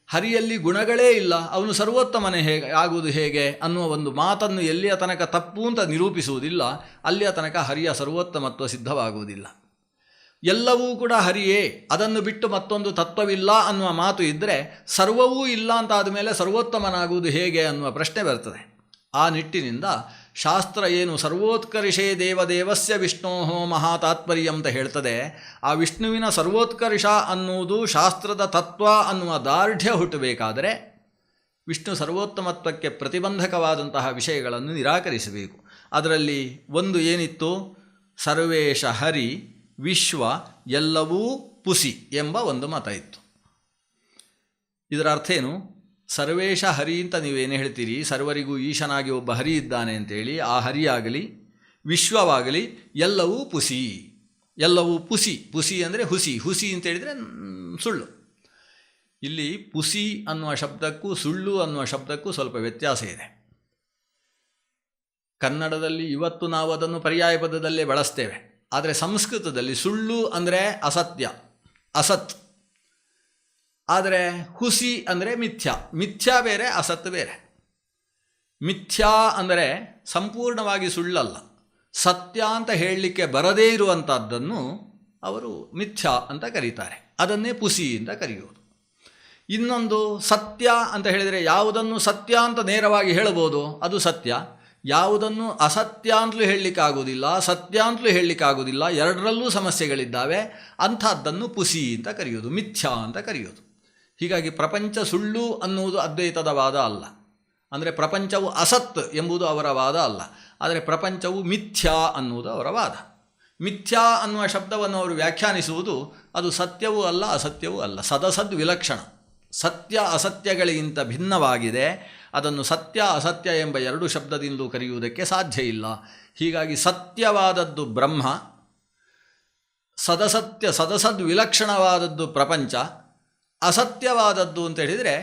ಹರಿಯಲ್ಲಿ ಗುಣಗಳೇ ಇಲ್ಲ, ಅವನು ಸರ್ವೋತ್ತಮನೇ ಆಗುವುದು ಹೇಗೆ ಅನ್ನುವ ಒಂದು ಮಾತನ್ನು ಎಲ್ಲಿಯ ತನಕ ತಪ್ಪು ಅಂತ ನಿರೂಪಿಸುವುದಿಲ್ಲ, ಅಲ್ಲಿಯ ತನಕ ಹರಿಯ ಸರ್ವೋತ್ತಮತ್ವ ಸಿದ್ಧವಾಗುವುದಿಲ್ಲ. ಎಲ್ಲವೂ ಕೂಡ ಹರಿಯೇ, ಅದನ್ನು ಬಿಟ್ಟು ಮತ್ತೊಂದು ತತ್ವವಿಲ್ಲ ಅನ್ನುವ ಮಾತು ಇದ್ದರೆ ಸರ್ವವೂ ಇಲ್ಲ ಅಂತ ಆದಮೇಲೆ ಸರ್ವೋತ್ತಮನಾಗುವುದು ಹೇಗೆ ಅನ್ನುವ ಪ್ರಶ್ನೆ ಬರ್ತದೆ. ಆ ನಿಟ್ಟಿನಿಂದ ಶಾಸ್ತ್ರ ಏನು ಸರ್ವೋತ್ಕರ್ಷೇ ದೇವದೇವಸ್ಯ ವಿಷ್ಣೋ ಮಹಾತಾತ್ಪರ್ಯ ಅಂತ ಹೇಳ್ತದೆ, ಆ ವಿಷ್ಣುವಿನ ಸರ್ವೋತ್ಕರ್ಷ ಅನ್ನುವುದು ಶಾಸ್ತ್ರದ ತತ್ವ ಅನ್ನುವ ದಾರ್ಢ್ಯ ಹುಟ್ಟಬೇಕಾದರೆ ವಿಷ್ಣು ಸರ್ವೋತ್ತಮತ್ವಕ್ಕೆ ಪ್ರತಿಬಂಧಕವಾದಂತಹ ವಿಷಯಗಳನ್ನು ನಿರಾಕರಿಸಬೇಕು. ಅದರಲ್ಲಿ ಒಂದು ಏನಿತ್ತು, ಸರ್ವೇಶ ಹರಿ ವಿಶ್ವ ಎಲ್ಲವೂ ಪುಸಿ ಎಂಬ ಒಂದು ಮತ ಇತ್ತು. ಇದರ ಅರ್ಥ ಏನು? ಸರ್ವೇಶ ಹರಿ ಅಂತ ನೀವೇನು ಹೇಳ್ತೀರಿ, ಸರ್ವರಿಗೂ ಈಶನಾಗಿ ಒಬ್ಬ ಹರಿ ಇದ್ದಾನೆ ಅಂತೇಳಿ, ಆ ಹರಿಯಾಗಲಿ ವಿಶ್ವವಾಗಲಿ ಎಲ್ಲವೂ ಪುಸಿ, ಎಲ್ಲವೂ ಪುಸಿ. ಪುಸಿ ಅಂದರೆ ಹುಸಿ, ಹುಸಿ ಅಂತೇಳಿದರೆ ಸುಳ್ಳು. ಇಲ್ಲಿ ಪುಸಿ ಅನ್ನುವ ಶಬ್ದಕ್ಕೂ ಸುಳ್ಳು ಅನ್ನುವ ಶಬ್ದಕ್ಕೂ ಸ್ವಲ್ಪ ವ್ಯತ್ಯಾಸ ಇದೆ. ಕನ್ನಡದಲ್ಲಿ ಇವತ್ತು ನಾವು ಅದನ್ನು ಪರ್ಯಾಯ ಪದದಲ್ಲೇ ಬಳಸ್ತೇವೆ, ಆದರೆ ಸಂಸ್ಕೃತದಲ್ಲಿ ಸುಳ್ಳು ಅಂದರೆ ಅಸತ್ಯ, ಅಸತ್. ಆದರೆ ಹುಸಿ ಅಂದರೆ ಮಿಥ್ಯಾ, ಮಿಥ್ಯಾ ಬೇರೆ ಅಸತ್ ಬೇರೆ. ಮಿಥ್ಯಾ ಅಂದರೆ ಸಂಪೂರ್ಣವಾಗಿ ಸುಳ್ಳಲ್ಲ, ಸತ್ಯ ಅಂತ ಹೇಳಲಿಕ್ಕೆ ಬರದೇ ಇರುವಂಥದ್ದನ್ನು ಅವರು ಮಿಥ್ಯಾ ಅಂತ ಕರೀತಾರೆ, ಅದನ್ನೇ ಪುಸಿ ಅಂತ ಕರೆಯುವುದು. ಇನ್ನೊಂದು ಸತ್ಯ ಅಂತ ಹೇಳಿದರೆ ಯಾವುದನ್ನು ಸತ್ಯ ಅಂತ ನೇರವಾಗಿ ಹೇಳಬಹುದು ಅದು ಸತ್ಯ, ಯಾವುದನ್ನು ಅಸತ್ಯ ಅಂತಲೂ ಹೇಳಲಿಕ್ಕಾಗೋದಿಲ್ಲ, ಸತ್ಯ ಅಂತಲೂ ಹೇಳಲಿಕ್ಕಾಗೋದಿಲ್ಲ, ಎರಡರಲ್ಲೂ ಸಮಸ್ಯೆಗಳಿದ್ದಾವೆ, ಅಂಥದ್ದನ್ನು ಪುಸಿ ಅಂತ ಕರೆಯೋದು, ಮಿಥ್ಯಾ ಅಂತ ಕರೆಯೋದು. ಹೀಗಾಗಿ ಪ್ರಪಂಚ ಸುಳ್ಳು ಅನ್ನುವುದು ಅದ್ವೈತದ ವಾದ ಅಲ್ಲ, ಅಂದರೆ ಪ್ರಪಂಚವು ಅಸತ್ ಎಂಬುದು ಅವರ ವಾದ ಅಲ್ಲ, ಆದರೆ ಪ್ರಪಂಚವು ಮಿಥ್ಯಾ ಅನ್ನುವುದು ಅವರ ವಾದ. ಮಿಥ್ಯಾ ಅನ್ನುವ ಶಬ್ದವನ್ನು ಅವರು ವ್ಯಾಖ್ಯಾನಿಸುವುದು ಅದು ಸತ್ಯವೂ ಅಲ್ಲ ಅಸತ್ಯವೂ ಅಲ್ಲ, ಸದಸದ್ ವಿಲಕ್ಷಣ, ಸತ್ಯ ಅಸತ್ಯಗಳಿಗಿಂತ ಭಿನ್ನವಾಗಿದೆ. ಅದನ್ನು ಸತ್ಯ ಅಸತ್ಯ ಎಂಬ ಎರಡು ಶಬ್ದದಿಂದಲೂ ಕರೆಯುವುದಕ್ಕೆ ಸಾಧ್ಯ ಇಲ್ಲ. ಹೀಗಾಗಿ ಸತ್ಯವಾದದ್ದು ಬ್ರಹ್ಮ, ಸದಸದ್ ವಿಲಕ್ಷಣವಾದದ್ದು ಪ್ರಪಂಚ, ಅಸತ್ಯವಾದದ್ದು ಅಂತ ಹೇಳಿದರೆ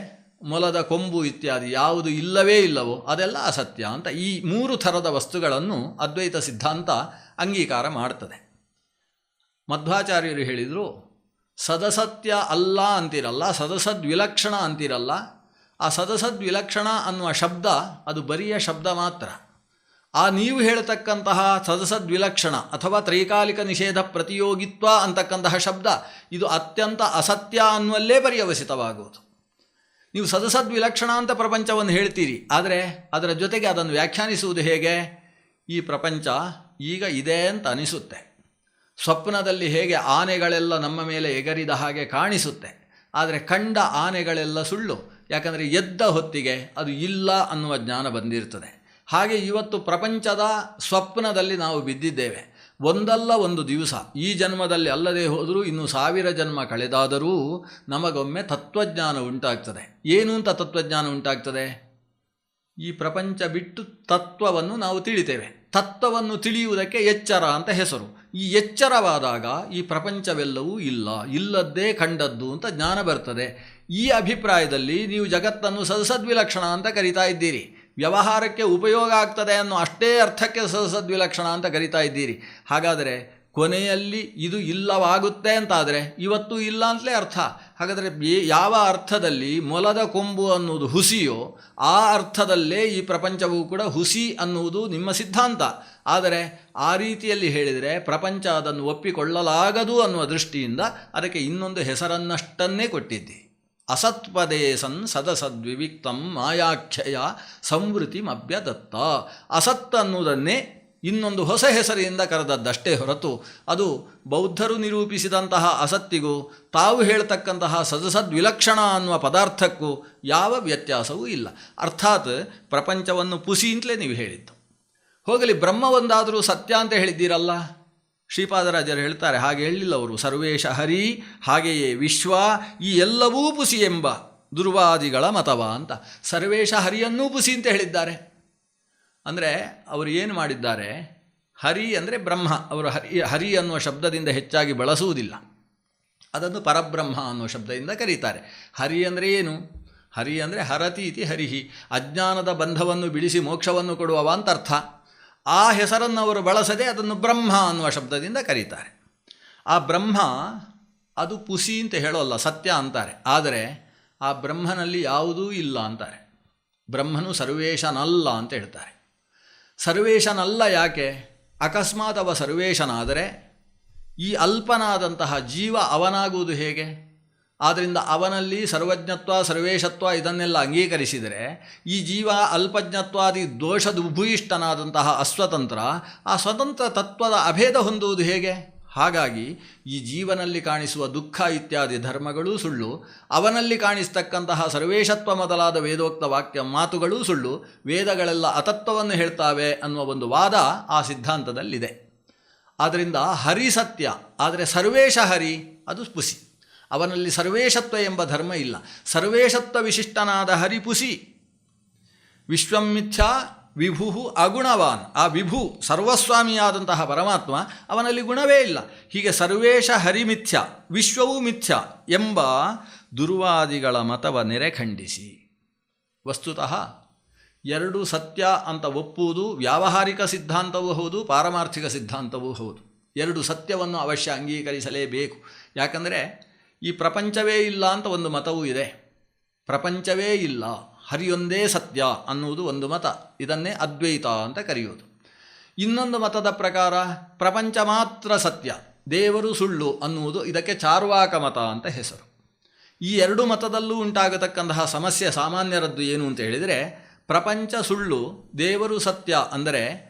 ಮೊಲದ ಕೊಂಬು ಇತ್ಯಾದಿ ಯಾವುದು ಇಲ್ಲವೇ ಇಲ್ಲವೋ ಅದೆಲ್ಲ ಅಸತ್ಯ ಅಂತ ಈ ಮೂರು ಥರದ ವಸ್ತುಗಳನ್ನು ಅದ್ವೈತ ಸಿದ್ಧಾಂತ ಅಂಗೀಕಾರ ಮಾಡ್ತದೆ. ಮಧ್ವಾಚಾರ್ಯರು ಹೇಳಿದರು, ಸದಸತ್ಯ ಅಲ್ಲ ಅಂತಿರಲ್ಲ, ಸದಸದ್ವಿಲಕ್ಷಣ ಅಂತಿರಲ್ಲ. ಆ ಸದಸದ್ವಿಲಕ್ಷಣ ಅನ್ನುವ ಶಬ್ದ ಅದು ಬರಿಯ ಶಬ್ದ ಮಾತ್ರ. ಆ ನೀವು ಹೇಳ್ತಕ್ಕಂತಹ ಸದಸದ್ವಿಲಕ್ಷಣ ಅಥವಾ ತ್ರೈಕಾಲಿಕ ನಿಷೇಧ ಪ್ರತಿಯೋಗಿತ್ವ ಅಂತಕ್ಕಂತಹ ಶಬ್ದ ಇದು ಅತ್ಯಂತ ಅಸತ್ಯ ಅನ್ನುವಲ್ಲೇ ಪರ್ಯವಸಿತವಾಗುವುದು. ನೀವು ಸದಸದ್ವಿಲಕ್ಷಣ ಅಂತ ಪ್ರಪಂಚವನ್ನು ಹೇಳ್ತೀರಿ, ಆದರೆ ಅದರ ಜೊತೆಗೆ ಅದನ್ನು ವ್ಯಾಖ್ಯಾನಿಸುವುದು ಹೇಗೆ? ಈ ಪ್ರಪಂಚ ಈಗ ಇದೆ ಅಂತ ಅನಿಸುತ್ತೆ, ಸ್ವಪ್ನದಲ್ಲಿ ಹೇಗೆ ಆನೆಗಳೆಲ್ಲ ನಮ್ಮ ಮೇಲೆ ಎಗರಿದ ಹಾಗೆ ಕಾಣಿಸುತ್ತೆ, ಆದರೆ ಕಂಡ ಆನೆಗಳೆಲ್ಲ ಸುಳ್ಳು, ಯಾಕಂದರೆ ಎದ್ದ ಹೊತ್ತಿಗೆ ಅದು ಇಲ್ಲ ಅನ್ನುವ ಜ್ಞಾನ ಬಂದಿರ್ತದೆ. ಹಾಗೆ ಇವತ್ತು ಪ್ರಪಂಚದ ಸ್ವಪ್ನದಲ್ಲಿ ನಾವು ಬಿದ್ದಿದ್ದೇವೆ. ಒಂದಲ್ಲ ಒಂದು ದಿವಸ, ಈ ಜನ್ಮದಲ್ಲಿ ಅಲ್ಲದೆ ಹೋದರೂ ಇನ್ನು 1000 ಜನ್ಮ ಕಳೆದಾದರೂ ನಮಗೊಮ್ಮೆ ತತ್ವಜ್ಞಾನ ಉಂಟಾಗ್ತದೆ. ಏನು ಅಂತ ತತ್ವಜ್ಞಾನ ಉಂಟಾಗ್ತದೆ? ಈ ಪ್ರಪಂಚ ಬಿಟ್ಟು ತತ್ವವನ್ನು ನಾವು ತಿಳಿತೇವೆ. ತತ್ವವನ್ನು ತಿಳಿಯುವುದಕ್ಕೆ ಎಚ್ಚರ ಅಂತ ಹೆಸರು. ಈ ಎಚ್ಚರವಾದಾಗ ಈ ಪ್ರಪಂಚವೆಲ್ಲವೂ ಇಲ್ಲ, ಇಲ್ಲದ್ದೇ ಕಂಡದ್ದು ಅಂತ ಜ್ಞಾನ ಬರ್ತದೆ. ಈ ಅಭಿಪ್ರಾಯದಲ್ಲಿ ನೀವು ಜಗತ್ತನ್ನು ಸದಸದ್ವಿಲಕ್ಷಣ ಅಂತ ಕರಿತಾ ಇದ್ದೀರಿ, ವ್ಯವಹಾರಕ್ಕೆ ಉಪಯೋಗ ಆಗ್ತದೆ ಅನ್ನೋ ಅಷ್ಟೇ ಅರ್ಥಕ್ಕೆ ಸದಸದ್ವಿಲಕ್ಷಣ ಅಂತ ಕರಿತಾ ಇದ್ದೀರಿ. ಹಾಗಾದರೆ ಕೊನೆಯಲ್ಲಿ ಇದು ಇಲ್ಲವಾಗುತ್ತೆ ಅಂತಾದರೆ ಇವತ್ತು ಇಲ್ಲ ಅಂತಲೇ ಅರ್ಥ. ಹಾಗಾದರೆ ಯಾವ ಅರ್ಥದಲ್ಲಿ ಮೊಲದ ಕೊಂಬು ಅನ್ನುವುದು ಹುಸಿಯೋ ಆ ಅರ್ಥದಲ್ಲೇ ಈ ಪ್ರಪಂಚವೂ ಕೂಡ ಹುಸಿ ಅನ್ನುವುದು ನಿಮ್ಮ ಸಿದ್ಧಾಂತ. ಆದರೆ ಆ ರೀತಿಯಲ್ಲಿ ಹೇಳಿದರೆ ಪ್ರಪಂಚ ಅದನ್ನು ಒಪ್ಪಿಕೊಳ್ಳಲಾಗದು ಅನ್ನುವ ದೃಷ್ಟಿಯಿಂದ ಅದಕ್ಕೆ ಇನ್ನೊಂದು ಹೆಸರನ್ನಷ್ಟನ್ನೇ ಕೊಟ್ಟಿದ್ದಿ. ಅಸತ್ಪದೇ ಸನ್ ಸದಸದ್ವಿವಿಕ್ತಂ ಮಾಯಾಖ್ಯಯ ಸಂವೃತಿಮಭ್ಯದತ್ತ. ಅಸತ್ ಅನ್ನುವುದನ್ನೇ ಇನ್ನೊಂದು ಹೊಸ ಹೆಸರಿನಿಂದ ಕರೆದದ್ದಷ್ಟೇ ಹೊರತು ಅದು ಬೌದ್ಧರು ನಿರೂಪಿಸಿದಂತಹ ಅಸತ್ತಿಗೂ ತಾವು ಹೇಳ್ತಕ್ಕಂತಹ ಸದಸದ್ವಿಲಕ್ಷಣ ಅನ್ನುವ ಪದಾರ್ಥಕ್ಕೂ ಯಾವ ವ್ಯತ್ಯಾಸವೂ ಇಲ್ಲ. ಅರ್ಥಾತ್ ಪ್ರಪಂಚವನ್ನು ಪುಸಿ ಅಂತಲೇ ನೀವು ಹೇಳಿದ್ದು. ಹೋಗಲಿ, ಬ್ರಹ್ಮ ಒಂದಾದರೂ ಸತ್ಯ ಅಂತ ಹೇಳಿದ್ದೀರಲ್ಲ. ಶ್ರೀಪಾದರಾಜರು ಹೇಳ್ತಾರೆ, ಹಾಗೆ ಹೇಳಲಿಲ್ಲ ಅವರು. ಸರ್ವೇಶ ಹರಿ, ಹಾಗೆಯೇ ವಿಶ್ವ, ಈ ಎಲ್ಲವೂ ಪುಸಿ ಎಂಬ ದುರ್ವಾದಿಗಳ ಮತವ ಅಂತ. ಸರ್ವೇಶ ಹರಿಯನ್ನೂ ಪುಸಿ ಅಂತ ಹೇಳಿದ್ದಾರೆ. ಅಂದರೆ ಅವರು ಏನು ಮಾಡಿದ್ದಾರೆ, ಹರಿ ಅಂದರೆ ಬ್ರಹ್ಮ, ಅವರು ಹರಿ ಅನ್ನುವ ಶಬ್ದದಿಂದ ಹೆಚ್ಚಾಗಿ ಬಳಸುವುದಿಲ್ಲ, ಅದನ್ನು ಪರಬ್ರಹ್ಮ ಅನ್ನುವ ಶಬ್ದದಿಂದ ಕರೀತಾರೆ. ಹರಿ ಅಂದರೆ ಏನು? ಹರಿ ಅಂದರೆ ಹರತಿ ಇತಿ ಹರಿಹಿ, ಅಜ್ಞಾನದ ಬಂಧವನ್ನು ಬಿಡಿಸಿ ಮೋಕ್ಷವನ್ನು ಕೊಡುವವ ಅಂತ ಅರ್ಥ. ಆ ಹೆಸರನ್ನು ಅವರು ಬಳಸದೆ ಅದನ್ನು ಬ್ರಹ್ಮ ಅನ್ನುವ ಶಬ್ದದಿಂದ ಕರೀತಾರೆ. ಆ ಬ್ರಹ್ಮ ಅದು ಪುಸಿ ಅಂತ ಹೇಳೋಲ್ಲ, ಸತ್ಯ ಅಂತಾರೆ. ಆದರೆ ಆ ಬ್ರಹ್ಮನಲ್ಲಿ ಯಾವುದೂ ಇಲ್ಲ ಅಂತಾರೆ. ಬ್ರಹ್ಮನು ಸರ್ವೇಶನಲ್ಲ ಅಂತ ಹೇಳ್ತಾರೆ. ಸರ್ವೇಶನಲ್ಲ ಯಾಕೆ? ಅಕಸ್ಮಾತ್ ಅವ ಸರ್ವೇಶನಾದರೆ ಈ ಅಲ್ಪನಾದಂತಹ ಜೀವ ಅವನಾಗುವುದು ಹೇಗೆ? ಆದ್ದರಿಂದ ಅವನಲ್ಲಿ ಸರ್ವಜ್ಞತ್ವ ಸರ್ವೇಶತ್ವ ಇದನ್ನೆಲ್ಲ ಅಂಗೀಕರಿಸಿದರೆ ಈ ಜೀವ ಅಲ್ಪಜ್ಞತ್ವಾದಿ ದೋಷದ ಉಭೂಯಿಷ್ಠನಾದಂತಹ ಅಸ್ವತಂತ್ರ, ಆ ಸ್ವತಂತ್ರ ತತ್ವದ ಅಭೇದ ಹೊಂದುವುದು ಹೇಗೆ? ಹಾಗಾಗಿ ಈ ಜೀವನಲ್ಲಿ ಕಾಣಿಸುವ ದುಃಖ ಇತ್ಯಾದಿ ಧರ್ಮಗಳೂ ಸುಳ್ಳು, ಅವನಲ್ಲಿ ಕಾಣಿಸ್ತಕ್ಕಂತಹ ಸರ್ವೇಶತ್ವ ಮೊದಲಾದ ವೇದೋಕ್ತ ವಾಕ್ಯ ಮಾತುಗಳೂ ಸುಳ್ಳು, ವೇದಗಳೆಲ್ಲ ಅತತ್ವವನ್ನು ಹೇಳ್ತಾವೆ ಅನ್ನುವ ಒಂದು ವಾದ ಆ ಸಿದ್ಧಾಂತದಲ್ಲಿದೆ. ಆದ್ದರಿಂದ ಹರಿ ಸತ್ಯ, ಆದರೆ ಸರ್ವೇಶ ಹರಿ ಅದು ಪುಸಿ. ಅವನಲ್ಲಿ ಸರ್ವೇಶತ್ವ ಎಂಬ ಧರ್ಮ ಇಲ್ಲ. ಸರ್ವೇಶತ್ವ ವಿಶಿಷ್ಟನಾದ ಹರಿ ಪುಸಿ. ವಿಶ್ವಂ ಮಿಥ್ಯಾ ವಿಭು ಅಗುಣವಾನ್, ಆ ವಿಭು ಸರ್ವಸ್ವಾಮಿಯಾದಂತಹ ಪರಮಾತ್ಮ, ಅವನಲ್ಲಿ ಗುಣವೇ ಇಲ್ಲ. ಹೀಗೆ ಸರ್ವೇಶ ಹರಿ ಮಿಥ್ಯ, ವಿಶ್ವವೂ ಮಿಥ್ಯ ಎಂಬ ದುರ್ವಾದಿಗಳ ಮತವ ನೆರೆಖಂಡಿಸಿ, ವಸ್ತುತಃ ಎರಡು ಸತ್ಯ ಅಂತ ಒಪ್ಪುವುದು ವ್ಯಾವಹಾರಿಕ ಸಿದ್ಧಾಂತವೂ ಹೌದು, ಪಾರಮಾರ್ಥಿಕ ಸಿದ್ಧಾಂತವೂ ಹೌದು. ಎರಡು ಸತ್ಯವನ್ನು ಅವಶ್ಯ ಅಂಗೀಕರಿಸಲೇಬೇಕು. ಯಾಕಂದರೆ ಈ ಪ್ರಪಂಚವೇ ಇಲ್ಲ ಅಂತ ಒಂದು ಮತವೂ ಇದೆ. ಪ್ರಪಂಚವೇ ಇಲ್ಲ, ಹರಿಯೊಂದೇ ಸತ್ಯ ಅನ್ನುವುದು ಒಂದು ಮತ. ಇದನ್ನೇ ಅದ್ವೈತ ಅಂತ ಕರೆಯುವುದು. ಇನ್ನೊಂದು ಮತದ ಪ್ರಕಾರ ಪ್ರಪಂಚ ಮಾತ್ರ ಸತ್ಯ, ದೇವರು ಸುಳ್ಳು ಅನ್ನುವುದು ಇದಕ್ಕೆ ಚಾರ್ವಾಕ ಮತ ಅಂತ ಹೆಸರು. ಈ ಎರಡು ಮತದಲ್ಲೂ ಉಂಟಾಗತಕ್ಕಂತಹ ಸಮಸ್ಯೆ ಸಾಮಾನ್ಯರದ್ದು ಏನು ಅಂತ ಹೇಳಿದರೆ, ಪ್ರಪಂಚ ಸುಳ್ಳು, ದೇವರು ಸತ್ಯ ಅಂದರೆ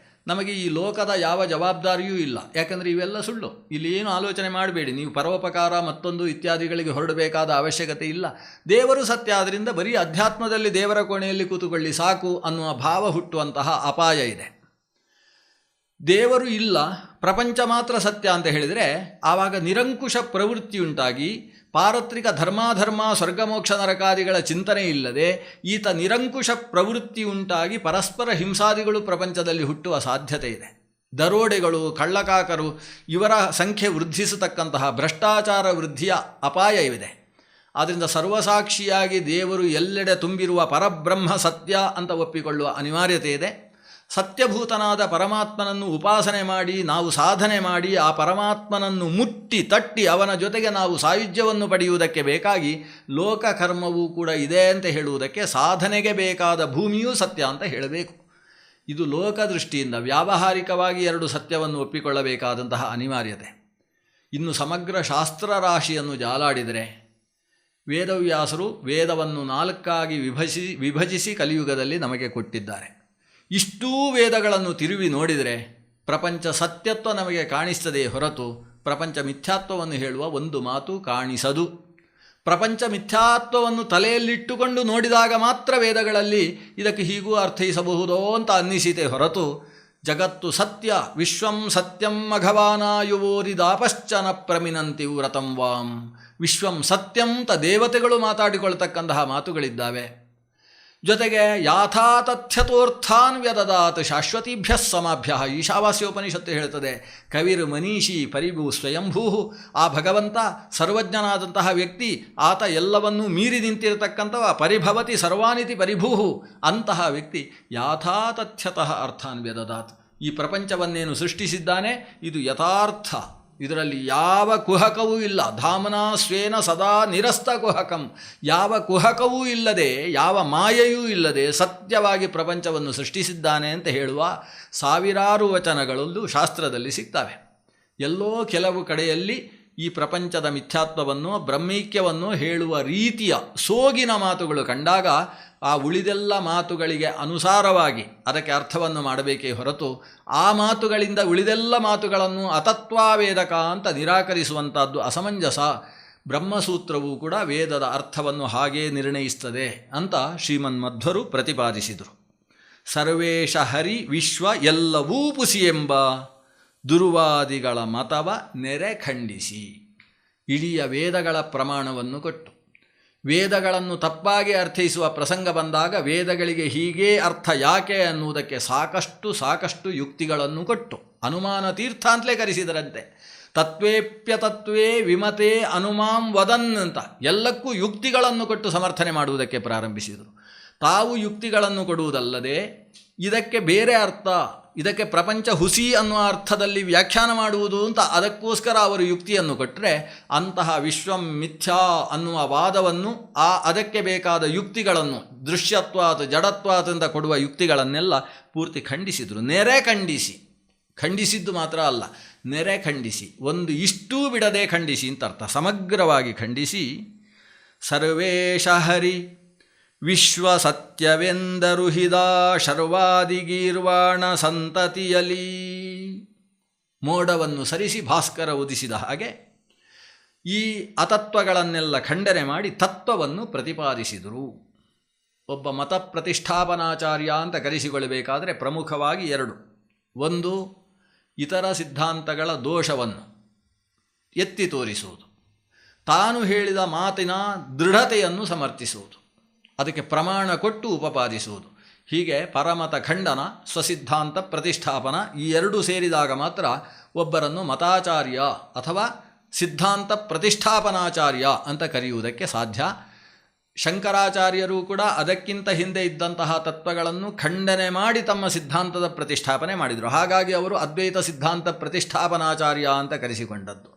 ನಮಗೆ ಈ ಲೋಕದ ಯಾವ ಜವಾಬ್ದಾರಿಯೂ ಇಲ್ಲ. ಯಾಕಂದರೆ ಇವೆಲ್ಲ ಸುಳ್ಳು. ಇಲ್ಲಿ ಏನು ಆಲೋಚನೆ ಮಾಡಬೇಡಿ, ನೀವು ಪರೋಪಕಾರ ಮತ್ತೊಂದು ಇತ್ಯಾದಿಗಳಿಗೆ ಹೊರಡಬೇಕಾದ ಅವಶ್ಯಕತೆ ಇಲ್ಲ. ದೇವರು ಸತ್ಯ, ಆದ್ದರಿಂದ ಬರೀ ಅಧ್ಯಾತ್ಮದಲ್ಲಿ ದೇವರ ಕೋಣೆಯಲ್ಲಿ ಕೂತುಕೊಳ್ಳಿ ಸಾಕು ಅನ್ನುವ ಭಾವ ಹುಟ್ಟುವಂತಹ ಅಪಾಯ ಇದೆ. ದೇವರು ಇಲ್ಲ, ಪ್ರಪಂಚ ಮಾತ್ರ ಸತ್ಯ ಅಂತ ಹೇಳಿದರೆ ಆವಾಗ ನಿರಂಕುಶ ಪ್ರವೃತ್ತಿಯುಂಟಾಗಿ ಪಾರತ್ರಿಕ ಧರ್ಮಾಧರ್ಮ ಸ್ವರ್ಗಮೋಕ್ಷ ನರಕಾದಿಗಳ ಚಿಂತನೆ ಇಲ್ಲದೆ ಈತ ನಿರಂಕುಶ ಪ್ರವೃತ್ತಿ ಉಂಟಾಗಿ ಪರಸ್ಪರ ಹಿಂಸಾದಿಗಳು ಪ್ರಪಂಚದಲ್ಲಿ ಹುಟ್ಟುವ ಸಾಧ್ಯತೆ ಇದೆ. ದರೋಡೆಗಳು, ಕಳ್ಳಕಾಕರು ಇವರ ಸಂಖ್ಯೆ ವೃದ್ಧಿಸತಕ್ಕಂತಹ ಭ್ರಷ್ಟಾಚಾರ ವೃದ್ಧಿಯ ಅಪಾಯವಿದೆ. ಆದ್ದರಿಂದ ಸರ್ವಸಾಕ್ಷಿಯಾಗಿ ದೇವರು ಎಲ್ಲೆಡೆ ತುಂಬಿರುವ ಪರಬ್ರಹ್ಮ ಸತ್ಯ ಅಂತ ಒಪ್ಪಿಕೊಳ್ಳುವ ಅನಿವಾರ್ಯತೆ ಇದೆ. ಸತ್ಯಭೂತನಾದ ಪರಮಾತ್ಮನನ್ನು ಉಪಾಸನೆ ಮಾಡಿ ನಾವು ಸಾಧನೆ ಮಾಡಿ ಆ ಪರಮಾತ್ಮನನ್ನು ಮುಟ್ಟಿ ತಟ್ಟಿ ಅವನ ಜೊತೆಗೆ ನಾವು ಸಾಯುಜ್ಯವನ್ನು ಪಡೆಯುವುದಕ್ಕೆ ಬೇಕಾಗಿ ಲೋಕಕರ್ಮವೂ ಕೂಡ ಇದೆ ಅಂತ ಹೇಳುವುದಕ್ಕೆ ಸಾಧನೆಗೆ ಬೇಕಾದ ಭೂಮಿಯೂ ಸತ್ಯ ಅಂತ ಹೇಳಬೇಕು. ಇದು ಲೋಕದೃಷ್ಟಿಯಿಂದ ವ್ಯಾವಹಾರಿಕವಾಗಿ ಎರಡು ಸತ್ಯವನ್ನು ಒಪ್ಪಿಕೊಳ್ಳಬೇಕಾದಂತಹ ಅನಿವಾರ್ಯತೆ. ಇನ್ನು ಸಮಗ್ರ ಶಾಸ್ತ್ರ ರಾಶಿಯನ್ನು ಜಾಲಾಡಿದರೆ ವೇದವ್ಯಾಸರು ವೇದವನ್ನು 4ಆಗಿ ವಿಭಜಿಸಿ ಕಲಿಯುಗದಲ್ಲಿ ನಮಗೆ ಕೊಟ್ಟಿದ್ದಾರೆ. ಇಷ್ಟೂ ವೇದಗಳನ್ನು ತಿರುವಿ ನೋಡಿದರೆ ಪ್ರಪಂಚ ಸತ್ಯತ್ವ ನಮಗೆ ಕಾಣಿಸ್ತದೆ ಹೊರತು ಪ್ರಪಂಚ ಮಿಥ್ಯಾತ್ವವನ್ನು ಹೇಳುವ ಒಂದು ಮಾತು ಕಾಣಿಸದು. ಪ್ರಪಂಚ ಮಿಥ್ಯಾತ್ವವನ್ನು ತಲೆಯಲ್ಲಿಟ್ಟುಕೊಂಡು ನೋಡಿದಾಗ ಮಾತ್ರ ವೇದಗಳಲ್ಲಿ ಇದಕ್ಕೆ ಹೀಗೂ ಅರ್ಥೈಸಬಹುದೋ ಅಂತ ಅನ್ನಿಸಿತೆ ಹೊರತು ಜಗತ್ತು ಸತ್ಯ, ವಿಶ್ವಂ ಸತ್ಯಂ ಮಘವಾನಾಯುವೋರಿದಾಪಶ್ಚನ ಪ್ರಮಿನಂತಿ ವ್ರತಂ ವಾಂ, ವಿಶ್ವಂ ಸತ್ಯಂ ಅಂತ ದೇವತೆಗಳು ಮಾತಾಡಿಕೊಳ್ತಕ್ಕಂತಹ ಮಾತುಗಳಿದ್ದಾವೆ. ಜೊತೆಗೆ ಯಾಥಾತಥ್ಯತೋರ್ಥಾನ್ ವ್ಯದದಾತ್ ಶಾಶ್ವತೀಭ್ಯ ಸಮಾಭ್ಯ, ಈಶಾವಾಸ್ಯೋಪನಿಷತ್ತು ಹೇಳ್ತದೆ. ಕವಿರ್ ಮನೀಷಿ ಪರಿಭೂ ಸ್ವಯಂಭೂ, ಆ ಭಗವಂತ ಸರ್ವಜ್ಞನಾದಂತಹ ವ್ಯಕ್ತಿ, ಆತ ಎಲ್ಲವನ್ನೂ ಮೀರಿ ನಿಂತಿರತಕ್ಕಂಥವ. ಪರಿಭವತಿ ಸರ್ವಾನಿತಿ ಪರಿಭೂ, ಅಂತಹ ವ್ಯಕ್ತಿ ಯಾಥಾತಥ್ಯತಃ ಅರ್ಥಾನ್ ವ್ಯದದಾತ್. ಈ ಪ್ರಪಂಚವನ್ನೇನು ಸೃಷ್ಟಿಸಿದ್ದಾನೆ ಇದು ಯಥಾರ್ಥ, ಇದರಲ್ಲಿ ಯಾವ ಕುಹಕವೂ ಇಲ್ಲ. ಧಾಮನಾ ಸ್ವೇನ ಸದಾ ನಿರಸ್ತ ಕುಹಕಂ, ಯಾವ ಕುಹಕವೂ ಇಲ್ಲದೆ ಯಾವ ಮಾಯೆಯೂ ಇಲ್ಲದೆ ಸತ್ಯವಾಗಿ ಪ್ರಪಂಚವನ್ನು ಸೃಷ್ಟಿಸಿದ್ದಾನೆ ಅಂತ ಹೇಳುವ ಸಾವಿರಾರು ವಚನಗಳಲ್ಲೂ ಶಾಸ್ತ್ರದಲ್ಲಿ ಸಿಗ್ತವೆ. ಎಲ್ಲೋ ಕೆಲವು ಕಡೆಯಲ್ಲಿ ಈ ಪ್ರಪಂಚದ ಮಿಥ್ಯಾತ್ವವನ್ನು ಬ್ರಹ್ಮೈಕ್ಯವನ್ನು ಹೇಳುವ ರೀತಿಯ ಸೋಗಿನ ಮಾತುಗಳು ಕಂಡಾಗ ಆ ಉಳಿದೆಲ್ಲ ಮಾತುಗಳಿಗೆ ಅನುಸಾರವಾಗಿ ಅದಕ್ಕೆ ಅರ್ಥವನ್ನು ಮಾಡಬೇಕೇ ಹೊರತು ಆ ಮಾತುಗಳಿಂದ ಉಳಿದೆಲ್ಲ ಮಾತುಗಳನ್ನು ಅತತ್ವಾವೇದಕ ಅಂತ ನಿರಾಕರಿಸುವಂಥದ್ದು ಅಸಮಂಜಸ. ಬ್ರಹ್ಮಸೂತ್ರವೂ ಕೂಡ ವೇದದ ಅರ್ಥವನ್ನು ಹಾಗೇ ನಿರ್ಣಯಿಸ್ತದೆ ಅಂತ ಶ್ರೀಮನ್ಮಧ್ವರು ಪ್ರತಿಪಾದಿಸಿದರು. ಸರ್ವೇಶ ಹರಿ ವಿಶ್ವ ಎಲ್ಲವೂ ಪುಸಿ ಎಂಬ ದುರ್ವಾದಿಗಳ ಮತವ ನೆರೆ ಖಂಡಿಸಿ. ಇಡೀ ವೇದಗಳ ಪ್ರಮಾಣವನ್ನು ಕೊಟ್ಟು ವೇದಗಳನ್ನು ತಪ್ಪಾಗಿ ಅರ್ಥೈಸುವ ಪ್ರಸಂಗ ಬಂದಾಗ ವೇದಗಳಿಗೆ ಹೀಗೇ ಅರ್ಥ ಯಾಕೆ ಅನ್ನುವುದಕ್ಕೆ ಸಾಕಷ್ಟು ಯುಕ್ತಿಗಳನ್ನು ಕೊಟ್ಟು ಅನುಮಾನ ತೀರ್ಥ ಅಂತಲೇ ಕರೆಸಿದರಂತೆ. ತತ್ವೇ ವಿಮತೆ ಅನುಮಾಂ ವದನ್ ಅಂತ ಎಲ್ಲಕ್ಕೂ ಯುಕ್ತಿಗಳನ್ನು ಕೊಟ್ಟು ಸಮರ್ಥನೆ ಮಾಡುವುದಕ್ಕೆ ಪ್ರಾರಂಭಿಸಿದರು. ತಾವು ಯುಕ್ತಿಗಳನ್ನು ಕೊಡುವುದಲ್ಲದೆ ಇದಕ್ಕೆ ಬೇರೆ ಅರ್ಥ, ಇದಕ್ಕೆ ಪ್ರಪಂಚ ಹುಸಿ ಅನ್ನುವ ಅರ್ಥದಲ್ಲಿ ವ್ಯಾಖ್ಯಾನ ಮಾಡುವುದು ಅಂತ ಅದಕ್ಕೋಸ್ಕರ ಅವರು ಯುಕ್ತಿಯನ್ನು ಕೊಟ್ಟರೆ ಅಂತಹ ವಿಶ್ವಂ ಮಿಥ್ಯಾ ಅನ್ನುವ ವಾದವನ್ನು ಅದಕ್ಕೆ ಬೇಕಾದ ಯುಕ್ತಿಗಳನ್ನು ದೃಶ್ಯತ್ವಾತ್ ಜಡತ್ವಾತ್ ಅಂತ ಕೊಡುವ ಯುಕ್ತಿಗಳನ್ನೆಲ್ಲ ಪೂರ್ತಿ ಖಂಡಿಸಿದರು. ನೆರೆ ಖಂಡಿಸಿದ್ದು ಮಾತ್ರ ಅಲ್ಲ, ನೆರೆ ಖಂಡಿಸಿ, ಒಂದು ಇಷ್ಟೂ ಬಿಡದೆ ಖಂಡಿಸಿ ಅಂತ ಅರ್ಥ. ಸಮಗ್ರವಾಗಿ ಖಂಡಿಸಿ ಸರ್ವೇಶ ಹರಿ ವಿಶ್ವ ಸತ್ಯವೆಂದರುಹಿದ ಶರ್ವಾದಿಗೀರ್ವಾಣ ಸಂತತಿಯಲಿ. ಮೋಡವನ್ನು ಸರಿಸಿ ಭಾಸ್ಕರ ಉದಿಸಿದ ಹಾಗೆ ಈ ಅತತ್ವಗಳನ್ನೆಲ್ಲ ಖಂಡನೆ ಮಾಡಿ ತತ್ವವನ್ನು ಪ್ರತಿಪಾದಿಸಿದರು. ಒಬ್ಬ ಮತ ಪ್ರತಿಷ್ಠಾಪನಾಚಾರ್ಯ ಅಂತ ಕರೆಸಿಕೊಳ್ಳಬೇಕಾದರೆ ಪ್ರಮುಖವಾಗಿ ಎರಡು. ಒಂದು, ಇತರ ಸಿದ್ಧಾಂತಗಳ ದೋಷವನ್ನು ಎತ್ತಿ ತೋರಿಸುವುದು, ತಾನು ಹೇಳಿದ ಮಾತಿನ ದೃಢತೆಯನ್ನು ಸಮರ್ಥಿಸುವುದು, ಅದಕ್ಕೆ ಪ್ರಮಾಣ ಕೊಟ್ಟು ಉಪಪಾದಿಸುವುದು. ಹೀಗೆ ಪರಮತ ಖಂಡನ, ಸ್ವಸಿದ್ಧಾಂತ ಪ್ರತಿಷ್ಠಾಪನ ಈ ಎರಡೂ ಸೇರಿದಾಗ ಮಾತ್ರ ಒಬ್ಬರನ್ನು ಮತಾಚಾರ್ಯ ಅಥವಾ ಸಿದ್ಧಾಂತ ಪ್ರತಿಷ್ಠಾಪನಾಚಾರ್ಯ ಅಂತ ಕರೆಯುವುದಕ್ಕೆ ಸಾಧ್ಯ. ಶಂಕರಾಚಾರ್ಯರು ಕೂಡ ಅದಕ್ಕಿಂತ ಹಿಂದೆ ಇದ್ದಂತಹ ತತ್ವಗಳನ್ನು ಖಂಡನೆ ಮಾಡಿ ತಮ್ಮ ಸಿದ್ಧಾಂತದ ಪ್ರತಿಷ್ಠಾಪನೆ ಮಾಡಿದರು. ಹಾಗಾಗಿ ಅವರು ಅದ್ವೈತ ಸಿದ್ಧಾಂತ ಪ್ರತಿಷ್ಠಾಪನಾಚಾರ್ಯ ಅಂತ ಕರೆಸಿಕೊಂಡದ್ದು.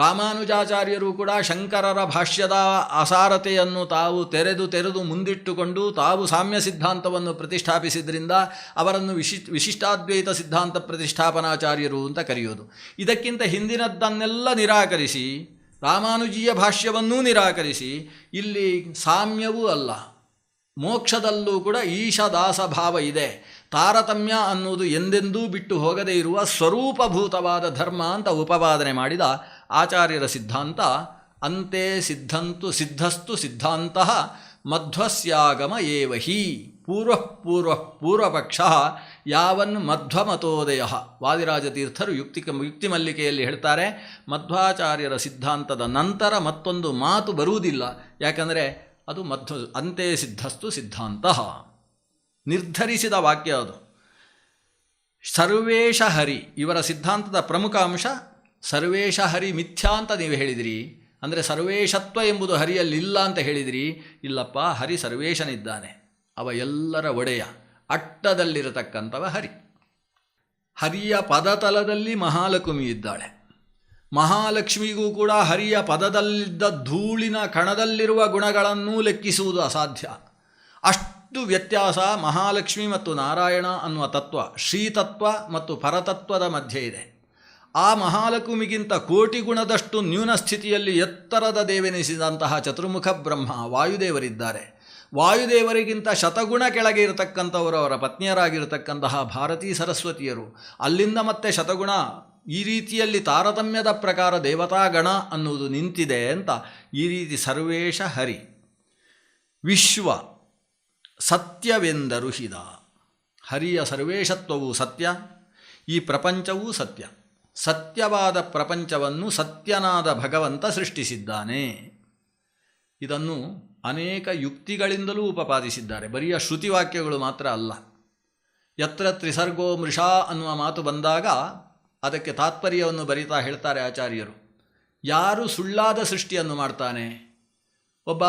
ರಾಮಾನುಜಾಚಾರ್ಯರು ಕೂಡ ಶಂಕರರ ಭಾಷ್ಯದ ಅಸಾರತೆಯನ್ನು ತಾವು ತೆರೆದು ಮುಂದಿಟ್ಟುಕೊಂಡು ತಾವು ಸಾಮ್ಯ ಸಿದ್ಧಾಂತವನ್ನು ಪ್ರತಿಷ್ಠಾಪಿಸಿದ್ರಿಂದ ಅವರನ್ನು ವಿಶಿಷ್ಟಾದ್ವೈತ ಸಿದ್ಧಾಂತ ಪ್ರತಿಷ್ಠಾಪನಾಚಾರ್ಯರು ಅಂತ ಕರೆಯೋದು. ಇದಕ್ಕಿಂತ ಹಿಂದಿನದ್ದನ್ನೆಲ್ಲ ನಿರಾಕರಿಸಿ ರಾಮಾನುಜೀಯ ಭಾಷ್ಯವನ್ನೂ ನಿರಾಕರಿಸಿ ಇಲ್ಲಿ ಸಾಮ್ಯವೂ ಅಲ್ಲ, ಮೋಕ್ಷದಲ್ಲೂ ಕೂಡ ಈಶದಾಸ ಭಾವ ಇದೆ, ತಾರತಮ್ಯ ಅನ್ನುವುದು ಎಂದೆಂದೂ ಬಿಟ್ಟು ಹೋಗದೇ ಇರುವ ಸ್ವರೂಪಭೂತವಾದ ಧರ್ಮ ಅಂತ ಉಪಪಾದನೆ ಮಾಡಿದ ಆಚಾರ್ಯರ ಸಿದ್ಧಾಂತ ಅಂತೆ ಸಿದ್ಧಸ್ತು ಸಿದ್ಧಾಂತಃ ಮಧ್ವಸ್ಯಾಗಮ ಏವ ಹಿ ಪೂರ್ವಪಕ್ಷ ಯಾವನ್ ಮಧ್ವಮತೋದಯ. ವಾದಿರಾಜತೀರ್ಥರು ಯುಕ್ತಿಮಲ್ಲಿಕೆಯಲ್ಲಿ ಹೇಳ್ತಾರೆ, ಮಧ್ವಾಚಾರ್ಯರ ಸಿದ್ಧಾಂತದ ನಂತರ ಮತ್ತೊಂದು ಮಾತು ಬರುವುದಿಲ್ಲ, ಯಾಕಂದರೆ ಅದು ಅಂತೆ ಸಿದ್ಧಸ್ತು ಸಿದ್ಧಾಂತಃ ನಿರ್ಧರಿಸಿದ ವಾಕ್ಯ ಅದು. ಸರ್ವೇಶ ಹರಿ ಇವರ ಸಿದ್ಧಾಂತದ ಪ್ರಮುಖ ಅಂಶ ಸರ್ವೇಶ ಹರಿ ಮಿಥ್ಯಾ ಅಂತ ನೀವು ಹೇಳಿದಿರಿ, ಅಂದರೆ ಸರ್ವೇಶತ್ವ ಎಂಬುದು ಹರಿಯಲ್ಲಿಲ್ಲ ಅಂತ ಹೇಳಿದಿರಿ. ಇಲ್ಲಪ್ಪ, ಹರಿ ಸರ್ವೇಶನಿದ್ದಾನೆ, ಅವ ಎಲ್ಲರ ಒಡೆಯ, ಅಟ್ಟದಲ್ಲಿರತಕ್ಕಂಥವ ಹರಿ. ಹರಿಯ ಪದತಲದಲ್ಲಿ ಮಹಾಲಕ್ಷ್ಮಿ ಇದ್ದಾಳೆ. ಮಹಾಲಕ್ಷ್ಮಿಗೂ ಕೂಡ ಹರಿಯ ಪದದಲ್ಲಿದ್ದ ಧೂಳಿನ ಕಣದಲ್ಲಿರುವ ಗುಣಗಳನ್ನೂ ಲೆಕ್ಕಿಸುವುದು ಅಸಾಧ್ಯ. ಅಷ್ಟು ವ್ಯತ್ಯಾಸ ಮಹಾಲಕ್ಷ್ಮಿ ಮತ್ತು ನಾರಾಯಣ ಅನ್ನುವ ತತ್ವ, ಶ್ರೀತತ್ವ ಮತ್ತು ಪರತತ್ವದ ಮಧ್ಯೆ ಇದೆ. ಆ ಮಹಾಲಕ್ಷ್ಮಿಗಿಂತ ಕೋಟಿ ಗುಣದಷ್ಟು ನ್ಯೂನ ಸ್ಥಿತಿಯಲ್ಲಿ ಎತ್ತರದ ದೇವೆನಿಸಿದಂತಹ ಚತುರ್ಮುಖ ಬ್ರಹ್ಮ ವಾಯುದೇವರಿದ್ದಾರೆ. ವಾಯುದೇವರಿಗಿಂತ ಶತಗುಣ ಕೆಳಗೆ ಇರತಕ್ಕಂಥವರು ಅವರ ಪತ್ನಿಯರಾಗಿರತಕ್ಕಂತಹ ಭಾರತೀ ಸರಸ್ವತಿಯರು. ಅಲ್ಲಿಂದ ಮತ್ತೆ ಶತಗುಣ ಈ ರೀತಿಯಲ್ಲಿ ತಾರತಮ್ಯದ ಪ್ರಕಾರ ದೇವತಾಗಣ ಅನ್ನುವುದು ನಿಂತಿದೆ ಅಂತ ಈ ರೀತಿ ಸರ್ವೇಶ ಹರಿ ವಿಶ್ವ ಸತ್ಯವೆಂದರುಹಿದ. ಹರಿಯ ಸರ್ವೇಶತ್ವವು ಸತ್ಯ, ಈ ಪ್ರಪಂಚವೂ ಸತ್ಯ. ಸತ್ಯವಾದ ಪ್ರಪಂಚವನ್ನು ಸತ್ಯನಾದ ಭಗವಂತ ಸೃಷ್ಟಿಸಿದ್ದಾನೆ. ಇದನ್ನು ಅನೇಕ ಯುಕ್ತಿಗಳಿಂದಲೂ ಉಪಪಾದಿಸಿದ್ದಾರೆ, ಬರಿಯ ಶ್ರುತಿವಾಕ್ಯಗಳು ಮಾತ್ರ ಅಲ್ಲ. ಯತ್ರ ತ್ರಿಸರ್ಗೋ ಮೃಷಾ ಅನ್ನುವ ಮಾತು ಬಂದಾಗ ಅದಕ್ಕೆ ತಾತ್ಪರ್ಯವನ್ನು ಬರಿತಾ ಹೇಳ್ತಾರೆ ಆಚಾರ್ಯರು. ಯಾರು ಸುಳ್ಳಾದ ಸೃಷ್ಟಿಯನ್ನು ಮಾಡ್ತಾನೆ, ಒಬ್ಬ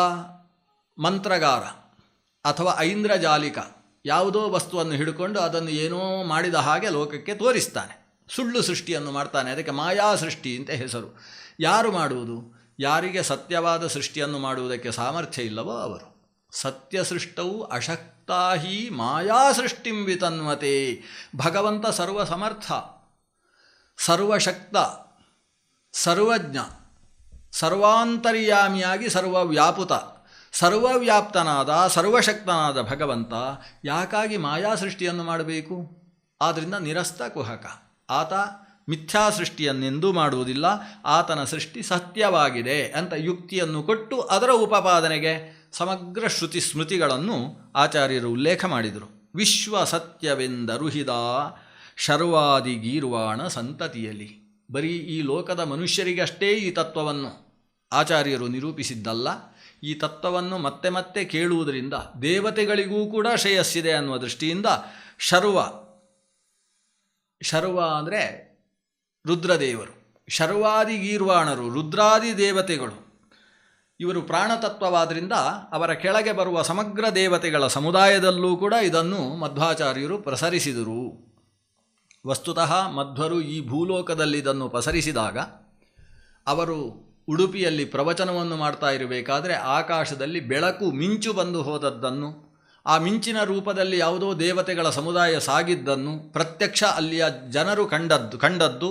ಮಂತ್ರಗಾರ ಅಥವಾ ಐಂದ್ರಜಾಲಿಕ ಯಾವುದೋ ವಸ್ತುವನ್ನು ಹಿಡ್ಕೊಂಡು ಅದನ್ನು ಏನೋ ಮಾಡಿದ ಹಾಗೆ ಲೋಕಕ್ಕೆ ತೋರಿಸ್ತಾನೆ, ಸುಳ್ಳು ಸೃಷ್ಟಿಯನ್ನು ಮಾಡ್ತಾನೆ, ಅದಕ್ಕೆ ಮಾಯಾ ಸೃಷ್ಟಿ ಅಂತ ಹೆಸರು. ಯಾರು ಮಾಡುವುದು? ಯಾರಿಗೆ ಸತ್ಯವಾದ ಸೃಷ್ಟಿಯನ್ನು ಮಾಡುವುದಕ್ಕೆ ಸಾಮರ್ಥ್ಯ ಇಲ್ಲವೋ ಅವರು. ಸತ್ಯ ಸೃಷ್ಟವು ಅಶಕ್ತಾಹಿ ಮಾಯಾ ಸೃಷ್ಟಿಂ ವಿತನ್ವತೆ. ಭಗವಂತ ಸರ್ವಸಮರ್ಥ, ಸರ್ವಶಕ್ತ, ಸರ್ವಜ್ಞ, ಸರ್ವಾಂತರ್ಯಾಮಿಯಾಗಿ ಸರ್ವವ್ಯಾಪುತ, ಸರ್ವವ್ಯಾಪ್ತನಾದ ಸರ್ವಶಕ್ತನಾದ ಭಗವಂತ ಯಾಕಾಗಿ ಮಾಯಾ ಸೃಷ್ಟಿಯನ್ನು ಮಾಡಬೇಕು? ಆದ್ದರಿಂದ ನಿರಸ್ತ ಕುಹಕ. ಆತ ಮಿಥ್ಯಾ ಸೃಷ್ಟಿಯನ್ನೆಂದೂ ಮಾಡುವುದಿಲ್ಲ, ಆತನ ಸೃಷ್ಟಿ ಸತ್ಯವಾಗಿದೆ ಅಂತ ಯುಕ್ತಿಯನ್ನು ಕೊಟ್ಟು ಅದರ ಉಪಪಾದನೆಗೆ ಸಮಗ್ರ ಶ್ರುತಿ ಸ್ಮೃತಿಗಳನ್ನು ಆಚಾರ್ಯರು ಉಲ್ಲೇಖ ಮಾಡಿದರು. ವಿಶ್ವ ಸತ್ಯವೆಂದರುಹಿದ ಶರ್ವಾದಿ ಗೀರ್ವಾಣ ಸಂತತಿಯಲ್ಲಿ. ಬರೀ ಈ ಲೋಕದ ಮನುಷ್ಯರಿಗಷ್ಟೇ ಈ ತತ್ವವನ್ನು ಆಚಾರ್ಯರು ನಿರೂಪಿಸಿದ್ದಲ್ಲ, ಈ ತತ್ವವನ್ನು ಮತ್ತೆ ಮತ್ತೆ ಕೇಳುವುದರಿಂದ ದೇವತೆಗಳಿಗೂ ಕೂಡ ಶ್ರೇಯಸ್ಸಿದೆ ಅನ್ನುವ ದೃಷ್ಟಿಯಿಂದ ಶರ್ವ ಅಂದರೆ ರುದ್ರದೇವರು, ಶರ್ವಾದಿ ಗೀರ್ವಾಣರು ರುದ್ರಾದಿ ದೇವತೆಗಳು, ಇವರು ಪ್ರಾಣತತ್ವವಾದ್ದರಿಂದ ಅವರ ಕೆಳಗೆ ಬರುವ ಸಮಗ್ರ ದೇವತೆಗಳ ಸಮುದಾಯದಲ್ಲೂ ಕೂಡ ಇದನ್ನು ಮಧ್ವಾಚಾರ್ಯರು ಪ್ರಸರಿಸಿದರು. ವಸ್ತುತಃ ಮಧ್ವರು ಈ ಭೂಲೋಕದಲ್ಲಿ ಇದನ್ನು ಪಸರಿಸಿದಾಗ ಅವರು ಉಡುಪಿಯಲ್ಲಿ ಪ್ರವಚನವನ್ನು ಮಾಡ್ತಾ ಇರಬೇಕಾದರೆ ಆಕಾಶದಲ್ಲಿ ಬೆಳಕು ಮಿಂಚು ಬಂದು ಹೋದದ್ದನ್ನು, ಆ ಮಿಂಚಿನ ರೂಪದಲ್ಲಿ ಯಾವುದೋ ದೇವತೆಗಳ ಸಮುದಾಯ ಸಾಗಿದ್ದನ್ನು ಪ್ರತ್ಯಕ್ಷ ಅಲ್ಲಿಯ ಜನರು ಕಂಡದ್ದು,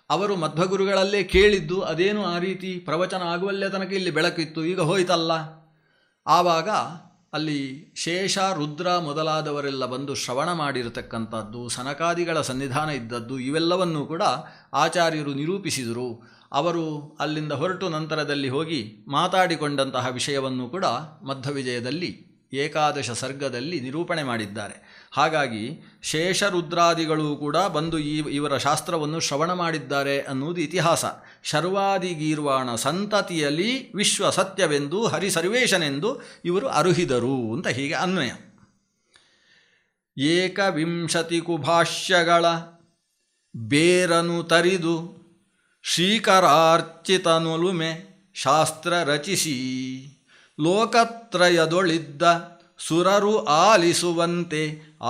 ಅವರು ಮಧ್ವಗುರುಗಳಲ್ಲೇ ಕೇಳಿದ್ದು, ಅದೇನು ಆ ರೀತಿ ಪ್ರವಚನ ಆಗುವಲ್ಲೇ ತನಕ ಇಲ್ಲಿ ಬೆಳಕಿತ್ತು, ಈಗ ಹೋಯ್ತಲ್ಲ. ಆವಾಗ ಅಲ್ಲಿ ಶೇಷ ರುದ್ರ ಮೊದಲಾದವರೆಲ್ಲ ಬಂದು ಶ್ರವಣ ಮಾಡಿರತಕ್ಕಂಥದ್ದು, ಸನಕಾದಿಗಳ ಸನ್ನಿಧಾನ ಇದ್ದದ್ದು, ಇವೆಲ್ಲವನ್ನೂ ಕೂಡ ಆಚಾರ್ಯರು ನಿರೂಪಿಸಿದರು. ಅವರು ಅಲ್ಲಿಂದ ಹೊರಟು ನಂತರದಲ್ಲಿ ಹೋಗಿ ಮಾತಾಡಿಕೊಂಡಂತಹ ವಿಷಯವನ್ನು ಕೂಡ ಮಧ್ವವಿಜಯದಲ್ಲಿ ಏಕಾದಶ ಸರ್ಗದಲ್ಲಿ ನಿರೂಪಣೆ ಮಾಡಿದ್ದಾರೆ. ಹಾಗಾಗಿ ಶೇಷರುದ್ರಾದಿಗಳು ಕೂಡ ಬಂದು ಇವರ ಶಾಸ್ತ್ರವನ್ನು ಶ್ರವಣ ಮಾಡಿದ್ದಾರೆ ಅನ್ನುವುದು ಇತಿಹಾಸ. ಶರ್ವಾದಿ ಗೀರ್ವಾಣ ಸಂತತಿಯಲ್ಲಿ ವಿಶ್ವ ಸತ್ಯವೆಂದು ಹರಿಸರ್ವೇಶನೆಂದು ಇವರು ಅರುಹಿದರು ಅಂತ ಹೀಗೆ ಅನ್ವಯ. ಏಕವಿಂಶತಿ ಕುಭಾಷ್ಯಗಳ ಬೇರನು ತರಿದು ಶ್ರೀಕರಾರ್ಚಿತನುಲುಮೆ ಶಾಸ್ತ್ರ ರಚಿಸಿ ಲೋಕತ್ರಯದೊಳಿದ್ದ ಸುರರು ಆಲಿಸುವಂತೆ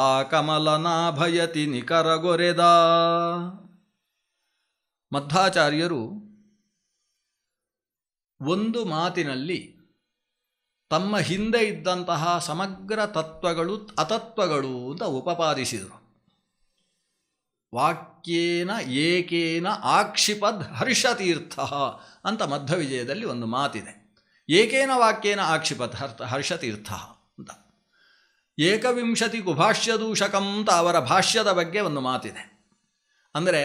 ಆ ಕಮಲನಾಭಯತಿ ನಿಕರಗೊರೆದ. ಮಧ್ವಾಚಾರ್ಯರು ಒಂದು ಮಾತಿನಲ್ಲಿ ತಮ್ಮ ಹಿಂದೆ ಇದ್ದಂತಹ ಸಮಗ್ರ ತತ್ವಗಳು ಅತತ್ವಗಳು ಅಂತ ಉಪಪಾದಿಸಿದರು. ವಾಕ್ಯೇನ ಏಕೇನ ಆಕ್ಷಿಪದ್ ಹರ್ಷತೀರ್ಥ ಅಂತ ಮಧ್ವವಿಜಯದಲ್ಲಿ ಒಂದು ಮಾತಿದೆ. ಏಕೇನ ವಾಕ್ಯೇನ ಆಕ್ಷಿಪತ್ ಹರ್ಷತೀರ್ಥ ಅಂತ. ಏಕವಿಂಶತಿ ಕುಭಾಷ್ಯದೂಷಕಂ ಅಂತ ಅವರ ಭಾಷ್ಯದ ಬಗ್ಗೆ ಒಂದು ಮಾತಿದೆ. ಅಂದರೆ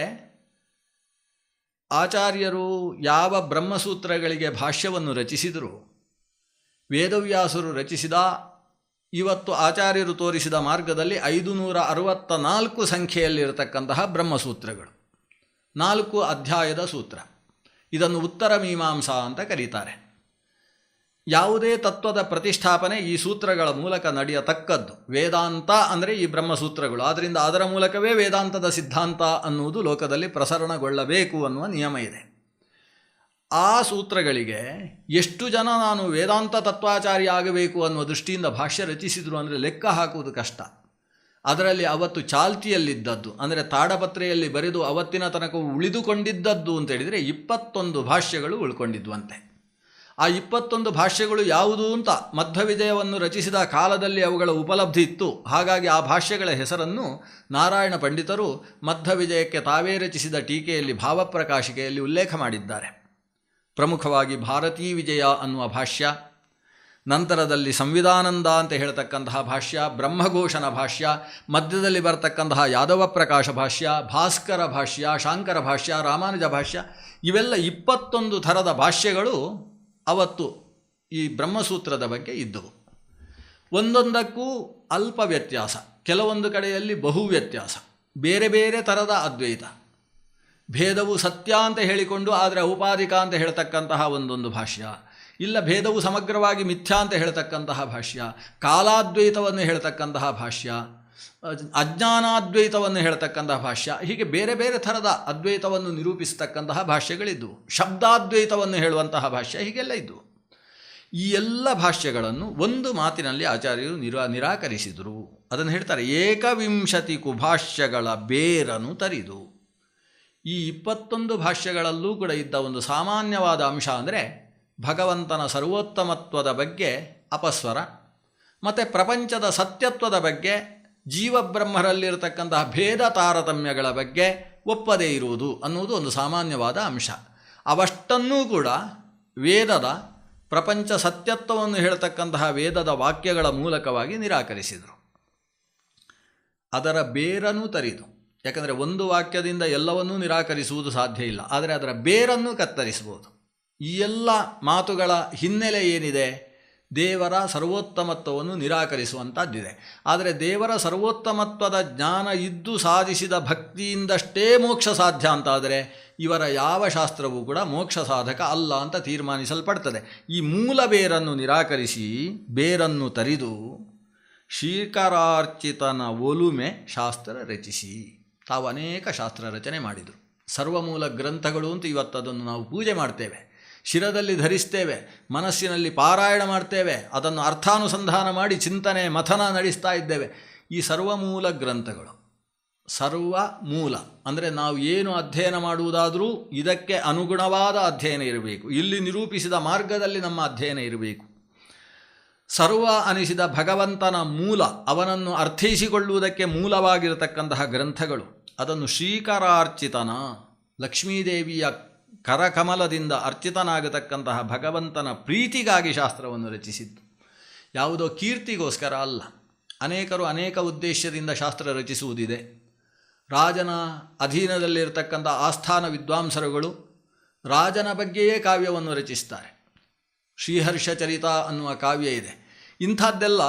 ಆಚಾರ್ಯರು ಯಾವ ಬ್ರಹ್ಮಸೂತ್ರಗಳಿಗೆ ಭಾಷ್ಯವನ್ನು ರಚಿಸಿದರು, ವೇದವ್ಯಾಸರು ರಚಿಸಿದ, ಇವತ್ತು ಆಚಾರ್ಯರು ತೋರಿಸಿದ ಮಾರ್ಗದಲ್ಲಿ 564 ಸಂಖ್ಯೆಯಲ್ಲಿರತಕ್ಕಂತಹ ಬ್ರಹ್ಮಸೂತ್ರಗಳು, 4 ಅಧ್ಯಾಯದ ಸೂತ್ರ. ಇದನ್ನು ಉತ್ತರ ಮೀಮಾಂಸಾ ಅಂತ ಕರೀತಾರೆ. ಯಾವುದೇ ತತ್ವದ ಪ್ರತಿಷ್ಠಾಪನೆ ಈ ಸೂತ್ರಗಳ ಮೂಲಕ ನಡೆಯತಕ್ಕದ್ದು. ವೇದಾಂತ ಅಂದರೆ ಈ ಬ್ರಹ್ಮಸೂತ್ರಗಳು, ಆದ್ದರಿಂದ ಅದರ ಮೂಲಕವೇ ವೇದಾಂತದ ಸಿದ್ಧಾಂತ ಅನ್ನುವುದು ಲೋಕದಲ್ಲಿ ಪ್ರಸರಣಗೊಳ್ಳಬೇಕು ಅನ್ನುವ ನಿಯಮ ಇದೆ. ಆ ಸೂತ್ರಗಳಿಗೆ ಎಷ್ಟು ಜನ ನಾನು ವೇದಾಂತ ತತ್ವಾಚಾರ್ಯ ಆಗಬೇಕು ಅನ್ನುವ ದೃಷ್ಟಿಯಿಂದ ಭಾಷ್ಯ ರಚಿಸಿದರು ಅಂದರೆ ಲೆಕ್ಕ ಹಾಕುವುದು ಕಷ್ಟ. ಅದರಲ್ಲಿ ಅವತ್ತು ಚಾಲ್ತಿಯಲ್ಲಿದ್ದದ್ದು ಅಂದರೆ ತಾಡಪತ್ರೆಯಲ್ಲಿ ಬರೆದು ಅವತ್ತಿನ ತನಕ ಉಳಿದುಕೊಂಡಿದ್ದದ್ದು ಅಂತೇಳಿದರೆ 21 ಭಾಷ್ಯಗಳು ಉಳ್ಕೊಂಡಿದ್ವಂತೆ. ಆ 21 ಭಾಷ್ಯಗಳು ಯಾವುದು ಅಂತ ಮಧ್ವವಿಜಯವನ್ನು ರಚಿಸಿದ ಕಾಲದಲ್ಲಿ ಅವುಗಳ ಉಪಲಬ್ಧಿ ಇತ್ತು. ಹಾಗಾಗಿ ಆ ಭಾಷ್ಯಗಳ ಹೆಸರನ್ನು ನಾರಾಯಣ ಪಂಡಿತರು ಮಧ್ವವಿಜಯಕ್ಕೆ ತಾವೇ ರಚಿಸಿದ ಟೀಕೆಯಲ್ಲಿ ಭಾವಪ್ರಕಾಶಿಕೆಯಲ್ಲಿ ಉಲ್ಲೇಖ ಮಾಡಿದ್ದಾರೆ. ಪ್ರಮುಖವಾಗಿ ಭಾರತೀ ವಿಜಯ ಅನ್ನುವ ಭಾಷ್ಯ, ನಂತರದಲ್ಲಿ ಸಂವಿಧಾನಂದ ಅಂತ ಹೇಳ್ತಕ್ಕಂತಹ ಭಾಷ್ಯ, ಬ್ರಹ್ಮಘೋಷನ ಭಾಷ್ಯ, ಮಧ್ಯದಲ್ಲಿ ಬರತಕ್ಕಂತಹ ಯಾದವ ಪ್ರಕಾಶ ಭಾಷ್ಯ, ಭಾಸ್ಕರ ಭಾಷ್ಯ, ಶಾಂಕರ ಭಾಷ್ಯ, ರಾಮಾನುಜ ಭಾಷ್ಯ, ಇವೆಲ್ಲ 21 ಥರದ ಭಾಷ್ಯಗಳು ಅವತ್ತು ಈ ಬ್ರಹ್ಮಸೂತ್ರದ ಬಗ್ಗೆ ಇದ್ದವು. ಒಂದೊಂದಕ್ಕೂ ಅಲ್ಪ ವ್ಯತ್ಯಾಸ, ಕೆಲವೊಂದು ಕಡೆಯಲ್ಲಿ ಬಹು ವ್ಯತ್ಯಾಸ, ಬೇರೆ ಬೇರೆ ಥರದ ಅದ್ವೈತ, ಭೇದವು ಸತ್ಯ ಅಂತ ಹೇಳಿಕೊಂಡು ಆದರೆ ಔಪಾಧಿಕ ಅಂತ ಹೇಳ್ತಕ್ಕಂತಹ ಒಂದೊಂದು ಭಾಷ್ಯ, ಇಲ್ಲ ಭೇದವು ಸಮಗ್ರವಾಗಿ ಮಿಥ್ಯಾ ಅಂತ ಹೇಳ್ತಕ್ಕಂತಹ ಭಾಷ್ಯ, ಕಾಲಾದ್ವೈತವನ್ನು ಹೇಳ್ತಕ್ಕಂತಹ ಭಾಷ್ಯ, ಅಜ್ಞಾನಾದ್ವೈತವನ್ನು ಹೇಳ್ತಕ್ಕಂತಹ ಭಾಷ್ಯ, ಹೀಗೆ ಬೇರೆ ಬೇರೆ ಥರದ ಅದ್ವೈತವನ್ನು ನಿರೂಪಿಸತಕ್ಕಂತಹ ಭಾಷ್ಯಗಳಿದ್ದವು. ಶಬ್ದಾದ್ವೈತವನ್ನು ಹೇಳುವಂತಹ ಭಾಷ್ಯ, ಹೀಗೆಲ್ಲ ಇದ್ದವು. ಈ ಎಲ್ಲ ಭಾಷ್ಯಗಳನ್ನು ಒಂದು ಮಾತಿನಲ್ಲಿ ಆಚಾರ್ಯರು ನಿರಾಕರಿಸಿದರು. ಅದನ್ನು ಹೇಳ್ತಾರೆ, ಏಕವಿಂಶತಿ ಕುಭಾಷ್ಯಗಳ ಬೇರನು ತರಿದು. ಈ 21 ಭಾಷ್ಯಗಳಲ್ಲೂ ಕೂಡ ಇದ್ದ ಒಂದು ಸಾಮಾನ್ಯವಾದ ಅಂಶ ಅಂದರೆ ಭಗವಂತನ ಸರ್ವೋತ್ತಮತ್ವದ ಬಗ್ಗೆ ಅಪಸ್ವರ, ಮತ್ತು ಪ್ರಪಂಚದ ಸತ್ಯತ್ವದ ಬಗ್ಗೆ, ಜೀವಬ್ರಹ್ಮರಲ್ಲಿರತಕ್ಕಂತಹ ಭೇದ ತಾರತಮ್ಯಗಳ ಬಗ್ಗೆ ಒಪ್ಪದೇ ಇರುವುದು ಅನ್ನುವುದು ಒಂದು ಸಾಮಾನ್ಯವಾದ ಅಂಶ. ಅವಷ್ಟನ್ನೂ ಕೂಡ ವೇದದ ಪ್ರಪಂಚ ಸತ್ಯತ್ವವನ್ನು ಹೇಳ್ತಕ್ಕಂತಹ ವೇದದ ವಾಕ್ಯಗಳ ಮೂಲಕವಾಗಿ ನಿರಾಕರಿಸಿದರು. ಅದರ ಬೇರನ್ನು ತರಿದು, ಯಾಕಂದರೆ ಒಂದು ವಾಕ್ಯದಿಂದ ಎಲ್ಲವನ್ನೂ ನಿರಾಕರಿಸುವುದು ಸಾಧ್ಯ ಇಲ್ಲ, ಆದರೆ ಅದರ ಬೇರನ್ನು ಕತ್ತರಿಸಬಹುದು. ಈ ಎಲ್ಲ ಮಾತುಗಳ ಹಿನ್ನೆಲೆ ಏನಿದೆ? ದೇವರ ಸರ್ವೋತ್ತಮತ್ವವನ್ನು ನಿರಾಕರಿಸುವಂಥದ್ದಿದೆ. ಆದರೆ ದೇವರ ಸರ್ವೋತ್ತಮತ್ವದ ಜ್ಞಾನ ಇದ್ದು ಸಾಧಿಸಿದ ಭಕ್ತಿಯಿಂದಷ್ಟೇ ಮೋಕ್ಷ ಸಾಧ್ಯ ಅಂತಾದರೆ ಇವರ ಯಾವ ಶಾಸ್ತ್ರವೂ ಕೂಡ ಮೋಕ್ಷ ಸಾಧಕ ಅಲ್ಲ ಅಂತ ತೀರ್ಮಾನಿಸಲ್ಪಡ್ತದೆ. ಈ ಮೂಲ ಬೇರನ್ನು ನಿರಾಕರಿಸಿ ಬೇರನ್ನು ತರಿದು ಶ್ರೀಕರಾರ್ಚಿತನ ಒಲುಮೆ ಶಾಸ್ತ್ರ ರಚಿಸಿ ತಾವು ಅನೇಕ ಶಾಸ್ತ್ರ ರಚನೆ ಮಾಡಿದರು. ಸರ್ವಮೂಲ ಗ್ರಂಥಗಳು ಅಂತ ಇವತ್ತದನ್ನು ನಾವು ಪೂಜೆ ಮಾಡ್ತೇವೆ, ಶಿರದಲ್ಲಿ ಧರಿಸ್ತೇವೆ, ಮನಸ್ಸಿನಲ್ಲಿ ಪಾರಾಯಣ ಮಾಡ್ತೇವೆ, ಅದನ್ನು ಅರ್ಥಾನುಸಂಧಾನ ಮಾಡಿ ಚಿಂತನೆ ಮಥನ ನಡೆಸ್ತಾ ಇದ್ದೇವೆ. ಈ ಸರ್ವಮೂಲ ಗ್ರಂಥಗಳು ಸರ್ವ ಮೂಲ ಅಂದರೆ ನಾವು ಏನು ಅಧ್ಯಯನ ಮಾಡುವುದಾದರೂ ಇದಕ್ಕೆ ಅನುಗುಣವಾದ ಅಧ್ಯಯನ ಇರಬೇಕು, ಇಲ್ಲಿ ನಿರೂಪಿಸಿದ ಮಾರ್ಗದಲ್ಲಿ ನಮ್ಮ ಅಧ್ಯಯನ ಇರಬೇಕು. ಸರ್ವ ಅನಿಸಿದ ಭಗವಂತನ ಮೂಲ, ಅವನನ್ನು ಅರ್ಥೈಸಿಕೊಳ್ಳುವುದಕ್ಕೆ ಮೂಲವಾಗಿರತಕ್ಕಂತಹ ಗ್ರಂಥಗಳು, ಅದನ್ನು ಶ್ರೀಕರಾರ್ಚಿತನ ಲಕ್ಷ್ಮೀದೇವಿಯ ಕರಕಮಲದಿಂದ ಅರ್ಚಿತನಾಗತಕ್ಕಂತಹ ಭಗವಂತನ ಪ್ರೀತಿಗಾಗಿ ಶಾಸ್ತ್ರವನ್ನು ರಚಿಸಿದ್ದು. ಯಾವುದೋ ಕೀರ್ತಿಗೋಸ್ಕರ ಅಲ್ಲ. ಅನೇಕರು ಅನೇಕ ಉದ್ದೇಶದಿಂದ ಶಾಸ್ತ್ರ ರಚಿಸುವುದಿದೆ. ರಾಜನ ಅಧೀನದಲ್ಲಿರತಕ್ಕಂಥ ಆಸ್ಥಾನ ವಿದ್ವಾಂಸರುಗಳು ರಾಜನ ಬಗ್ಗೆಯೇ ಕಾವ್ಯವನ್ನು ರಚಿಸ್ತಾರೆ. ಶ್ರೀಹರ್ಷಚರಿತ ಅನ್ನುವ ಕಾವ್ಯ ಇದೆ. ಇಂಥದ್ದೆಲ್ಲ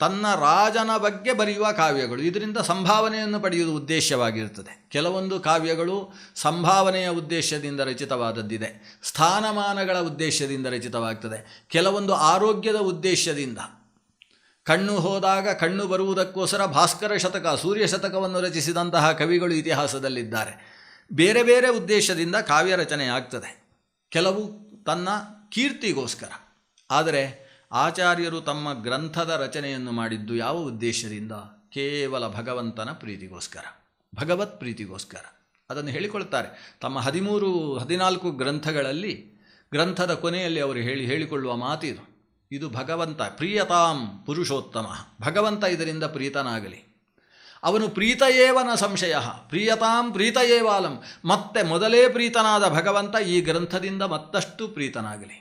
ತನ್ನ ರಾಜನ ಬಗ್ಗೆ ಬರೆಯುವ ಕಾವ್ಯಗಳು. ಇದರಿಂದ ಸಂಭಾವನೆಯನ್ನು ಪಡೆಯುವುದು ಉದ್ದೇಶವಾಗಿರುತ್ತದೆ. ಕೆಲವೊಂದು ಕಾವ್ಯಗಳು ಸಂಭಾವನೆಯ ಉದ್ದೇಶದಿಂದ ರಚಿತವಾದದ್ದಿದೆ, ಸ್ಥಾನಮಾನಗಳ ಉದ್ದೇಶದಿಂದ ರಚಿತವಾಗ್ತದೆ. ಕೆಲವೊಂದು ಆರೋಗ್ಯದ ಉದ್ದೇಶದಿಂದ, ಕಣ್ಣು ಹೋದಾಗ ಕಣ್ಣು ಬರುವುದಕ್ಕೋಸ್ಕರ ಭಾಸ್ಕರ ಶತಕ, ಸೂರ್ಯ ಶತಕವನ್ನು ರಚಿಸಿದಂತಹ ಕವಿಗಳು ಇತಿಹಾಸದಲ್ಲಿದ್ದಾರೆ. ಬೇರೆ ಬೇರೆ ಉದ್ದೇಶದಿಂದ ಕಾವ್ಯ ರಚನೆ ಆಗ್ತದೆ. ಕೆಲವು ತನ್ನ ಕೀರ್ತಿಗೋಸ್ಕರ. ಆದರೆ ಆಚಾರ್ಯರು ತಮ್ಮ ಗ್ರಂಥದ ರಚನೆಯನ್ನು ಮಾಡಿದ್ದು ಯಾವ ಉದ್ದೇಶದಿಂದ? ಕೇವಲ ಭಗವಂತನ ಪ್ರೀತಿಗೋಸ್ಕರ, ಭಗವತ್ ಪ್ರೀತಿಗೋಸ್ಕರ. ಅದನ್ನು ಹೇಳಿಕೊಳ್ತಾರೆ ತಮ್ಮ 13-14 ಗ್ರಂಥಗಳಲ್ಲಿ. ಗ್ರಂಥದ ಕೊನೆಯಲ್ಲಿ ಅವರು ಹೇಳಿಕೊಳ್ಳುವ ಮಾತಿದು. ಇದು ಭಗವಂತ ಪ್ರಿಯತಾಂ ಪುರುಷೋತ್ತಮ, ಭಗವಂತ ಇದರಿಂದ ಪ್ರೀತನಾಗಲಿ. ಅವನು ಪ್ರೀತಯೇವನ ಸಂಶಯ, ಪ್ರಿಯತಾಂ ಪ್ರೀತಯೇವಾಲಂ, ಮತ್ತೆ ಮೊದಲೇ ಪ್ರೀತನಾದ ಭಗವಂತ ಈ ಗ್ರಂಥದಿಂದ ಮತ್ತಷ್ಟು ಪ್ರೀತನಾಗಲಿ.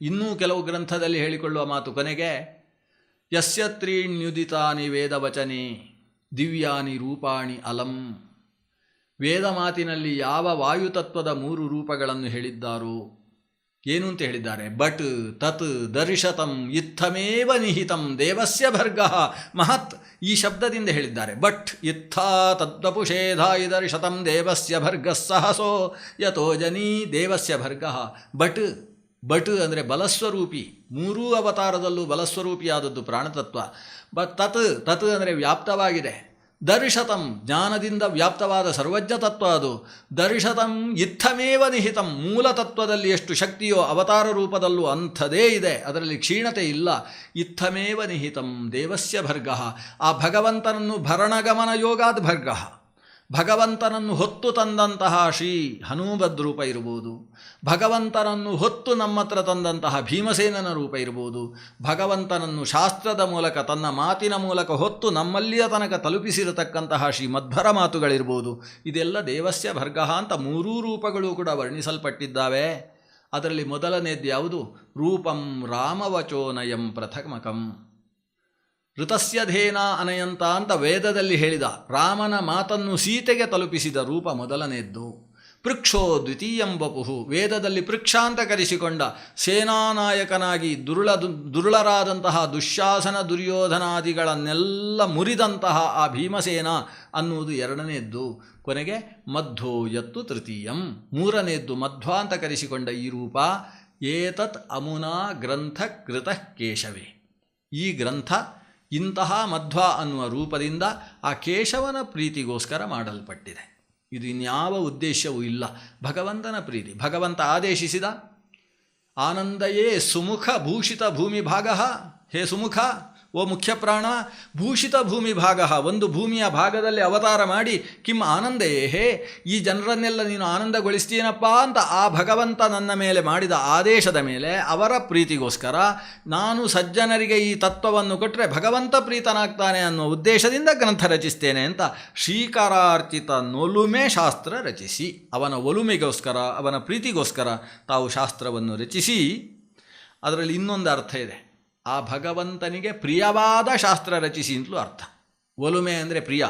ಇನ್ನೂ ಕೆಲವು ಗ್ರಂಥದಲ್ಲಿ ಹೇಳಿಕೊಳ್ಳುವ ಮಾತು ಕೊನೆಗೆ, ಯಸ್ಯ ತ್ರೀಣ್ಯುದಿತಾನಿ ವೇದವಚನೆ ದಿವ್ಯಾನಿ ರೂಪಾಣಿ ಅಲಂ. ವೇದ ಮಾತಿನಲ್ಲಿ ಯಾವ ವಾಯುತತ್ವದ 3 ರೂಪಗಳನ್ನು ಹೇಳಿದ್ದಾರೋ, ಏನು ಅಂತ ಹೇಳಿದ್ದಾರೆ? ಬಟ್ ತತ್ ದರ್ಶತಂ ಇತ್ತಮೇವ ನಿಹಿತಂ ದೇವಸ್ಯ ಭರ್ಗಃ ಮಹತ್. ಈ ಶಬ್ದದಿಂದ ಹೇಳಿದ್ದಾರೆ. ಬಟ್ ಇತ್ತ ತದ್ವಪುಷೇಧಾಯಿ ದರ್ಶತಂ ದೇವಸ್ಯ ಭರ್ಗಃ ಸಹಸೋ ಯತೋ ಜನಿ ದೇವಸ್ಯ ಭರ್ಗಃ. ಬಟ್ ಅಂದರೆ ಬಲಸ್ವರೂಪಿ, 3 ಅವತಾರದಲ್ಲೂ ಬಲಸ್ವರೂಪಿಯಾದದ್ದು ಪ್ರಾಣತತ್ವ. ತತ್ ಅಂದರೆ ವ್ಯಾಪ್ತವಾಗಿದೆ. ದರ್ಶತಂ ಜ್ಞಾನದಿಂದ ವ್ಯಾಪ್ತವಾದ ಸರ್ವಜ್ಞ ತತ್ವ ಅದು. ದರ್ಶತಂ ಇತ್ತಮೇವ ನಿಹಿತಂ, ಮೂಲತತ್ವದಲ್ಲಿ ಎಷ್ಟು ಶಕ್ತಿಯೋ ಅವತಾರ ರೂಪದಲ್ಲೂ ಅಂಥದೇ ಇದೆ, ಅದರಲ್ಲಿ ಕ್ಷೀಣತೆ ಇಲ್ಲ. ಇತ್ತಮೇವ ನಿಹಿತಂ ದೇವಸ್ಯ ಭರ್ಗಃ. ಆ ಭಗವಂತನನ್ನು ಭರಣಗಮನ ಯೋಗಾದ್ ಭರ್ಗಃ, ಭಗವಂತನನ್ನು ಹೊತ್ತು ತಂದಂತಹ ಶ್ರೀ ಹನುಮದ್ ರೂಪ ಇರ್ಬೋದು, ಭಗವಂತನನ್ನು ಹೊತ್ತು ನಮ್ಮ ಹತ್ರ ತಂದಂತಹ ಭೀಮಸೇನನ ರೂಪ ಇರ್ಬೋದು, ಭಗವಂತನನ್ನು ಶಾಸ್ತ್ರದ ಮೂಲಕ ತನ್ನ ಮಾತಿನ ಮೂಲಕ ಹೊತ್ತು ನಮ್ಮಲ್ಲಿಯ ತನಕ ತಲುಪಿಸಿರತಕ್ಕಂತಹ ಶ್ರೀ ಮಧ್ವರ ಮಾತುಗಳಿರ್ಬೋದು. ಇದೆಲ್ಲ ದೇವಸ್ಯ ಭರ್ಗಃ ಅಂತ 3 ರೂಪಗಳು ಕೂಡ ವರ್ಣಿಸಲ್ಪಟ್ಟಿದ್ದಾವೆ. ಅದರಲ್ಲಿ ಮೊದಲನೇದ್ದು ಯಾವುದು? ರೂಪಂ ರಾಮವಚೋನಯಂ ಪ್ರಥಮಕಂ. ಋತಸ್ಯಧೇನ ಅನಯಂತ ಅಂತ ವೇದದಲ್ಲಿ ಹೇಳಿದ ರಾಮನ ಮಾತನ್ನು ಸೀತೆಗೆ ತಲುಪಿಸಿದ ರೂಪ ಮೊದಲನೆಯದ್ದು. ಪೃಕ್ಷೋ ದ್ವಿತೀಯಂ ವಪುಹು, ವೇದದಲ್ಲಿ ಪೃಕ್ಷ ಅಂತ ಕರೆಸಿಕೊಂಡ ಸೇನಾನಾಯಕನಾಗಿ ದುರುಳರಾದಂತಹ ದುಶ್ಯಾಸನ ದುರ್ಯೋಧನಾದಿಗಳನ್ನೆಲ್ಲ ಮುರಿದಂತಹ ಆ ಭೀಮಸೇನ ಅನ್ನುವುದು ಎರಡನೆಯದ್ದು. ಕೊನೆಗೆ ಮಧ್ವೋ ಯತ್ತು ತೃತೀಯಂ, ಮೂರನೆಯದ್ದು ಮಧ್ವ ಅಂತ ಕರೆಸಿಕೊಂಡ ಈ ರೂಪ. ಏತತ್ ಅಮುನಾ ಗ್ರಂಥ ಕೃತಃ ಕೇಶವೇ. ಈ ಗ್ರಂಥ ಇಂತಹ ಮಧ್ವ ಅನ್ನುವ ರೂಪದಿಂದ ಆ ಕೇಶವನ ಪ್ರೀತಿಗೋಸ್ಕರ ಮಾಡಲ್ಪಟ್ಟಿದೆ. ಇದು ಇನ್ಯಾವ ಉದ್ದೇಶವೂ ಇಲ್ಲ, ಭಗವಂತನ ಪ್ರೀತಿ. ಭಗವಂತ ಆದೇಶಿಸಿದ ಆನಂದಯೇ ಸುಮುಖ ಭೂಷಿತ ಭೂಮಿ ಭಾಗ. ಹೇ ಸುಮುಖ, ಓ ಮುಖ್ಯ ಪ್ರಾಣ, ಭೂಷಿತ ಭೂಮಿ ಭಾಗ, ಒಂದು ಭೂಮಿಯ ಭಾಗದಲ್ಲಿ ಅವತಾರ ಮಾಡಿ ಕಿಂ ಆನಂದಯೇ, ಹೇ ಈ ಜನರನ್ನೆಲ್ಲ ನೀನು ಆನಂದಗೊಳಿಸ್ತೀನಪ್ಪ ಅಂತ ಆ ಭಗವಂತ ನನ್ನ ಮೇಲೆ ಮಾಡಿದ ಆದೇಶದ ಮೇಲೆ ಅವರ ಪ್ರೀತಿಗೋಸ್ಕರ ನಾನು ಸಜ್ಜನರಿಗೆ ಈ ತತ್ವವನ್ನು ಕೊಟ್ಟರೆ ಭಗವಂತ ಪ್ರೀತನಾಗ್ತಾನೆ ಅನ್ನೋ ಉದ್ದೇಶದಿಂದ ಗ್ರಂಥ ರಚಿಸ್ತೇನೆ ಅಂತ ಶ್ರೀಕರಾರ್ಚಿತ ನೊಲುಮೆ ಶಾಸ್ತ್ರ ರಚಿಸಿ, ಅವನ ಒಲುಮೆಗೋಸ್ಕರ ಅವನ ಪ್ರೀತಿಗೋಸ್ಕರ ತಾವು ಶಾಸ್ತ್ರವನ್ನು ರಚಿಸಿ. ಅದರಲ್ಲಿ ಇನ್ನೊಂದು ಅರ್ಥ ಇದೆ, ಆ ಭಗವಂತನಿಗೆ ಪ್ರಿಯವಾದ ಶಾಸ್ತ್ರ ರಚಿಸಿ ಅಂತಲೂ ಅರ್ಥ. ಒಲುಮೆ ಅಂದರೆ ಪ್ರಿಯ.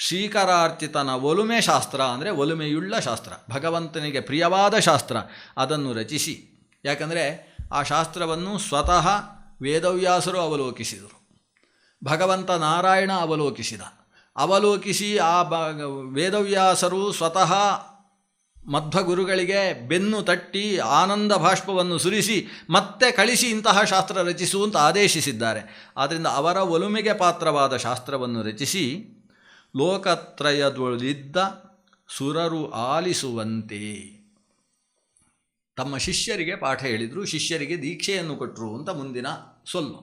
ಶ್ರೀಕರಾರ್ಚಿತನ ಒಲುಮೆ ಶಾಸ್ತ್ರ ಅಂದರೆ ಒಲುಮೆಯುಳ್ಳ ಶಾಸ್ತ್ರ, ಭಗವಂತನಿಗೆ ಪ್ರಿಯವಾದ ಶಾಸ್ತ್ರ, ಅದನ್ನು ರಚಿಸಿ. ಯಾಕಂದರೆ ಆ ಶಾಸ್ತ್ರವನ್ನು ಸ್ವತಃ ವೇದವ್ಯಾಸರು ಅವಲೋಕಿಸಿದರು, ಭಗವಂತ ನಾರಾಯಣ ಅವಲೋಕಿಸಿ ವೇದವ್ಯಾಸರು ಸ್ವತಃ ಮಧ್ವಗುರುಗಳಿಗೆ ಬೆನ್ನು ತಟ್ಟಿ ಆನಂದ ಬಾಷ್ಪವನ್ನು ಸುರಿಸಿ ಮತ್ತೆ ಕಳಿಸಿ ಇಂತಹ ಶಾಸ್ತ್ರ ರಚಿಸು ಅಂತ ಆದೇಶಿಸಿದ್ದಾರೆ. ಆದ್ದರಿಂದ ಅವರ ಒಲುಮೆಗೆ ಪಾತ್ರವಾದ ಶಾಸ್ತ್ರವನ್ನು ರಚಿಸಿ ಲೋಕತ್ರಯದೊಳಿದ್ದ ಸುರರು ಆಲಿಸುವಂತೆ ತಮ್ಮ ಶಿಷ್ಯರಿಗೆ ಪಾಠ ಹೇಳಿದರು, ಶಿಷ್ಯರಿಗೆ ದೀಕ್ಷೆಯನ್ನು ಕೊಟ್ಟರು ಅಂತ ಮುಂದಿನ ಸೊಲ್ಲು.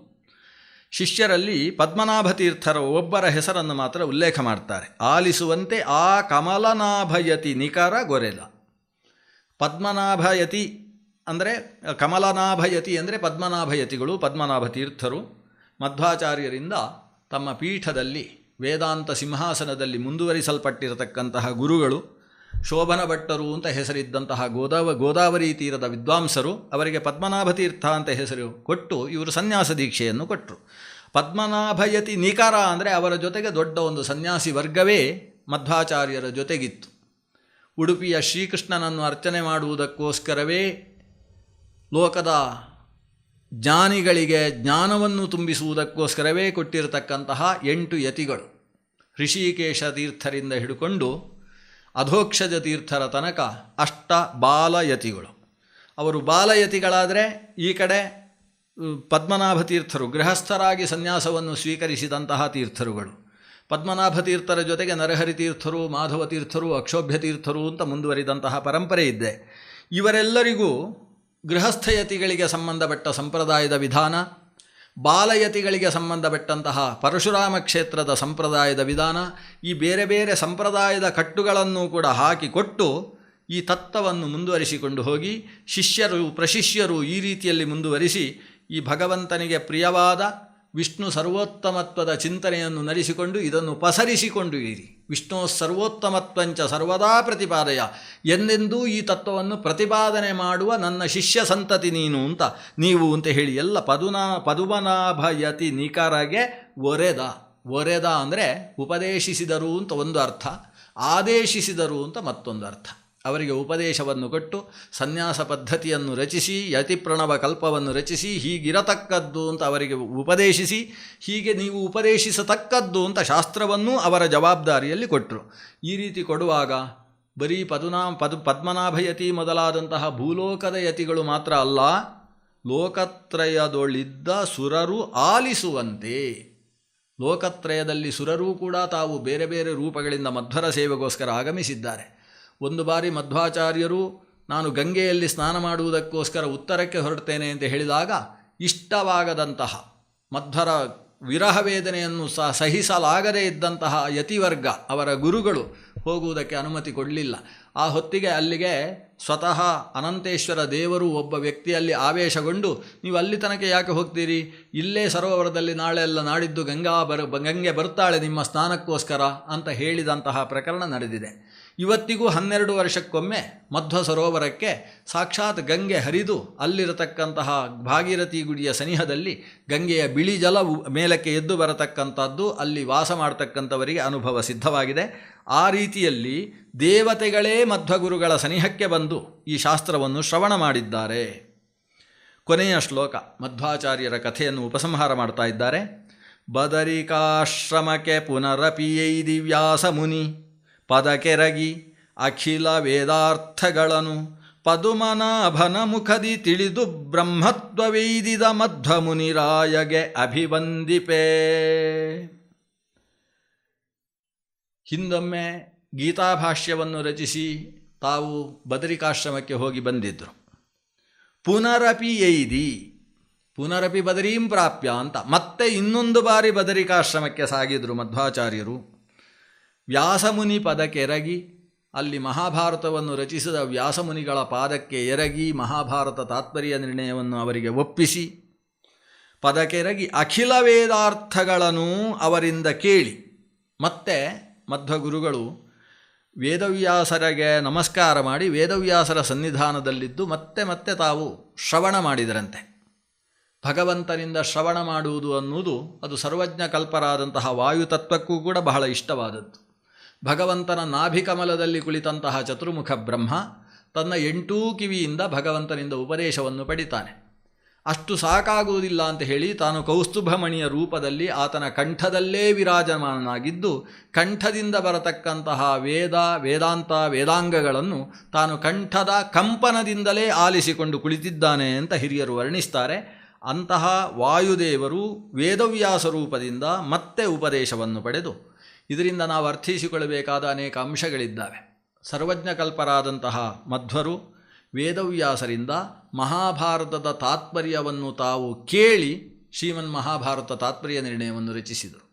ಶಿಷ್ಯರಲ್ಲಿ ಪದ್ಮನಾಭ ತೀರ್ಥರ ಒಬ್ಬರ ಹೆಸರನ್ನು ಮಾತ್ರ ಉಲ್ಲೇಖ ಮಾಡ್ತಾರೆ. ಆಲಿಸುವಂತೆ ಆ ಕಮಲನಾಭಯತಿ ನಿಖರ ಗೊರೆಲ. ಪದ್ಮನಾಭಯತಿ ಅಂದರೆ ಕಮಲನಾಭಯತಿ ಅಂದರೆ ಪದ್ಮನಾಭಯತಿಗಳು, ಪದ್ಮನಾಭ ತೀರ್ಥರು ಮಧ್ವಾಚಾರ್ಯರಿಂದ ತಮ್ಮ ಪೀಠದಲ್ಲಿ ವೇದಾಂತ ಸಿಂಹಾಸನದಲ್ಲಿ ಮುಂದುವರಿಸಲ್ಪಟ್ಟಿರತಕ್ಕಂತಹ ಗುರುಗಳು, ಶೋಭನ ಭಟ್ಟರು ಅಂತ ಹೆಸರಿದ್ದಂತಹ ಗೋದಾವರಿ ತೀರದ ವಿದ್ವಾಂಸರು, ಅವರಿಗೆ ಪದ್ಮನಾಭ ತೀರ್ಥ ಅಂತ ಹೆಸರು ಕೊಟ್ಟು ಇವರು ಸನ್ಯಾಸ ದೀಕ್ಷೆಯನ್ನು ಕೊಟ್ಟರು. ಪದ್ಮನಾಭಯತಿ ನಿಖರ ಅಂದರೆ ಅವರ ಜೊತೆಗೆ ದೊಡ್ಡ ಒಂದು ಸನ್ಯಾಸಿ ವರ್ಗವೇ ಮಧ್ವಾಚಾರ್ಯರ ಜೊತೆಗಿತ್ತು. ಉಡುಪಿಯ ಶ್ರೀಕೃಷ್ಣನನ್ನು ಅರ್ಚನೆ ಮಾಡುವುದಕ್ಕೋಸ್ಕರವೇ ಲೋಕದ ಜ್ಞಾನಿಗಳಿಗೆ ಜ್ಞಾನವನ್ನು ತುಂಬಿಸುವುದಕ್ಕೋಸ್ಕರವೇ ಕೊಟ್ಟಿರತಕ್ಕಂತಹ 8 ಯತಿಗಳು, ಋಷಿಕೇಶ ತೀರ್ಥರಿಂದ ಹಿಡ್ಕೊಂಡು ಅಧೋಕ್ಷಜ ತೀರ್ಥರ ತನಕ ಅಷ್ಟ ಬಾಲಯತಿಗಳು. ಅವರು ಬಾಲಯತಿಗಳಾದರೆ ಈ ಕಡೆ ಪದ್ಮನಾಭ ತೀರ್ಥರು ಗೃಹಸ್ಥರಾಗಿ ಸನ್ಯಾಸವನ್ನು ಸ್ವೀಕರಿಸಿದಂತಹ ತೀರ್ಥರುಗಳು, ಪದ್ಮನಾಭ ತೀರ್ಥರ ಜೊತೆಗೆ ನರಹರಿ ತೀರ್ಥರು, ಮಾಧವ ತೀರ್ಥರು, ಅಕ್ಷೋಭ್ಯ ತೀರ್ಥರು ಅಂತ ಮುಂದುವರಿದಂತಹ ಪರಂಪರೆ ಇದೆ. ಇವರೆಲ್ಲರಿಗೂ ಗೃಹಸ್ಥಯತಿಗಳಿಗೆ ಸಂಬಂಧಪಟ್ಟ ಸಂಪ್ರದಾಯದ ವಿಧಾನ, ಬಾಲಯತಿಗಳಿಗೆ ಸಂಬಂಧಪಟ್ಟಂತಹ ಪರಶುರಾಮ ಕ್ಷೇತ್ರದ ಸಂಪ್ರದಾಯದ ವಿಧಾನ, ಈ ಬೇರೆ ಬೇರೆ ಸಂಪ್ರದಾಯದ ಕಟ್ಟುಗಳನ್ನು ಕೂಡ ಹಾಕಿಕೊಟ್ಟು ಈ ತತ್ವವನ್ನು ಮುಂದುವರಿಸಿಕೊಂಡು ಹೋಗಿ ಶಿಷ್ಯರು ಪ್ರಶಿಷ್ಯರು ಈ ರೀತಿಯಲ್ಲಿ ಮುಂದುವರಿಸಿ ಈ ಭಗವಂತನಿಗೆ ಪ್ರಿಯವಾದ ವಿಷ್ಣು ಸರ್ವೋತ್ತಮತ್ವದ ಚಿಂತನೆಯನ್ನು ನಡೆಸಿಕೊಂಡು ಇದನ್ನು ಪಸರಿಸಿಕೊಂಡು ಇರಿ. ವಿಷ್ಣು ಸರ್ವೋತ್ತಮತ್ವಂಚ ಸರ್ವದಾ ಪ್ರತಿಪಾದಯ, ಎಂದೆಂದೂ ಈ ತತ್ವವನ್ನು ಪ್ರತಿಪಾದನೆ ಮಾಡುವ ನನ್ನ ಶಿಷ್ಯ ಸಂತತಿ ನೀನು ಅಂತ ನೀವು ಅಂತ ಹೇಳಿ ಎಲ್ಲ ಪದುಮನಾಭಯತಿ ನಿಖರಗೆ ಒರೆದ ಅಂದರೆ ಉಪದೇಶಿಸಿದರು ಅಂತ ಒಂದು ಅರ್ಥ, ಆದೇಶಿಸಿದರು ಅಂತ ಮತ್ತೊಂದು ಅರ್ಥ. ಅವರಿಗೆ ಉಪದೇಶವನ್ನು ಕೊಟ್ಟು ಸನ್ಯಾಸ ಪದ್ಧತಿಯನ್ನು ರಚಿಸಿ ಯತಿ ಪ್ರಣವ ಕಲ್ಪವನ್ನು ರಚಿಸಿ ಹೀಗಿರತಕ್ಕದ್ದು ಅಂತ ಅವರಿಗೆ ಉಪದೇಶಿಸಿ, ಹೀಗೆ ನೀವು ಉಪದೇಶಿಸತಕ್ಕದ್ದು ಅಂತ ಶಾಸ್ತ್ರವನ್ನೂ ಅವರ ಜವಾಬ್ದಾರಿಯಲ್ಲಿ ಕೊಟ್ಟರು. ಈ ರೀತಿ ಕೊಡುವಾಗ ಬರೀ ಪದ್ಮನಾಭಯತಿ ಮೊದಲಾದಂತಹ ಭೂಲೋಕದ ಯತಿಗಳು ಮಾತ್ರ ಅಲ್ಲ, ಲೋಕತ್ರಯದೊಳಿದ್ದ ಸುರರು ಆಲಿಸುವಂತೆ. ಲೋಕತ್ರಯದಲ್ಲಿ ಸುರರೂ ಕೂಡ ತಾವು ಬೇರೆ ಬೇರೆ ರೂಪಗಳಿಂದ ಮಧ್ವರ ಸೇವೆಗೋಸ್ಕರ ಆಗಮಿಸಿದ್ದಾರೆ. ಒಂದು ಬಾರಿ ಮಧ್ವಾಚಾರ್ಯರು ನಾನು ಗಂಗೆಯಲ್ಲಿ ಸ್ನಾನ ಮಾಡುವುದಕ್ಕೋಸ್ಕರ ಉತ್ತರಕ್ಕೆ ಹೊರಡ್ತೇನೆ ಅಂತ ಹೇಳಿದಾಗ ಇಷ್ಟವಾಗದಂತಹ ಮಧ್ವರ ವಿರಹ ವೇದನೆಯನ್ನು ಸಹಿಸಲಾಗದೇ ಇದ್ದಂತಹ ಯತಿವರ್ಗ ಅವರ ಗುರುಗಳು ಹೋಗುವುದಕ್ಕೆ ಅನುಮತಿ ಕೊಡಲಿಲ್ಲ. ಆ ಹೊತ್ತಿಗೆ ಅಲ್ಲಿಗೆ ಸ್ವತಃ ಅನಂತೇಶ್ವರ ದೇವರು ಒಬ್ಬ ವ್ಯಕ್ತಿಯಲ್ಲಿ ಆವೇಶಗೊಂಡು ನೀವು ಅಲ್ಲಿ ತನಕ ಯಾಕೆ ಹೋಗ್ತೀರಿ, ಇಲ್ಲೇ ಸರೋವರದಲ್ಲಿ ನಾಳೆ ಎಲ್ಲ ನಾಡಿದ್ದು ಗಂಗೆ ಬರ್ತಾಳೆ ನಿಮ್ಮ ಸ್ನಾನಕ್ಕೋಸ್ಕರ ಅಂತ ಹೇಳಿದಂತಹ ಪ್ರಕರಣ ನಡೆದಿದೆ. ಇವತ್ತಿಗೂ 12 ವರ್ಷಕ್ಕೊಮ್ಮೆ ಮಧ್ವ ಸರೋವರಕ್ಕೆ ಸಾಕ್ಷಾತ್ ಗಂಗೆ ಹರಿದು ಅಲ್ಲಿರತಕ್ಕಂತಹ ಭಾಗೀರಥಿ ಗುಡಿಯ ಸನಿಹದಲ್ಲಿ ಗಂಗೆಯ ಬಿಳಿ ಜಲವು ಮೇಲಕ್ಕೆ ಎದ್ದು ಬರತಕ್ಕಂಥದ್ದು ಅಲ್ಲಿ ವಾಸ ಮಾಡ್ತಕ್ಕಂಥವರಿಗೆ ಅನುಭವ ಸಿದ್ಧವಾಗಿದೆ. ಆ ರೀತಿಯಲ್ಲಿ ದೇವತೆಗಳೇ ಮಧ್ವಗುರುಗಳ ಸನಿಹಕ್ಕೆ ಬಂದು ಈ ಶಾಸ್ತ್ರವನ್ನು ಶ್ರವಣ ಮಾಡಿದ್ದಾರೆ. ಕೊನೆಯ ಶ್ಲೋಕ ಮಧ್ವಾಚಾರ್ಯರ ಕಥೆಯನ್ನು ಉಪಸಂಹಾರ ಮಾಡ್ತಾ ಇದ್ದಾರೆ. ಬದರಿಕಾಶ್ರಮಕ್ಕೆ ಪುನರಪಿಯೈದಿ ವ್ಯಾಸ ಮುನಿ ಪದಕೆರಗಿ ಅಖಿಲ ವೇದಾರ್ಥಗಳನ್ನು ಪದುಮನಾಭನ ಮುಖದಿ ತಿಳಿದು ಬ್ರಹ್ಮತ್ವವೈದಿದ ಮಧ್ವಮುನಿರಾಯಗೆ ಅಭಿವಂದಿಪೇ. ಹಿಂದೊಮ್ಮೆ ಗೀತಾಭಾಷ್ಯವನ್ನು ರಚಿಸಿ ತಾವು ಬದರಿಕಾಶ್ರಮಕ್ಕೆ ಹೋಗಿ ಬಂದಿದ್ದರು. ಪುನರಪಿ ಬದರೀಂ ಪ್ರಾಪ್ಯ ಅಂತ ಮತ್ತೆ ಇನ್ನೊಂದು ಬಾರಿ ಬದರಿಕಾಶ್ರಮಕ್ಕೆ ಸಾಗಿದರು ಮಧ್ವಾಚಾರ್ಯರು. ವ್ಯಾಸಮುನಿ ಪದಕ್ಕೆ ಎರಗಿ ಅಲ್ಲಿ ಮಹಾಭಾರತವನ್ನು ರಚಿಸಿದ ವ್ಯಾಸಮುನಿಗಳ ಪಾದಕ್ಕೆ ಎರಗಿ ಮಹಾಭಾರತ ತಾತ್ಪರ್ಯ ನಿರ್ಣಯವನ್ನು ಅವರಿಗೆ ಒಪ್ಪಿಸಿ ಪದಕೆರಗಿ ಅಖಿಲ ವೇದಾರ್ಥಗಳನ್ನು ಅವರಿಂದ ಕೇಳಿ ಮತ್ತೆ ಮಧ್ವಗುರುಗಳು ವೇದವ್ಯಾಸರಿಗೆ ನಮಸ್ಕಾರ ಮಾಡಿ ವೇದವ್ಯಾಸರ ಸನ್ನಿಧಾನದಲ್ಲಿದ್ದು ಮತ್ತೆ ತಾವು ಶ್ರವಣ ಮಾಡಿದರಂತೆ. ಭಗವಂತನಿಂದ ಶ್ರವಣ ಮಾಡುವುದು ಅನ್ನುವುದು ಅದು ಸರ್ವಜ್ಞ ಕಲ್ಪರಾದಂತಹ ವಾಯುತತ್ವಕ್ಕೂ ಕೂಡ ಬಹಳ ಇಷ್ಟವಾದದ್ದು. ಭಗವಂತನ ನಾಭಿಕಮಲದಲ್ಲಿ ಕುಳಿತಂತಹ ಚತುರ್ಮುಖ ಬ್ರಹ್ಮ ತನ್ನ 8 ಕಿವಿಯಿಂದ ಭಗವಂತನಿಂದ ಉಪದೇಶವನ್ನು ಪಡಿತಾನೆ. ಅಷ್ಟು ಸಾಕಾಗುವುದಿಲ್ಲ ಅಂತ ಹೇಳಿ ತಾನು ಕೌಸ್ತುಭಮಣಿಯ ರೂಪದಲ್ಲಿ ಆತನ ಕಂಠದಲ್ಲೇ ವಿರಾಜಮಾನನಾಗಿದ್ದು ಕಂಠದಿಂದ ಬರತಕ್ಕಂತಹ ವೇದಾಂಗಗಳನ್ನು ತಾನು ಕಂಠದ ಕಂಪನದಿಂದಲೇ ಆಲಿಸಿಕೊಂಡು ಕುಳಿತಿದ್ದಾನೆ ಅಂತ ಹಿರಿಯರು ವರ್ಣಿಸ್ತಾರೆ. ಅಂತಹ ವಾಯುದೇವರು ವೇದವ್ಯಾಸ ರೂಪದಿಂದ ಮತ್ತೆ ಉಪದೇಶವನ್ನು ಪಡೆದು, ಇದರಿಂದ ನಾವು ಅರ್ಥೈಸಿಕೊಳ್ಳಬೇಕಾದ ಅನೇಕ ಅಂಶಗಳಿದ್ದಾವೆ. ಸರ್ವಜ್ಞಕಲ್ಪರಾದಂತಹ ಮಧ್ವರು ವೇದವ್ಯಾಸರಿಂದ ಮಹಾಭಾರತದ ತಾತ್ಪರ್ಯವನ್ನು ತಾವು ಕೇಳಿ ಶ್ರೀಮನ್ಮಹಾಭಾರತ ತಾತ್ಪರ್ಯ ನಿರ್ಣಯವನ್ನು ರಚಿಸಿದರು.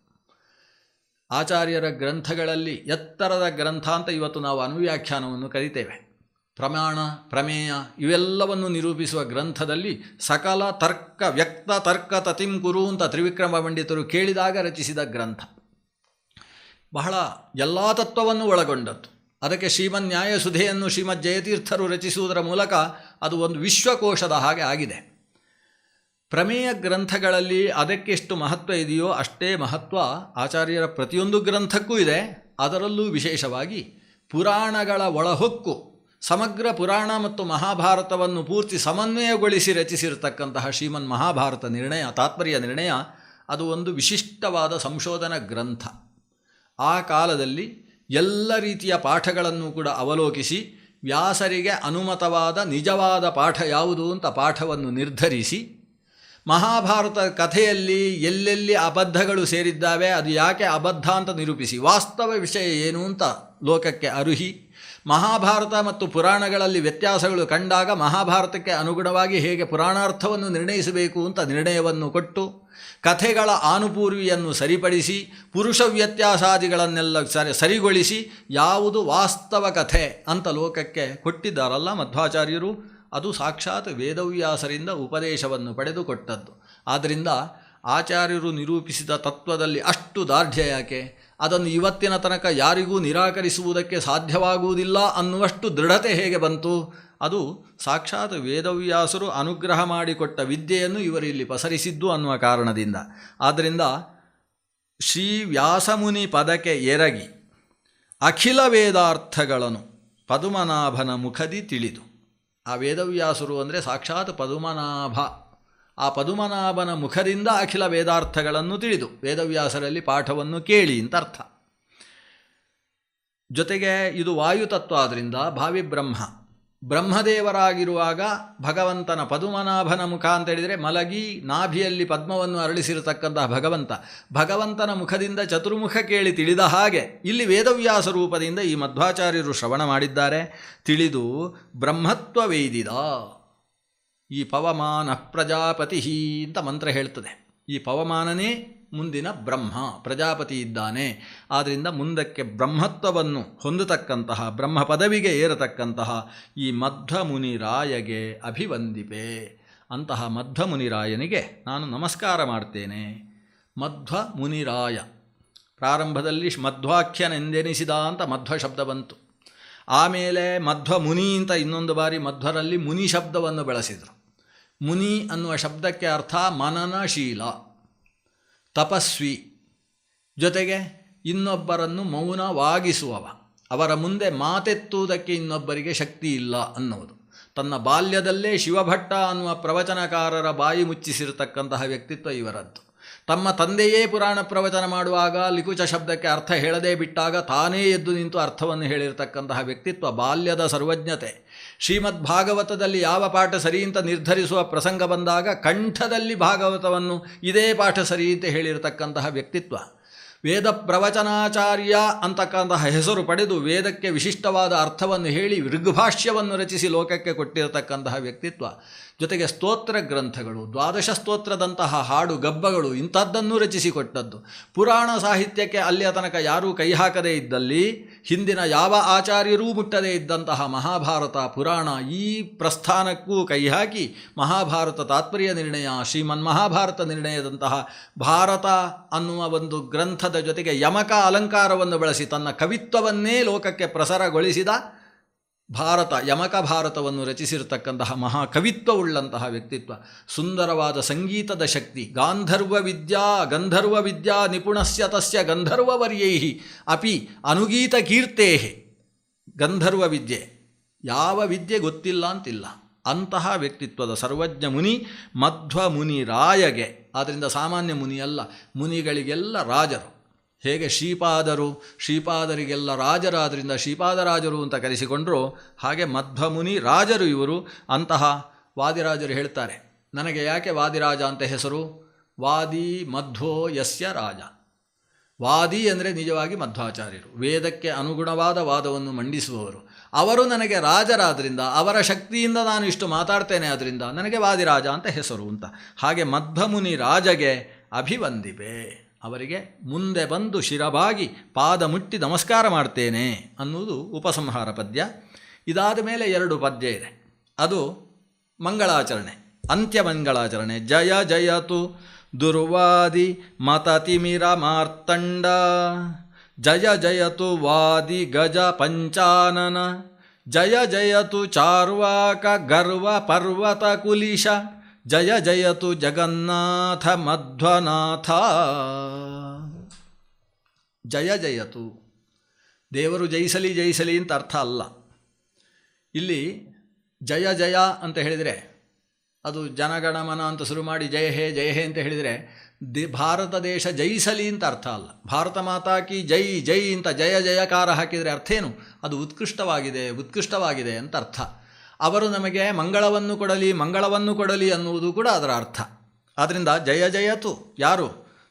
ಆಚಾರ್ಯರ ಗ್ರಂಥಗಳಲ್ಲಿ ಎತ್ತರದ ಗ್ರಂಥ ಅಂತ ಇವತ್ತು ನಾವು ಅನುವ್ಯಾಖ್ಯಾನವನ್ನು ಕರಿತೇವೆ. ಪ್ರಮಾಣ, ಪ್ರಮೇಯ ಇವೆಲ್ಲವನ್ನು ನಿರೂಪಿಸುವ ಗ್ರಂಥದಲ್ಲಿ ಸಕಲ ತರ್ಕ ವ್ಯಕ್ತ ತರ್ಕ ತತಿಂ ಕುರು ಅಂತ ತ್ರಿವಿಕ್ರಮ ಪಂಡಿತರು ಕೇಳಿದಾಗ ರಚಿಸಿದ ಗ್ರಂಥ. ಬಹಳ ಎಲ್ಲ ತತ್ವವನ್ನು ಒಳಗೊಂಡದ್ದು. ಅದಕ್ಕೆ ಶ್ರೀಮನ್ ನ್ಯಾಯಸುಧೆಯನ್ನು ಶ್ರೀಮದ್ ಜಯತೀರ್ಥರು ರಚಿಸುವುದರ ಮೂಲಕ ಅದು ಒಂದು ವಿಶ್ವಕೋಶದ ಹಾಗೆ ಆಗಿದೆ. ಪ್ರಮೇಯ ಗ್ರಂಥಗಳಲ್ಲಿ ಅದಕ್ಕೆಷ್ಟು ಮಹತ್ವ ಇದೆಯೋ ಅಷ್ಟೇ ಮಹತ್ವ ಆಚಾರ್ಯರ ಪ್ರತಿಯೊಂದು ಗ್ರಂಥಕ್ಕೂ ಇದೆ. ಅದರಲ್ಲೂ ವಿಶೇಷವಾಗಿ ಪುರಾಣಗಳ ಒಳಹೊಕ್ಕು, ಸಮಗ್ರ ಪುರಾಣ ಮತ್ತು ಮಹಾಭಾರತವನ್ನು ಪೂರ್ತಿ ಸಮನ್ವಯಗೊಳಿಸಿ ರಚಿಸಿರತಕ್ಕಂತಹ ಶ್ರೀಮನ್ ಮಹಾಭಾರತ ನಿರ್ಣಯ, ತಾತ್ಪರ್ಯ ನಿರ್ಣಯ, ಅದು ಒಂದು ವಿಶಿಷ್ಟವಾದ ಸಂಶೋಧನಾ ಗ್ರಂಥ. ಆ ಕಾಲದಲ್ಲಿ ಎಲ್ಲ ರೀತಿಯ ಪಾಠಗಳನ್ನು ಕೂಡ ಅವಲೋಕಿಸಿ ವ್ಯಾಸರಿಗೆ ಅನುಮತವಾದ ನಿಜವಾದ ಪಾಠ ಯಾವುದು ಅಂತ ಪಾಠವನ್ನು ನಿರ್ಧರಿಸಿ, ಮಹಾಭಾರತ ಕಥೆಯಲ್ಲಿ ಎಲ್ಲೆಲ್ಲಿ ಅಬದ್ಧಗಳು ಸೇರಿದ್ದಾವೆ, ಅದು ಯಾಕೆ ಅಬದ್ಧ ಅಂತ ನಿರೂಪಿಸಿ, ವಾಸ್ತವ ವಿಷಯ ಏನು ಅಂತ ಲೋಕಕ್ಕೆ ಅರುಹಿ, ಮಹಾಭಾರತ ಮತ್ತು ಪುರಾಣಗಳಲ್ಲಿ ವ್ಯತ್ಯಾಸಗಳು ಕಂಡಾಗ ಮಹಾಭಾರತಕ್ಕೆ ಅನುಗುಣವಾಗಿ ಹೇಗೆ ಪುರಾಣಾರ್ಥವನ್ನು ನಿರ್ಣಯಿಸಬೇಕು ಅಂತ ನಿರ್ಣಯವನ್ನು ಕೊಟ್ಟು, ಕಥೆಗಳ ಆನುಪೂರ್ವಿಯನ್ನು ಸರಿಪಡಿಸಿ, ಪುರುಷ ವ್ಯತ್ಯಾಸಾದಿಗಳನ್ನೆಲ್ಲ ಸರಿಗೊಳಿಸಿ ಯಾವುದು ವಾಸ್ತವ ಕಥೆ ಅಂತ ಲೋಕಕ್ಕೆ ಕೊಟ್ಟಿದ್ದಾರಲ್ಲ ಮಧ್ವಾಚಾರ್ಯರು, ಅದು ಸಾಕ್ಷಾತ್ ವೇದವ್ಯಾಸರಿಂದ ಉಪದೇಶವನ್ನು ಪಡೆದುಕೊಟ್ಟದ್ದು. ಆದ್ದರಿಂದ ಆಚಾರ್ಯರು ನಿರೂಪಿಸಿದ ತತ್ವದಲ್ಲಿ ಅಷ್ಟು ದಾರ್ಢ್ಯ ಯಾಕೆ? ಅದನ್ನು ಇವತ್ತಿನ ತನಕ ಯಾರಿಗೂ ನಿರಾಕರಿಸುವುದಕ್ಕೆ ಸಾಧ್ಯವಾಗುವುದಿಲ್ಲ ಅನ್ನುವಷ್ಟು ದೃಢತೆ ಹೇಗೆ ಬಂತು? ಅದು ಸಾಕ್ಷಾತ್ ವೇದವ್ಯಾಸರು ಅನುಗ್ರಹ ಮಾಡಿಕೊಟ್ಟ ವಿದ್ಯೆಯನ್ನು ಇವರಿಲ್ಲಿ ಪಸರಿಸಿದ್ದು ಅನ್ನುವ ಕಾರಣದಿಂದ. ಆದ್ದರಿಂದ ಶ್ರೀ ವ್ಯಾಸಮುನಿ ಪದಕ್ಕೆ ಎರಗಿ ಅಖಿಲ ವೇದಾರ್ಥಗಳನ್ನು ಪದುಮನಾಭನ ಮುಖದಿ ತಿಳಿದು, ಆ ವೇದವ್ಯಾಸರು ಅಂದರೆ ಸಾಕ್ಷಾತ್ ಪದುಮನಾಭ, ಆ ಪದುಮನಾಭನ ಮುಖದಿಂದ ಅಖಿಲ ವೇದಾರ್ಥಗಳನ್ನು ತಿಳಿದು ವೇದವ್ಯಾಸರಲ್ಲಿ ಪಾಠವನ್ನು ಕೇಳಿ ಅಂತ ಅರ್ಥ. ಜೊತೆಗೆ ಇದು ವಾಯುತತ್ವ ಆದ್ದರಿಂದ ಭಾವಿ ಬ್ರಹ್ಮದೇವರಾಗಿರುವಾಗ ಭಗವಂತನ ಪದುಮನಾಭನ ಮುಖ ಅಂತ ಹೇಳಿದರೆ ಮಲಗಿ ನಾಭಿಯಲ್ಲಿ ಪದ್ಮವನ್ನು ಅರಳಿಸಿರತಕ್ಕಂತಹ ಭಗವಂತನ ಮುಖದಿಂದ ಚತುರ್ಮುಖ ಕೇಳಿ ತಿಳಿದ ಹಾಗೆ ಇಲ್ಲಿ ವೇದವ್ಯಾಸ ರೂಪದಿಂದ ಈ ಮಧ್ವಾಚಾರ್ಯರು ಶ್ರವಣ ಮಾಡಿದ್ದಾರೆ. ತಿಳಿದು ಬ್ರಹ್ಮತ್ವ ವೇದಿದ, ಈ ಪವಮಾನ ಪ್ರಜಾಪತಿ ಅಂತ ಮಂತ್ರ ಹೇಳ್ತದೆ. ಈ ಪವಮಾನನೇ ಮುಂದಿನ ಬ್ರಹ್ಮ, ಪ್ರಜಾಪತಿ ಇದ್ದಾನೆ. ಆದ್ದರಿಂದ ಮುಂದಕ್ಕೆ ಬ್ರಹ್ಮತ್ವವನ್ನು ಹೊಂದತಕ್ಕಂತಹ, ಬ್ರಹ್ಮ ಪದವಿಗೆ ಏರತಕ್ಕಂತಹ ಈ ಮಧ್ವಮುನಿರಾಯಗೆ ಅಭಿವಂದಿಪೆ. ಅಂತಹ ಮಧ್ವಮುನಿರಾಯನಿಗೆ ನಾನು ನಮಸ್ಕಾರ ಮಾಡ್ತೇನೆ. ಮಧ್ವಮುನಿರಾಯ ಪ್ರಾರಂಭದಲ್ಲಿ ಮಧ್ವಾಖ್ಯನೆಂದೆನಿಸಿದ ಅಂತ ಮಧ್ವ ಶಬ್ದ ಬಂತು. ಆಮೇಲೆ ಮಧ್ವಮುನಿ ಅಂತ ಇನ್ನೊಂದು ಬಾರಿ ಮಧ್ವರಲ್ಲಿ ಮುನಿ ಶಬ್ದವನ್ನು ಬಳಸಿದರು. ಮುನಿ ಅನ್ನುವ ಶಬ್ದಕ್ಕೆ ಅರ್ಥ ಮನನಶೀಲ, ತಪಸ್ವಿ, ಜೊತೆಗೆ ಇನ್ನೊಬ್ಬರನ್ನು ಮೌನವಾಗಿಸುವವ, ಅವರ ಮುಂದೆ ಮಾತೆತ್ತುವುದಕ್ಕೆ ಇನ್ನೊಬ್ಬರಿಗೆ ಶಕ್ತಿ ಇಲ್ಲ ಅನ್ನುವುದು. ತನ್ನ ಬಾಲ್ಯದಲ್ಲೇ ಶಿವಭಟ್ಟ ಅನ್ನುವ ಪ್ರವಚನಕಾರರ ಬಾಯಿ ಮುಚ್ಚಿಸಿರತಕ್ಕಂತಹ ವ್ಯಕ್ತಿತ್ವ ಇವರದ್ದು. ತಮ್ಮ ತಂದೆಯೇ ಪುರಾಣ ಪ್ರವಚನ ಮಾಡುವಾಗ ಲಿಕುಚ ಶಬ್ದಕ್ಕೆ ಅರ್ಥ ಹೇಳದೇ ಬಿಟ್ಟಾಗ ತಾನೇ ಎದ್ದು ನಿಂತು ಅರ್ಥವನ್ನು ಹೇಳಿರತಕ್ಕಂತಹ ವ್ಯಕ್ತಿತ್ವ, ಬಾಲ್ಯದ ಸರ್ವಜ್ಞತೆ. ಶ್ರೀಮದ್ ಭಾಗವತದಲ್ಲಿ ಯಾವ ಪಾಠ ಸರಿ ಅಂತ ನಿರ್ಧರಿಸುವ ಪ್ರಸಂಗ ಬಂದಾಗ ಕಂಠದಲ್ಲಿ ಭಾಗವತವನ್ನು ಇದೇ ಪಾಠ ಸರಿ ಅಂತ ಹೇಳಿರತಕ್ಕಂತಹ ವ್ಯಕ್ತಿತ್ವ. ವೇದ ಪ್ರವಚನಾಚಾರ್ಯ ಅಂತಕ್ಕಂತಹ ಹೆಸರು ಪಡೆದು ವೇದಕ್ಕೆ ವಿಶಿಷ್ಟವಾದ ಅರ್ಥವನ್ನು ಹೇಳಿ ಋಗ್ಭಾಷ್ಯವನ್ನು ರಚಿಸಿ ಲೋಕಕ್ಕೆ ಕೊಟ್ಟಿರತಕ್ಕಂತಹ ವ್ಯಕ್ತಿತ್ವ. ಜೊತೆಗೆ ಸ್ತೋತ್ರ ಗ್ರಂಥಗಳು, ದ್ವಾದಶ ಸ್ತೋತ್ರದಂತಹ ಹಾಡು ಗಬ್ಬಗಳು ಇಂಥದ್ದನ್ನು ರಚಿಸಿಕೊಟ್ಟದ್ದು. ಪುರಾಣ ಸಾಹಿತ್ಯಕ್ಕೆ ಅಲ್ಲಿಯ ತನಕ ಯಾರೂ ಕೈ ಹಾಕದೇ ಇದ್ದಲ್ಲಿ ಹಿಂದಿನ ಯಾವ ಆಚಾರ್ಯರೂ ಮುಟ್ಟದೇ ಇದ್ದಂತಹ ಮಹಾಭಾರತ ಪುರಾಣ ಈ ಪ್ರಸ್ಥಾನಕ್ಕೂ ಕೈ ಹಾಕಿ ಮಹಾಭಾರತ ತಾತ್ಪರ್ಯ ನಿರ್ಣಯ, ಶ್ರೀಮನ್ಮಹಾಭಾರತ ನಿರ್ಣಯದಂತಹ ಭಾರತ ಅನ್ನುವ ಒಂದು ಗ್ರಂಥದ ಜೊತೆಗೆ ಯಮಕ ಅಲಂಕಾರವನ್ನು ಬಳಸಿ ತನ್ನ ಕವಿತ್ವವನ್ನೇ ಲೋಕಕ್ಕೆ ಪ್ರಸಾರಗೊಳಿಸಿದ ಭಾರತ, ಯಮಕ ಭಾರತವನ್ನು ರಚಿಸಿರತಕ್ಕಂತಹ ಮಹಾಕವಿತ್ವವುಳ್ಳಂತಹ ವ್ಯಕ್ತಿತ್ವ. ಸುಂದರವಾದ ಸಂಗೀತದ ಶಕ್ತಿ, ಗಂಧರ್ವ ವಿದ್ಯಾ ನಿಪುಣಸ್ಯ ತಸ್ಯ ಗಂಧರ್ವವರ್ಯೈ ಅಪಿ ಅನುಗೀತ ಕೀರ್ತೇ. ಗಂಧರ್ವ ವಿದ್ಯೆ, ಯಾವ ವಿದ್ಯೆ ಗೊತ್ತಿಲ್ಲ ಅಂತಿಲ್ಲ. ಅಂತಹ ವ್ಯಕ್ತಿತ್ವದ ಸರ್ವಜ್ಞ ಮುನಿ ಮಧ್ವ ಮುನಿ ರಾಯಗೆ. ಆದ್ದರಿಂದ ಸಾಮಾನ್ಯ ಮುನಿ ಅಲ್ಲ, ಮುನಿಗಳಿಗೆಲ್ಲ ರಾಜರು. ಹೇಗೆ ಶ್ರೀಪಾದರಿಗೆಲ್ಲ ರಾಜರಾದ್ದರಿಂದ ಶ್ರೀಪಾದರಾಜರು ಅಂತ ಕರೆಸಿಕೊಂಡರು, ಹಾಗೆ ಮಧ್ವಮುನಿ ರಾಜರು ಇವರು. ಅಂತಹ ವಾದಿರಾಜರು ಹೇಳ್ತಾರೆ, ನನಗೆ ಯಾಕೆ ವಾದಿರಾಜ ಅಂತ ಹೆಸರು? ವಾದಿ ಮಧ್ವೋ ಯಸ್ಯ ರಾಜ. ವಾದಿ ಅಂದರೆ ನಿಜವಾಗಿ ಮಧ್ವಾಚಾರ್ಯರು, ವೇದಕ್ಕೆ ಅನುಗುಣವಾದ ವಾದವನ್ನು ಮಂಡಿಸುವವರು. ಅವರು ನನಗೆ ರಾಜರಾದ್ದರಿಂದ, ಅವರ ಶಕ್ತಿಯಿಂದ ನಾನು ಇಷ್ಟು ಮಾತಾಡ್ತೇನೆ, ಆದ್ದರಿಂದ ನನಗೆ ವಾದಿರಾಜ ಅಂತ ಹೆಸರು ಅಂತ. ಹಾಗೆ ಮಧ್ವಮುನಿ ರಾಜಗೆ ಅಭಿವಂದಿಪೆ, ಅವರಿಗೆ ಮುಂದೆ ಬಂದು ಶಿರಬಾಗಿ ಪಾದ ಮುಟ್ಟಿ ನಮಸ್ಕಾರ ಮಾಡ್ತೇನೆ ಅನ್ನುವುದು ಉಪಸಂಹಾರ ಪದ್ಯ. ಇದಾದ ಮೇಲೆ 2 ಪದ್ಯ ಇದೆ, ಅದು ಮಂಗಳಾಚರಣೆ, ಅಂತ್ಯ ಮಂಗಳಾಚರಣೆ. ಜಯ ಜಯತು ದುರ್ವಾದಿ ಮತತಿಮಿರ ಮಾರ್ತಂಡ, ಜಯ ಜಯತು ವಾದಿ ಗಜ ಪಂಚಾನನ, ಜಯ ಜಯತು ಚಾರ್ವಾಕ ಗರ್ವ ಪರ್ವತ ಕುಲಿಶ, ಜಯ ಜಯತು ಜಗನ್ನಾಥ ಮಧ್ವನಾಥ. ಜಯ ಜಯತು, ದೇವರು ಜಯಿಸಲಿ ಜಯಿಸಲಿ ಅಂತ ಅರ್ಥ ಅಲ್ಲ. ಇಲ್ಲಿ ಜಯ ಜಯ ಅಂತ ಹೇಳಿದರೆ ಅದು ಜನಗಣಮನ ಅಂತ ಶುರು ಮಾಡಿ ಜಯ ಹೇ ಅಂತ ಹೇಳಿದರೆ ಭಾರತ ದೇಶ ಜಯಿಸಲಿ ಅಂತ ಅರ್ಥ ಅಲ್ಲ. ಭಾರತ ಮಾತಾ ಕಿ ಜೈ ಜೈ ಅಂತ ಜಯ ಜಯಕಾರ ಹಾಕಿದರೆ ಅರ್ಥ ಏನು? ಅದು ಉತ್ಕೃಷ್ಟವಾಗಿದೆ ಅಂತ ಅರ್ಥ. ಅವರು ನಮಗೆ ಮಂಗಳವನ್ನು ಕೊಡಲಿ ಅನ್ನುವುದು ಕೂಡ ಅದರ ಅರ್ಥ. ಆದ್ದರಿಂದ ಜಯ ಜಯತು ಯಾರು?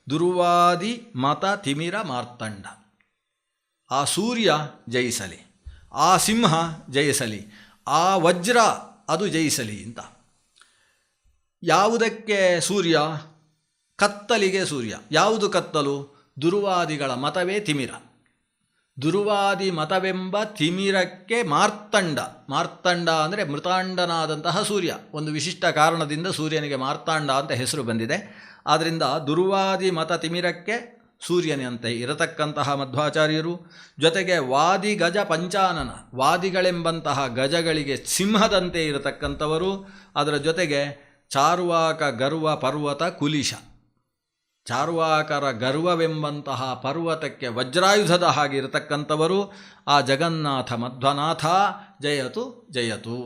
ದುರ್ವಾದಿ ಮತ ತಿಮಿರ ಮಾರ್ತಂಡ. ಆ ಸೂರ್ಯ ಜಯಿಸಲಿ, ಆ ಸಿಂಹ ಜಯಿಸಲಿ, ಆ ವಜ್ರ ಅದು ಜಯಿಸಲಿ ಅಂತ. ಯಾವುದಕ್ಕೆ ಸೂರ್ಯ? ಕತ್ತಲಿಗೆ ಸೂರ್ಯ. ಯಾವುದು ಕತ್ತಲು? ದುರ್ವಾದಿಗಳ ಮತವೇ ತಿಮಿರ. ದುರ್ವಾದಿ ಮತವೆಂಬ ತಿಮಿರಕ್ಕೆ ಮಾರ್ತಂಡ ಅಂದರೆ ಮೃತಾಂಡನಾದಂತಹ ಸೂರ್ಯ. ಒಂದು ವಿಶಿಷ್ಟ ಕಾರಣದಿಂದ ಸೂರ್ಯನಿಗೆ ಮಾರ್ತಾಂಡ ಅಂತ ಹೆಸರು ಬಂದಿದೆ. ಆದ್ದರಿಂದ ದುರ್ವಾದಿ ಮತ ತಿಮಿರಕ್ಕೆ ಸೂರ್ಯನಂತೆ ಇರತಕ್ಕಂತಹ ಮಧ್ವಾಚಾರ್ಯರು, ಜೊತೆಗೆ ವಾದಿ ಗಜ ಪಂಚಾನನ, ವಾದಿಗಳೆಂಬಂತಹ ಗಜಗಳಿಗೆ ಸಿಂಹದಂತೆ ಇರತಕ್ಕಂಥವರು, ಅದರ ಜೊತೆಗೆ ಚಾರ್ವಾಕ ಗರ್ವ ಪರ್ವತ ಕುಲಿಶ, ಚಾರ್ವಾಕರ ಗರ್ವವೆಂಬಂತಹ ಪರ್ವತಕ್ಕೆ ವಜ್ರಾಯುಧದ ಹಾಗೆ ಇರತಕ್ಕಂಥವರು. ಆ ಜಗನ್ನಾಥ ಮಧ್ವನಾಥ ಜಯತು ಜಯತು.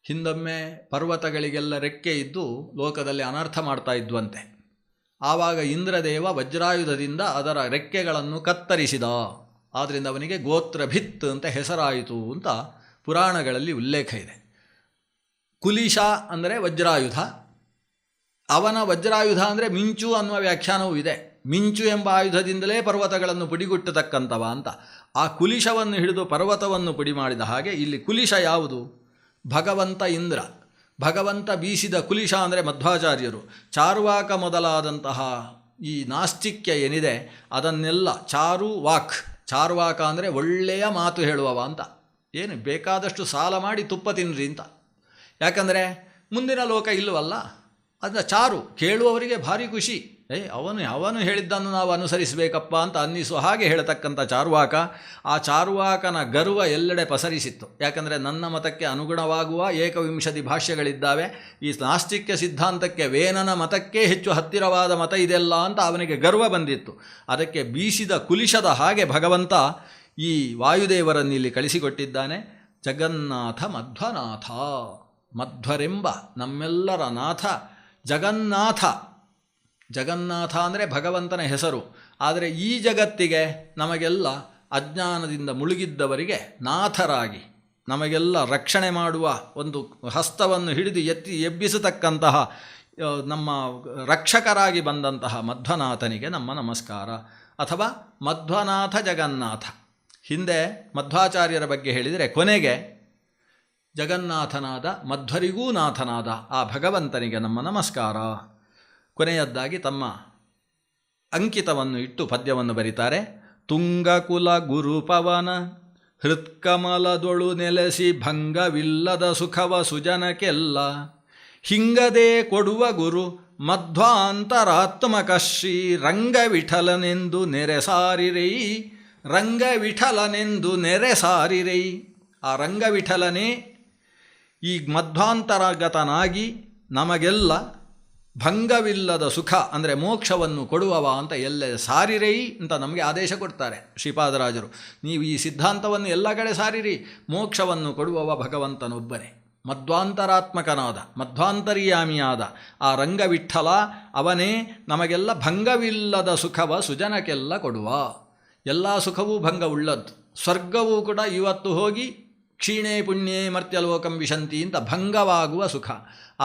ಹಿಂದೊಮ್ಮೆ ಪರ್ವತಗಳಿಗೆಲ್ಲ ರೆಕ್ಕೆ ಇದ್ದು ಲೋಕದಲ್ಲಿ ಅನರ್ಥ ಮಾಡ್ತಾ ಇದ್ವಂತೆ. ಆವಾಗ ಇಂದ್ರದೇವ ವಜ್ರಾಯುಧದಿಂದ ಅದರ ರೆಕ್ಕೆಗಳನ್ನು ಕತ್ತರಿಸಿದ. ಆದ್ದರಿಂದ ಅವನಿಗೆ ಗೋತ್ರಭಿತ್ ಅಂತ ಹೆಸರಾಯಿತು ಅಂತ ಪುರಾಣಗಳಲ್ಲಿ ಉಲ್ಲೇಖ ಇದೆ. ಕುಲಿಶ ಅಂದರೆ ವಜ್ರಾಯುಧ, ಅವನ ವಜ್ರಾಯುಧ ಅಂದರೆ ಮಿಂಚು ಅನ್ನುವ ವ್ಯಾಖ್ಯಾನವೂ ಇದೆ. ಮಿಂಚು ಎಂಬ ಆಯುಧದಿಂದಲೇ ಪರ್ವತಗಳನ್ನು ಪುಡಿಗುಟ್ಟತಕ್ಕಂಥವ ಅಂತ. ಆ ಕುಲಿಶವನ್ನು ಹಿಡಿದು ಪರ್ವತವನ್ನು ಪುಡಿ ಮಾಡಿದ ಹಾಗೆ ಇಲ್ಲಿ ಕುಲಿಶ ಯಾವುದು? ಭಗವಂತ ಇಂದ್ರ. ಭಗವಂತ ಬೀಸಿದ ಕುಲಿಶ ಅಂದರೆ ಮಧ್ವಾಚಾರ್ಯರು. ಚಾರ್ವಾಕ ಮೊದಲಾದಂತಹ ಈ ನಾಸ್ತಿಕ್ಯ ಏನಿದೆ ಅದನ್ನೆಲ್ಲ ಚಾರ್ವಾಕ ಅಂದರೆ ಒಳ್ಳೆಯ ಮಾತು ಹೇಳುವವ ಅಂತ. ಏನು ಬೇಕಾದಷ್ಟು ಸಾಲ ಮಾಡಿ ತುಪ್ಪ ತಿನ್ನಿರಿ ಅಂತ. ಯಾಕಂದರೆ ಮುಂದಿನ ಲೋಕ ಇಲ್ಲವಲ್ಲ. ಅದನ್ನ ಕೇಳುವವರಿಗೆ ಭಾರಿ ಖುಷಿ. ಅವನು ಹೇಳಿದ್ದನ್ನು ನಾವು ಅನುಸರಿಸಬೇಕಪ್ಪ ಅಂತ ಅನ್ನಿಸುವ ಹಾಗೆ ಹೇಳತಕ್ಕಂಥ ಚಾರ್ವಾಕ. ಆ ಚಾರ್ವಾಕನ ಗರ್ವ ಎಲ್ಲೆಡೆ ಪಸರಿಸಿತ್ತು. ಯಾಕಂದರೆ ನನ್ನ ಮತಕ್ಕೆ ಅನುಗುಣವಾಗುವ 21 ಭಾಷ್ಯಗಳಿದ್ದಾವೆ. ಈ ನಾಸ್ತಿಕ್ಯ ಸಿದ್ಧಾಂತಕ್ಕೆ ವೇನನ ಮತಕ್ಕೆ ಹೆಚ್ಚು ಹತ್ತಿರವಾದ ಮತ ಇದೆಲ್ಲ ಅಂತ ಅವನಿಗೆ ಗರ್ವ ಬಂದಿತ್ತು. ಅದಕ್ಕೆ ಬೀಸಿದ ಕುಲಿಶದ ಹಾಗೆ ಭಗವಂತ ಈ ವಾಯುದೇವರನ್ನು ಇಲ್ಲಿ ಕಳಿಸಿಕೊಟ್ಟಿದ್ದಾನೆ. ಜಗನ್ನಾಥ ಮಧ್ವನಾಥ, ಮಧ್ವರೆಂಬ ನಮ್ಮೆಲ್ಲರ ನಾಥ ಜಗನ್ನಾಥ ಅಂದರೆ ಭಗವಂತನ ಹೆಸರು. ಆದರೆ ಈ ಜಗತ್ತಿಗೆ ನಮಗೆಲ್ಲ ಅಜ್ಞಾನದಿಂದ ಮುಳುಗಿದ್ದವರಿಗೆ ನಾಥರಾಗಿ ನಮಗೆಲ್ಲ ರಕ್ಷಣೆ ಮಾಡುವ ಒಂದು ಹಸ್ತವನ್ನು ಹಿಡಿದು ಎಬ್ಬಿಸತಕ್ಕಂತಹ ನಮ್ಮ ರಕ್ಷಕರಾಗಿ ಬಂದಂತಹ ಮಧ್ವನಾಥನಿಗೆ ನಮ್ಮ ನಮಸ್ಕಾರ. ಅಥವಾ ಮಧ್ವನಾಥ ಜಗನ್ನಾಥ. ಹಿಂದೆ ಮಧ್ವಾಚಾರ್ಯರ ಬಗ್ಗೆ ಹೇಳಿದರೆ ಕೊನೆಗೆ ಜಗನ್ನಾಥನಾದ ಮಧ್ವರಿಗೂ ನಾಥನಾದ ಆ ಭಗವಂತನಿಗೆ ನಮ್ಮ ನಮಸ್ಕಾರ. ಕೊನೆಯದ್ದಾಗಿ ತಮ್ಮ ಅಂಕಿತವನ್ನು ಇಟ್ಟು ಪದ್ಯವನ್ನು ಬರೀತಾರೆ. ತುಂಗಕುಲ ಗುರುಪವನ ಹೃತ್ಕಮಲದೊಳು ನೆಲೆಸಿ ಭಂಗವಿಲ್ಲದ ಸುಖವ ಸುಜನಕ್ಕೆಲ್ಲ ಹಿಂಗದೆ ಕೊಡುವ ಗುರು ಮಧ್ವಾಂತರಾತ್ಮಕ ಶ್ರೀ ರಂಗವಿಠಲನೆಂದು ನೆರೆಸಾರಿರೈ. ರಂಗವಿಠಲನೆಂದು ನೆರೆಸಾರಿರೈ. ಆ ರಂಗವಿಠಲನೇ ಈ ಮಧ್ವಾಂತರಗತನಾಗಿ ನಮಗೆಲ್ಲ ಭಂಗವಿಲ್ಲದ ಸುಖ ಅಂದರೆ ಮೋಕ್ಷವನ್ನು ಕೊಡುವವ ಅಂತ ಎಲ್ಲೇ ಸಾರಿರೈ ಅಂತ ನಮಗೆ ಆದೇಶ ಕೊಡ್ತಾರೆ ಶ್ರೀಪಾದರಾಜರು. ನೀವು ಈ ಸಿದ್ಧಾಂತವನ್ನು ಎಲ್ಲ ಕಡೆ ಸಾರಿರಿ, ಮೋಕ್ಷವನ್ನು ಕೊಡುವವ ಭಗವಂತನೊಬ್ಬನೇ. ಮಧ್ವಾಂತರಾತ್ಮಕನಾದ ಮಧ್ವಾಂತರ್ಯಾಮಿಯಾದ ಆ ರಂಗವಿಠಲ ಅವನೇ ನಮಗೆಲ್ಲ ಭಂಗವಿಲ್ಲದ ಸುಖವ ಸುಜನಕ್ಕೆಲ್ಲ ಕೊಡುವ. ಎಲ್ಲ ಸುಖವೂ ಭಂಗವುಳ್ಳದ್ದು. ಸ್ವರ್ಗವೂ ಕೂಡ ಇವತ್ತು ಹೋಗಿ ಕ್ಷೀಣೇ ಪುಣ್ಯೇ ಮರ್ತ್ಯಲೋಕಂ ವಿಶಂತಿ ಅಂತ ಭಂಗವಾಗುವ ಸುಖ.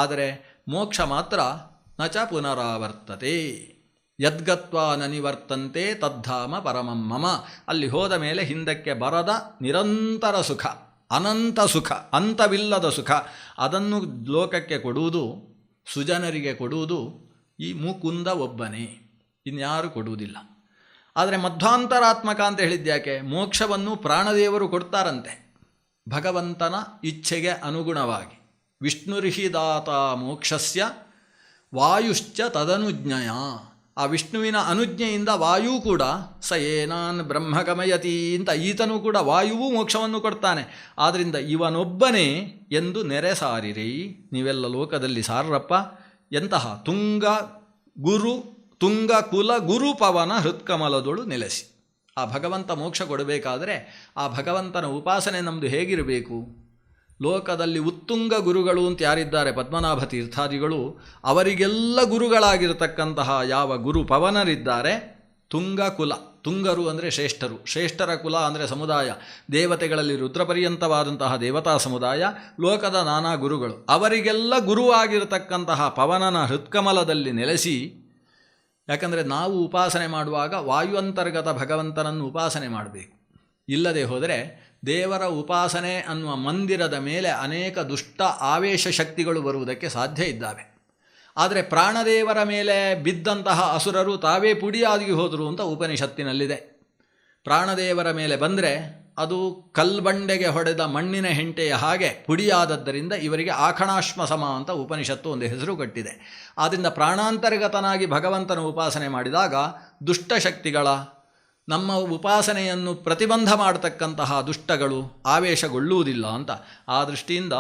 ಆದರೆ ಮೋಕ್ಷ ಮಾತ್ರ ನ ಚ ಪುನರಾವರ್ತತೆ. ಯದ್ಗತ್ವಾ ನ ನಿವರ್ತಂತೆ ತದ್ಧಾಮ ಪರಮಂ ಮಮ. ಅಲ್ಲಿ ಹೋದ ಮೇಲೆ ಹಿಂದಕ್ಕೆ ಬರದ ನಿರಂತರ ಸುಖ, ಅನಂತ ಸುಖ, ಅಂತವಿಲ್ಲದ ಸುಖ. ಅದನ್ನು ಲೋಕಕ್ಕೆ ಕೊಡುವುದು, ಸುಜನರಿಗೆ ಕೊಡುವುದು ಈ ಮುಕುಂದ ಒಬ್ಬನೇ, ಇನ್ಯಾರು ಕೊಡುವುದಿಲ್ಲ. ಆದರೆ ಮಧ್ವಾಂತರಾತ್ಮಕ ಅಂತ ಹೇಳಿದ್ಯಾಕೆ? ಮೋಕ್ಷವನ್ನು ಪ್ರಾಣದೇವರು ಕೊಡ್ತಾರಂತೆ ಭಗವಂತನ ಇಚ್ಛೆಗೆ ಅನುಗುಣವಾಗಿ. ವಿಷ್ಣುರ್ಹಿದಾತ ಮೋಕ್ಷಸ್ಯ ವಾಯುಶ್ಚ ತದನುಜ್ಞಯ. ಆ ವಿಷ್ಣುವಿನ ಅನುಜ್ಞೆಯಿಂದ ವಾಯು ಕೂಡ ಸ ಏನಾನ್ ಬ್ರಹ್ಮಗಮಯತಿ ಅಂತ ಈತನೂ ಕೂಡ ವಾಯುವು ಮೋಕ್ಷವನ್ನು ಕೊಡ್ತಾನೆ. ಆದ್ದರಿಂದ ಇವನೊಬ್ಬನೇ ಎಂದು ನೆರೆ ಸಾರಿರಿ. ನೀವೆಲ್ಲ ಲೋಕದಲ್ಲಿ ಸಾರ್ರಪ್ಪ. ಎಂತಹ ತುಂಗ ಗುರು ತುಂಗ ಕುಲ ಗುರು ಪವನ ಹೃತ್ಕಮಲದೊಳು ನೆಲೆಸಿ. ಆ ಭಗವಂತ ಮೋಕ್ಷ ಕೊಡಬೇಕಾದರೆ ಆ ಭಗವಂತನ ಉಪಾಸನೆ ನಮ್ಮದು ಹೇಗಿರಬೇಕು? ಲೋಕದಲ್ಲಿ ಉತ್ತುಂಗ ಗುರುಗಳು ಅಂತ ಯಾರಿದ್ದಾರೆ, ಪದ್ಮನಾಭ ತೀರ್ಥಾದಿಗಳು, ಅವರಿಗೆಲ್ಲ ಗುರುಗಳಾಗಿರತಕ್ಕಂತಹ ಯಾವ ಗುರು ಪವನರಿದ್ದಾರೆ, ತುಂಗ ಕುಲ, ತುಂಗರು ಅಂದರೆ ಶ್ರೇಷ್ಠರು, ಶ್ರೇಷ್ಠರ ಕುಲ ಅಂದರೆ ಸಮುದಾಯ, ದೇವತೆಗಳಲ್ಲಿ ರುದ್ರಪರ್ಯಂತವಾದಂತಹ ದೇವತಾ ಸಮುದಾಯ, ಲೋಕದ ನಾನಾ ಗುರುಗಳು, ಅವರಿಗೆಲ್ಲ ಗುರುವಾಗಿರತಕ್ಕಂತಹ ಪವನನ ಹೃತ್ಕಮಲದಲ್ಲಿ ನೆಲೆಸಿ. ಯಾಕಂದರೆ ನಾವು ಉಪಾಸನೆ ಮಾಡುವಾಗ ವಾಯುವಂತರ್ಗತ ಭಗವಂತನನ್ನು ಉಪಾಸನೆ ಮಾಡಬೇಕು. ಇಲ್ಲದೆ ಹೋದರೆ ದೇವರ ಉಪಾಸನೆ ಅನ್ನುವ ಮಂದಿರದ ಮೇಲೆ ಅನೇಕ ದುಷ್ಟ ಆವೇಶ ಶಕ್ತಿಗಳು ಬರುವುದಕ್ಕೆ ಸಾಧ್ಯ ಇದ್ದಾವೆ. ಆದರೆ ಪ್ರಾಣದೇವರ ಮೇಲೆ ಬಿದ್ದಂತಹ ಅಸುರರು ತಾವೇ ಪುಡಿಯಾಗಿ ಹೋದರು ಅಂತ ಉಪನಿಷತ್ತಿನಲ್ಲಿದೆ. ಪ್ರಾಣದೇವರ ಮೇಲೆ ಬಂದರೆ ಅದು ಕಲ್ಬಂಡೆಗೆ ಹೊಡೆದ ಮಣ್ಣಿನ ಹೆಂಟೆಯ ಹಾಗೆ ಪುಡಿಯಾದದ್ದರಿಂದ ಇವರಿಗೆ ಆಖಣಾಶ್ಮ ಸಮ ಅಂತ ಉಪನಿಷತ್ತು ಒಂದು ಹೆಸರು ಕಟ್ಟಿದೆ. ಆದ್ದರಿಂದ ಪ್ರಾಣಾಂತರ್ಗತನಾಗಿ ಭಗವಂತನ ಉಪಾಸನೆ ಮಾಡಿದಾಗ ದುಷ್ಟಶಕ್ತಿಗಳ ನಮ್ಮ ಉಪಾಸನೆಯನ್ನು ಪ್ರತಿಬಂಧ ಮಾಡತಕ್ಕಂತಹ ದುಷ್ಟಗಳು ಆವೇಶಗೊಳ್ಳುವುದಿಲ್ಲ ಅಂತ. ಆ ದೃಷ್ಟಿಯಿಂದ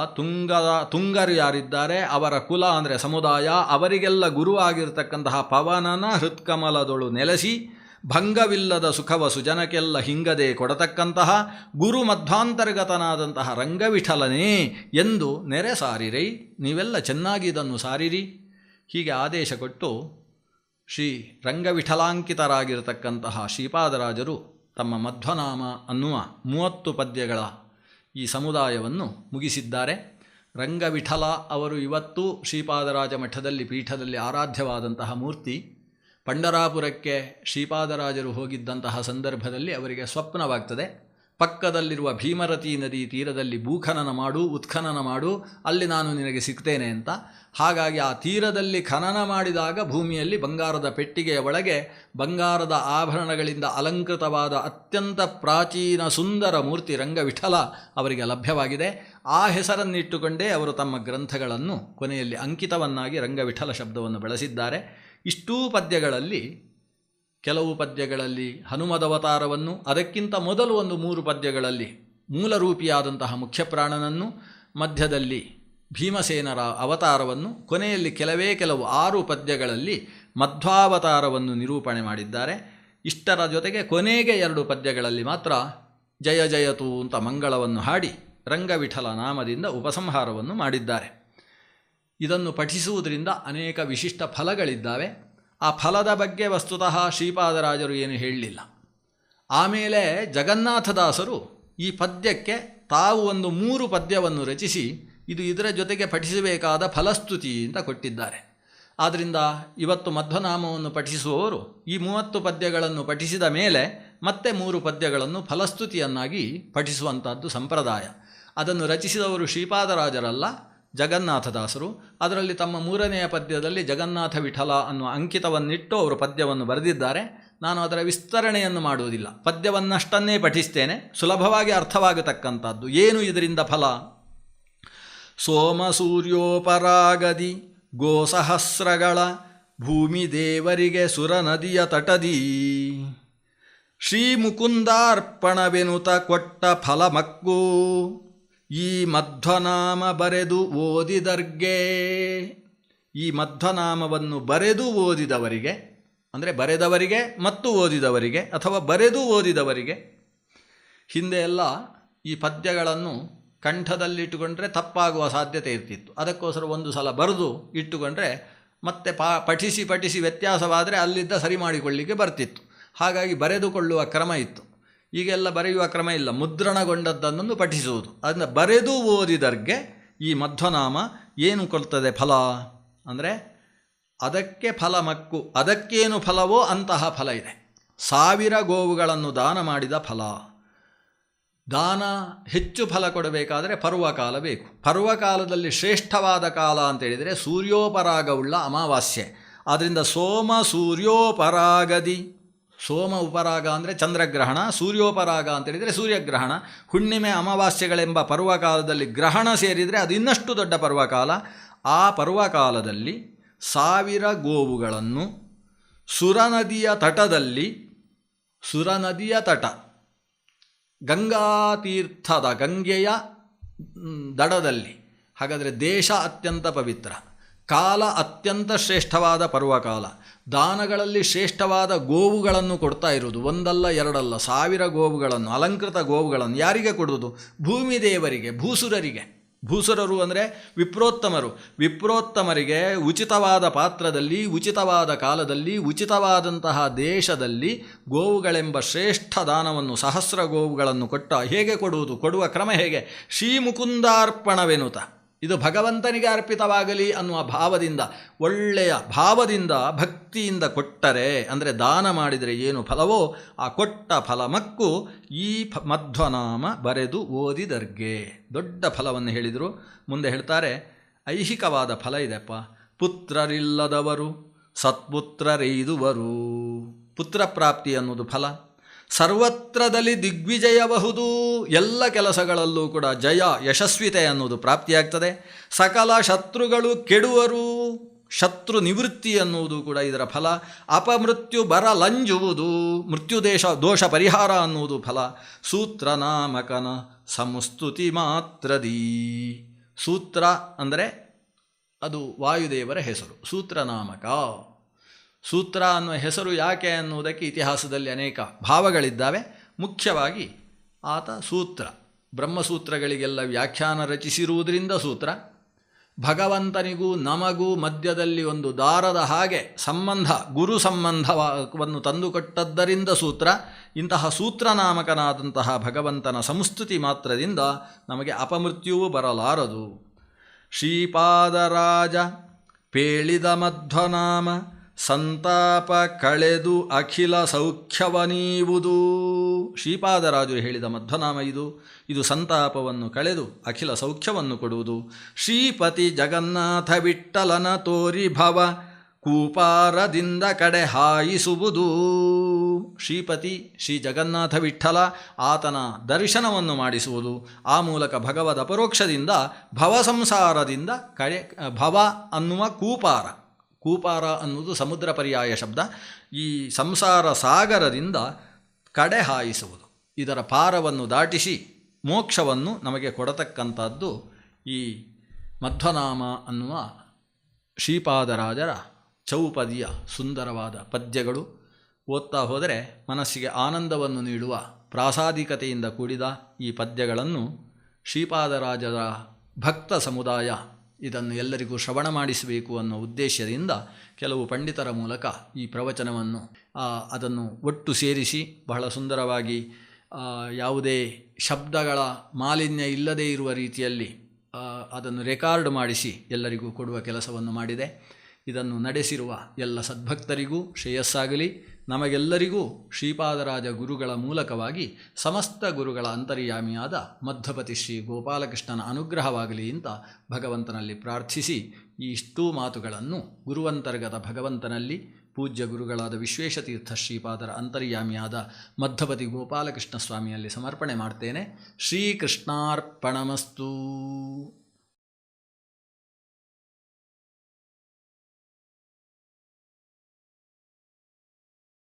ತುಂಗರು ಯಾರಿದ್ದಾರೆ ಅವರ ಕುಲ ಅಂದರೆ ಸಮುದಾಯ, ಅವರಿಗೆಲ್ಲ ಗುರುವಾಗಿರತಕ್ಕಂತಹ ಪವನನ ಹೃತ್ಕಮಲದೊಳು ನೆಲೆಸಿ ಭಂಗವಿಲ್ಲದ ಸುಖವ ಸುಜನಕ್ಕೆಲ್ಲ ಹಿಂಗದೆ ಕೊಡತಕ್ಕಂತಹ ಗುರು ಮಧ್ವಾಂತರ್ಗತನಾದಂತಹ ರಂಗವಿಠಲನೇ ಎಂದು ನೆರೆ ಸಾರಿರೈ. ನೀವೆಲ್ಲ ಚೆನ್ನಾಗಿ ಇದನ್ನು ಸಾರಿರಿ. ಹೀಗೆ ಆದೇಶ ಕೊಟ್ಟು ಶ್ರೀ ರಂಗವಿಠಲಾಂಕಿತರಾಗಿರತಕ್ಕಂತಹ ಶ್ರೀಪಾದರಾಜರು ತಮ್ಮ ಮಧ್ವನಾಮ ಅನ್ನುವ 30 ಪದ್ಯಗಳ ಈ ಸಮುದಾಯವನ್ನು ಮುಗಿಸಿದ್ದಾರೆ. ರಂಗವಿಠಲ ಅವರು ಇವತ್ತು ಶ್ರೀಪಾದರಾಜ ಮಠದಲ್ಲಿ ಪೀಠದಲ್ಲಿ ಆರಾಧ್ಯವಾದಂತಹ ಮೂರ್ತಿ. ಪಂಡರಾಪುರಕ್ಕೆ ಶ್ರೀಪಾದರಾಜರು ಹೋಗಿದ್ದಂತಹ ಸಂದರ್ಭದಲ್ಲಿ ಅವರಿಗೆ ಸ್ವಪ್ನವಾಗ್ತದೆ, ಪಕ್ಕದಲ್ಲಿರುವ ಭೀಮರತಿ ನದಿ ತೀರದಲ್ಲಿ ಭೂಖನನ ಮಾಡು, ಉತ್ಖನನ ಮಾಡು, ಅಲ್ಲಿ ನಾನು ನಿನಗೆ ಸಿಗ್ತೇನೆ ಅಂತ. ಹಾಗಾಗಿ ಆ ತೀರದಲ್ಲಿ ಖನನ ಮಾಡಿದಾಗ ಭೂಮಿಯಲ್ಲಿ ಬಂಗಾರದ ಪೆಟ್ಟಿಗೆಯ ಒಳಗೆ ಬಂಗಾರದ ಆಭರಣಗಳಿಂದ ಅಲಂಕೃತವಾದ ಅತ್ಯಂತ ಪ್ರಾಚೀನ ಸುಂದರ ಮೂರ್ತಿ ರಂಗವಿಠಲ ಅವರಿಗೆ ಲಭ್ಯವಾಗಿದೆ. ಆ ಹೆಸರನ್ನಿಟ್ಟುಕೊಂಡೇ ಅವರು ತಮ್ಮ ಗ್ರಂಥಗಳನ್ನು ಕೊನೆಯಲ್ಲಿ ಅಂಕಿತವನ್ನಾಗಿ ರಂಗವಿಠಲ ಶಬ್ದವನ್ನು ಬಳಸಿದ್ದಾರೆ. ಇಷ್ಟೂ ಪದ್ಯಗಳಲ್ಲಿ ಕೆಲವು ಪದ್ಯಗಳಲ್ಲಿ ಹನುಮದವತಾರವನ್ನು, ಅದಕ್ಕಿಂತ ಮೊದಲು ಒಂದು 3 ಪದ್ಯಗಳಲ್ಲಿ ಮೂಲರೂಪಿಯಾದಂತಹ ಮುಖ್ಯಪ್ರಾಣನನ್ನು, ಮಧ್ಯದಲ್ಲಿ ಭೀಮಸೇನರ ಅವತಾರವನ್ನು, ಕೊನೆಯಲ್ಲಿ ಕೆಲವು 6 ಪದ್ಯಗಳಲ್ಲಿ ಮಧ್ವಾವತಾರವನ್ನು ನಿರೂಪಣೆ ಮಾಡಿದ್ದಾರೆ. ಇಷ್ಟರ ಜೊತೆಗೆ ಕೊನೆಗೆ 2 ಪದ್ಯಗಳಲ್ಲಿ ಮಾತ್ರ ಜಯ ಜಯತು ಅಂತ ಮಂಗಳವನ್ನು ಹಾಡಿ ರಂಗವಿಠಲ ನಾಮದಿಂದ ಉಪಸಂಹಾರವನ್ನು ಮಾಡಿದ್ದಾರೆ. ಇದನ್ನು ಪಠಿಸುವುದರಿಂದ ಅನೇಕ ವಿಶಿಷ್ಟ ಫಲಗಳಿದ್ದಾವೆ. ಆ ಫಲದ ಬಗ್ಗೆ ವಸ್ತುತಃ ಶ್ರೀಪಾದರಾಜರು ಏನು ಹೇಳಲಿಲ್ಲ. ಆಮೇಲೆ ಜಗನ್ನಾಥದಾಸರು ಈ ಪದ್ಯಕ್ಕೆ ತಾವು ಒಂದು 3 ಪದ್ಯವನ್ನು ರಚಿಸಿ ಇದು ಇದರ ಜೊತೆಗೆ ಪಠಿಸಬೇಕಾದ ಫಲಸ್ತುತಿ ಅಂತ ಕೊಟ್ಟಿದ್ದಾರೆ. ಆದ್ದರಿಂದ ಇವತ್ತು ಮಧ್ವನಾಮವನ್ನು ಪಠಿಸುವವರು ಈ 30 ಪದ್ಯಗಳನ್ನು ಪಠಿಸಿದ ಮೇಲೆ ಮತ್ತೆ 3 ಪದ್ಯಗಳನ್ನು ಫಲಸ್ತುತಿಯನ್ನಾಗಿ ಪಠಿಸುವಂಥದ್ದು ಸಂಪ್ರದಾಯ. ಅದನ್ನು ರಚಿಸಿದವರು ಶ್ರೀಪಾದರಾಜರಲ್ಲ, ಜಗನ್ನಾಥದಾಸರು. ಅದರಲ್ಲಿ ತಮ್ಮ 3ನೆಯ ಪದ್ಯದಲ್ಲಿ ಜಗನ್ನಾಥ ವಿಠಲ ಅನ್ನುವ ಅಂಕಿತವನ್ನಿಟ್ಟು ಅವರು ಪದ್ಯವನ್ನು ಬರೆದಿದ್ದಾರೆ. ನಾನು ಅದರ ವಿಸ್ತರಣೆಯನ್ನು ಮಾಡುವುದಿಲ್ಲ, ಪದ್ಯವನ್ನಷ್ಟನ್ನೇ ಪಠಿಸ್ತೇನೆ, ಸುಲಭವಾಗಿ ಅರ್ಥವಾಗತಕ್ಕಂಥದ್ದು. ಏನು ಇದರಿಂದ ಫಲ? ಸೋಮ ಸೂರ್ಯೋಪರಾಗದಿ ಗೋಸಹಸ್ರಗಳ ಭೂಮಿ ದೇವರಿಗೆ ಸುರ ನದಿಯ ತಟದಿ ಶ್ರೀ ಮುಕುಂದಾರ್ಪಣವೆನುತ ಕೊಟ್ಟ ಫಲಮಕ್ಕೂ ಈ ಮಧ್ವನಾಮ ಬರೆದು ಓದಿದರ್ಗೆ. ಈ ಮಧ್ವನಾಮವನ್ನು ಬರೆದು ಓದಿದವರಿಗೆ, ಅಂದರೆ ಬರೆದವರಿಗೆ ಮತ್ತು ಓದಿದವರಿಗೆ, ಅಥವಾ ಬರೆದು ಓದಿದವರಿಗೆ. ಹಿಂದೆ ಎಲ್ಲ ಈ ಪದ್ಯಗಳನ್ನು ಕಂಠದಲ್ಲಿಟ್ಟುಕೊಂಡ್ರೆ ತಪ್ಪಾಗುವ ಸಾಧ್ಯತೆ ಇರ್ತಿತ್ತು. ಅದಕ್ಕೋಸ್ಕರ ಒಂದು ಸಲ ಬರೆದು ಇಟ್ಟುಕೊಂಡ್ರೆ ಮತ್ತೆ ಪಠಿಸಿ ವ್ಯತ್ಯಾಸವಾದರೆ ಅಲ್ಲಿದ್ದ ಸರಿ ಮಾಡಿಕೊಳ್ಳಿಕ್ಕೆ ಬರ್ತಿತ್ತು. ಹಾಗಾಗಿ ಬರೆದುಕೊಳ್ಳುವ ಕ್ರಮ ಇತ್ತು. ಈಗೆಲ್ಲ ಬರೆಯುವ ಕ್ರಮ ಇಲ್ಲ, ಮುದ್ರಣಗೊಂಡದ್ದನ್ನು ಪಠಿಸುವುದು. ಅದನ್ನು ಬರೆದು ಓದಿದರ್ಗೆ ಈ ಮಧ್ವನಾಮ ಏನು ಕೊಡ್ತದೆ ಫಲ ಅಂದರೆ, ಅದಕ್ಕೆ ಫಲಮಕ್ಕು, ಅದಕ್ಕೇನು ಫಲವೋ ಅಂತಹ ಫಲ ಇದೆ. 1000 ಗೋವುಗಳನ್ನು ದಾನ ಮಾಡಿದ ಫಲ. ದಾನ ಹೆಚ್ಚು ಫಲ ಕೊಡಬೇಕಾದರೆ ಪರ್ವಕಾಲ ಬೇಕು. ಪರ್ವಕಾಲದಲ್ಲಿ ಶ್ರೇಷ್ಠವಾದ ಕಾಲ ಅಂತೇಳಿದರೆ ಸೂರ್ಯೋಪರಾಗವುಳ್ಳ ಅಮಾವಾಸ್ಯೆ. ಆದ್ದರಿಂದ ಸೋಮ ಸೂರ್ಯೋಪರಾಗದಿ, ಸೋಮ ಉಪರಾಗ ಅಂದರೆ ಚಂದ್ರಗ್ರಹಣ, ಸೂರ್ಯೋಪರಾಗ ಅಂತೇಳಿದರೆ ಸೂರ್ಯಗ್ರಹಣ, ಹುಣ್ಣಿಮೆ ಅಮಾವಾಸ್ಯೆಗಳೆಂಬ ಪರ್ವಕಾಲದಲ್ಲಿ ಗ್ರಹಣ ಸೇರಿದರೆ ಅದು ಇನ್ನಷ್ಟು ದೊಡ್ಡ ಪರ್ವಕಾಲ. ಆ ಪರ್ವಕಾಲದಲ್ಲಿ 1000 ಗೋವುಗಳನ್ನು ಸುರನದಿಯ ತಟ ಗಂಗಾತೀರ್ಥದ ಗಂಗೆಯ ದಡದಲ್ಲಿ, ಹಾಗಾದರೆ ದೇಶ ಅತ್ಯಂತ ಪವಿತ್ರ, ಕಾಲ ಅತ್ಯಂತ ಶ್ರೇಷ್ಠವಾದ ಪರ್ವಕಾಲ, ದಾನಗಳಲ್ಲಿ ಶ್ರೇಷ್ಠವಾದ ಗೋವುಗಳನ್ನು ಕೊಡ್ತಾ ಇರುವುದು. ಒಂದಲ್ಲ ಎರಡಲ್ಲ, 1000 ಗೋವುಗಳನ್ನು, ಅಲಂಕೃತ ಗೋವುಗಳನ್ನು ಯಾರಿಗೆ ಕೊಡುವುದು? ಭೂಮಿ ದೇವರಿಗೆ, ಭೂಸುರರಿಗೆ. ಭೂಸುರರು ಅಂದರೆ ವಿಪ್ರೋತ್ತಮರಿಗೆ ಉಚಿತವಾದ ಪಾತ್ರದಲ್ಲಿ, ಉಚಿತವಾದ ಕಾಲದಲ್ಲಿ, ಉಚಿತವಾದಂತಹ ದೇಶದಲ್ಲಿ ಗೋವುಗಳೆಂಬ ಶ್ರೇಷ್ಠ ದಾನವನ್ನು 1000 ಗೋವುಗಳನ್ನು ಹೇಗೆ ಕೊಡುವುದು? ಕೊಡುವ ಕ್ರಮ ಹೇಗೆ? ಶ್ರೀಮುಕುಂದಾರ್ಪಣವೆನುತ, ಇದು ಭಗವಂತನಿಗೆ ಅರ್ಪಿತವಾಗಲಿ ಅನ್ನುವ ಭಾವದಿಂದ, ಒಳ್ಳೆಯ ಭಾವದಿಂದ, ಭಕ್ತಿಯಿಂದ ಕೊಟ್ಟರೆ, ಅಂದರೆ ದಾನ ಮಾಡಿದರೆ ಏನು ಫಲವೋ ಆ ಕೊಟ್ಟ ಫಲಮಕ್ಕು ಈ ಮಧ್ವನಾಮ ಬರೆದು ಓದಿದರ್ಗೆ. ದೊಡ್ಡ ಫಲವನ್ನು ಹೇಳಿದರು. ಮುಂದೆ ಹೇಳ್ತಾರೆ, ಐಹಿಕವಾದ ಫಲ ಇದೆಪ್ಪ. ಪುತ್ರರಿಲ್ಲದವರು ಸತ್ಪುತ್ರರೆಯ್ದುವರು. ಪುತ್ರ ಪ್ರಾಪ್ತಿ ಅನ್ನೋದು ಫಲ. ಸರ್ವತ್ರದಲ್ಲಿ ದಿಗ್ವಿಜಯಬಹುದು, ಎಲ್ಲ ಕೆಲಸಗಳಲ್ಲೂ ಕೂಡ ಜಯ, ಯಶಸ್ವಿತೆ ಅನ್ನೋದು ಪ್ರಾಪ್ತಿಯಾಗ್ತದೆ. ಸಕಲ ಶತ್ರುಗಳು ಕೆಡುವರು, ಶತ್ರು ನಿವೃತ್ತಿ ಅನ್ನುವುದು ಕೂಡ ಇದರ ಫಲ. ಅಪಮೃತ್ಯು ಬರಲಂಜುವುದು, ದೋಷ ಪರಿಹಾರ ಅನ್ನುವುದು ಫಲ. ಸೂತ್ರನಾಮಕನ ಸಂಸ್ತುತಿ ಮಾತ್ರದೀ. ಸೂತ್ರ ಅಂದರೆ ಅದು ವಾಯುದೇವರ ಹೆಸರು, ಸೂತ್ರನಾಮಕ. ಸೂತ್ರ ಅನ್ನುವ ಹೆಸರು ಯಾಕೆ ಅನ್ನುವುದಕ್ಕೆ ಇತಿಹಾಸದಲ್ಲಿ ಅನೇಕ ಭಾವಗಳಿದ್ದಾವೆ. ಮುಖ್ಯವಾಗಿ ಆತ ಸೂತ್ರ, ಬ್ರಹ್ಮಸೂತ್ರಗಳಿಗೆಲ್ಲ ವ್ಯಾಖ್ಯಾನ ರಚಿಸಿರುವುದರಿಂದ ಸೂತ್ರ. ಭಗವಂತನಿಗೂ ನಮಗೂ ಮಧ್ಯದಲ್ಲಿ ಒಂದು ದಾರದ ಹಾಗೆ ಸಂಬಂಧ, ಗುರು ಸಂಬಂಧವನ್ನು ತಂದುಕೊಟ್ಟದ್ದರಿಂದ ಸೂತ್ರ. ಇಂತಹ ಸೂತ್ರನಾಮಕನಾದಂತಹ ಭಗವಂತನ ಸಂಸ್ತುತಿ ಮಾತ್ರದಿಂದ ನಮಗೆ ಅಪಮೃತ್ಯುವು ಬರಲಾರದು. ಶ್ರೀಪಾದರಾಜ ಪೇಳಿದ ಮಧ್ವನಾಮ ಸಂತಾಪ ಕಳೆದು ಅಖಿಲ ಸೌಖ್ಯವನೀವುದು. ಶ್ರೀಪಾದರಾಜರು ಹೇಳಿದ ಮಧ್ವನಾಮ ಇದು ಸಂತಾಪವನ್ನು ಕಳೆದು ಅಖಿಲ ಸೌಖ್ಯವನ್ನು ಕೊಡುವುದು. ಶ್ರೀಪತಿ ಜಗನ್ನಾಥ ವಿಠ್ಠಲನ ತೋರಿ ಭವ ಕೂಪಾರದಿಂದ ಕಡೆ ಹಾಯಿಸುವುದು. ಶ್ರೀಪತಿ ಶ್ರೀ ಜಗನ್ನಾಥ ವಿಠ್ಠಲ, ಆತನ ದರ್ಶನವನ್ನು ಮಾಡಿಸುವುದು. ಆ ಮೂಲಕ ಭಗವದ್ ಅಪರೋಕ್ಷದಿಂದ ಭವಸಂಸಾರದಿಂದ ಭವ ಅನ್ನುವ ಕೂಪಾರ ಅನ್ನುವುದು ಸಮುದ್ರ ಪರ್ಯಾಯ ಶಬ್ದ. ಈ ಸಂಸಾರ ಸಾಗರದಿಂದ ಕಡೆ ಹಾಯಿಸುವುದು, ಇದರ ಪಾರವನ್ನು ದಾಟಿಸಿ ಮೋಕ್ಷವನ್ನು ನಮಗೆ ಕೊಡತಕ್ಕಂಥದ್ದು ಈ ಮಧ್ವನಾಮ ಅನ್ನುವ ಶ್ರೀಪಾದರಾಜರ ಚೌಪದಿಯ ಸುಂದರವಾದ ಪದ್ಯಗಳು. ಓದ್ತಾ ಹೋದರೆ ಮನಸ್ಸಿಗೆ ಆನಂದವನ್ನು ನೀಡುವ ಪ್ರಾಸಾದಿಕತೆಯಿಂದ ಕೂಡಿದ ಈ ಪದ್ಯಗಳನ್ನು ಶ್ರೀಪಾದರಾಜರ ಭಕ್ತ ಸಮುದಾಯ ಇದನ್ನು ಎಲ್ಲರಿಗೂ ಶ್ರವಣ ಮಾಡಿಸಬೇಕು ಅನ್ನೋ ಉದ್ದೇಶದಿಂದ ಕೆಲವು ಪಂಡಿತರ ಮೂಲಕ ಈ ಪ್ರವಚನವನ್ನು ಅದನ್ನು ಒಟ್ಟು ಸೇರಿಸಿ ಬಹಳ ಸುಂದರವಾಗಿ ಯಾವುದೇ ಶಬ್ದಗಳ ಮಾಲಿನ್ಯ ಇಲ್ಲದೇ ಇರುವ ರೀತಿಯಲ್ಲಿ ಅದನ್ನು ರೆಕಾರ್ಡ್ ಮಾಡಿಸಿ ಎಲ್ಲರಿಗೂ ಕೊಡುವ ಕೆಲಸವನ್ನು ಮಾಡಿದೆ. ಇದನ್ನು ನಡೆಸಿರುವ ಎಲ್ಲ ಸದ್ಭಕ್ತರಿಗೂ ಶ್ರೇಯಸ್ಸಾಗಲಿ. ನಮಗೆಲ್ಲರಿಗೂ ಶ್ರೀಪಾದರಾಜ ಗುರುಗಳ ಮೂಲಕವಾಗಿ ಸಮಸ್ತ ಗುರುಗಳ ಅಂತರ್ಯಾಮಿಯಾದ ಮಧ್ವಪತಿ ಶ್ರೀ ಗೋಪಾಲಕೃಷ್ಣನ ಅನುಗ್ರಹವಾಗಲಿ ಅಂತ ಭಗವಂತನಲ್ಲಿ ಪ್ರಾರ್ಥಿಸಿ ಈ ಇಷ್ಟೂ ಮಾತುಗಳನ್ನು ಗುರುವಂತರ್ಗತ ಭಗವಂತನಲ್ಲಿ ಪೂಜ್ಯ ಗುರುಗಳಾದ ವಿಶ್ವೇಶತೀರ್ಥ ಶ್ರೀಪಾದರ ಅಂತರ್ಯಾಮಿಯಾದ ಮಧ್ವಪತಿ ಗೋಪಾಲಕೃಷ್ಣ ಸ್ವಾಮಿಯಲ್ಲಿ ಸಮರ್ಪಣೆ ಮಾಡ್ತೇನೆ. ಶ್ರೀಕೃಷ್ಣಾರ್ಪಣಮಸ್ತು.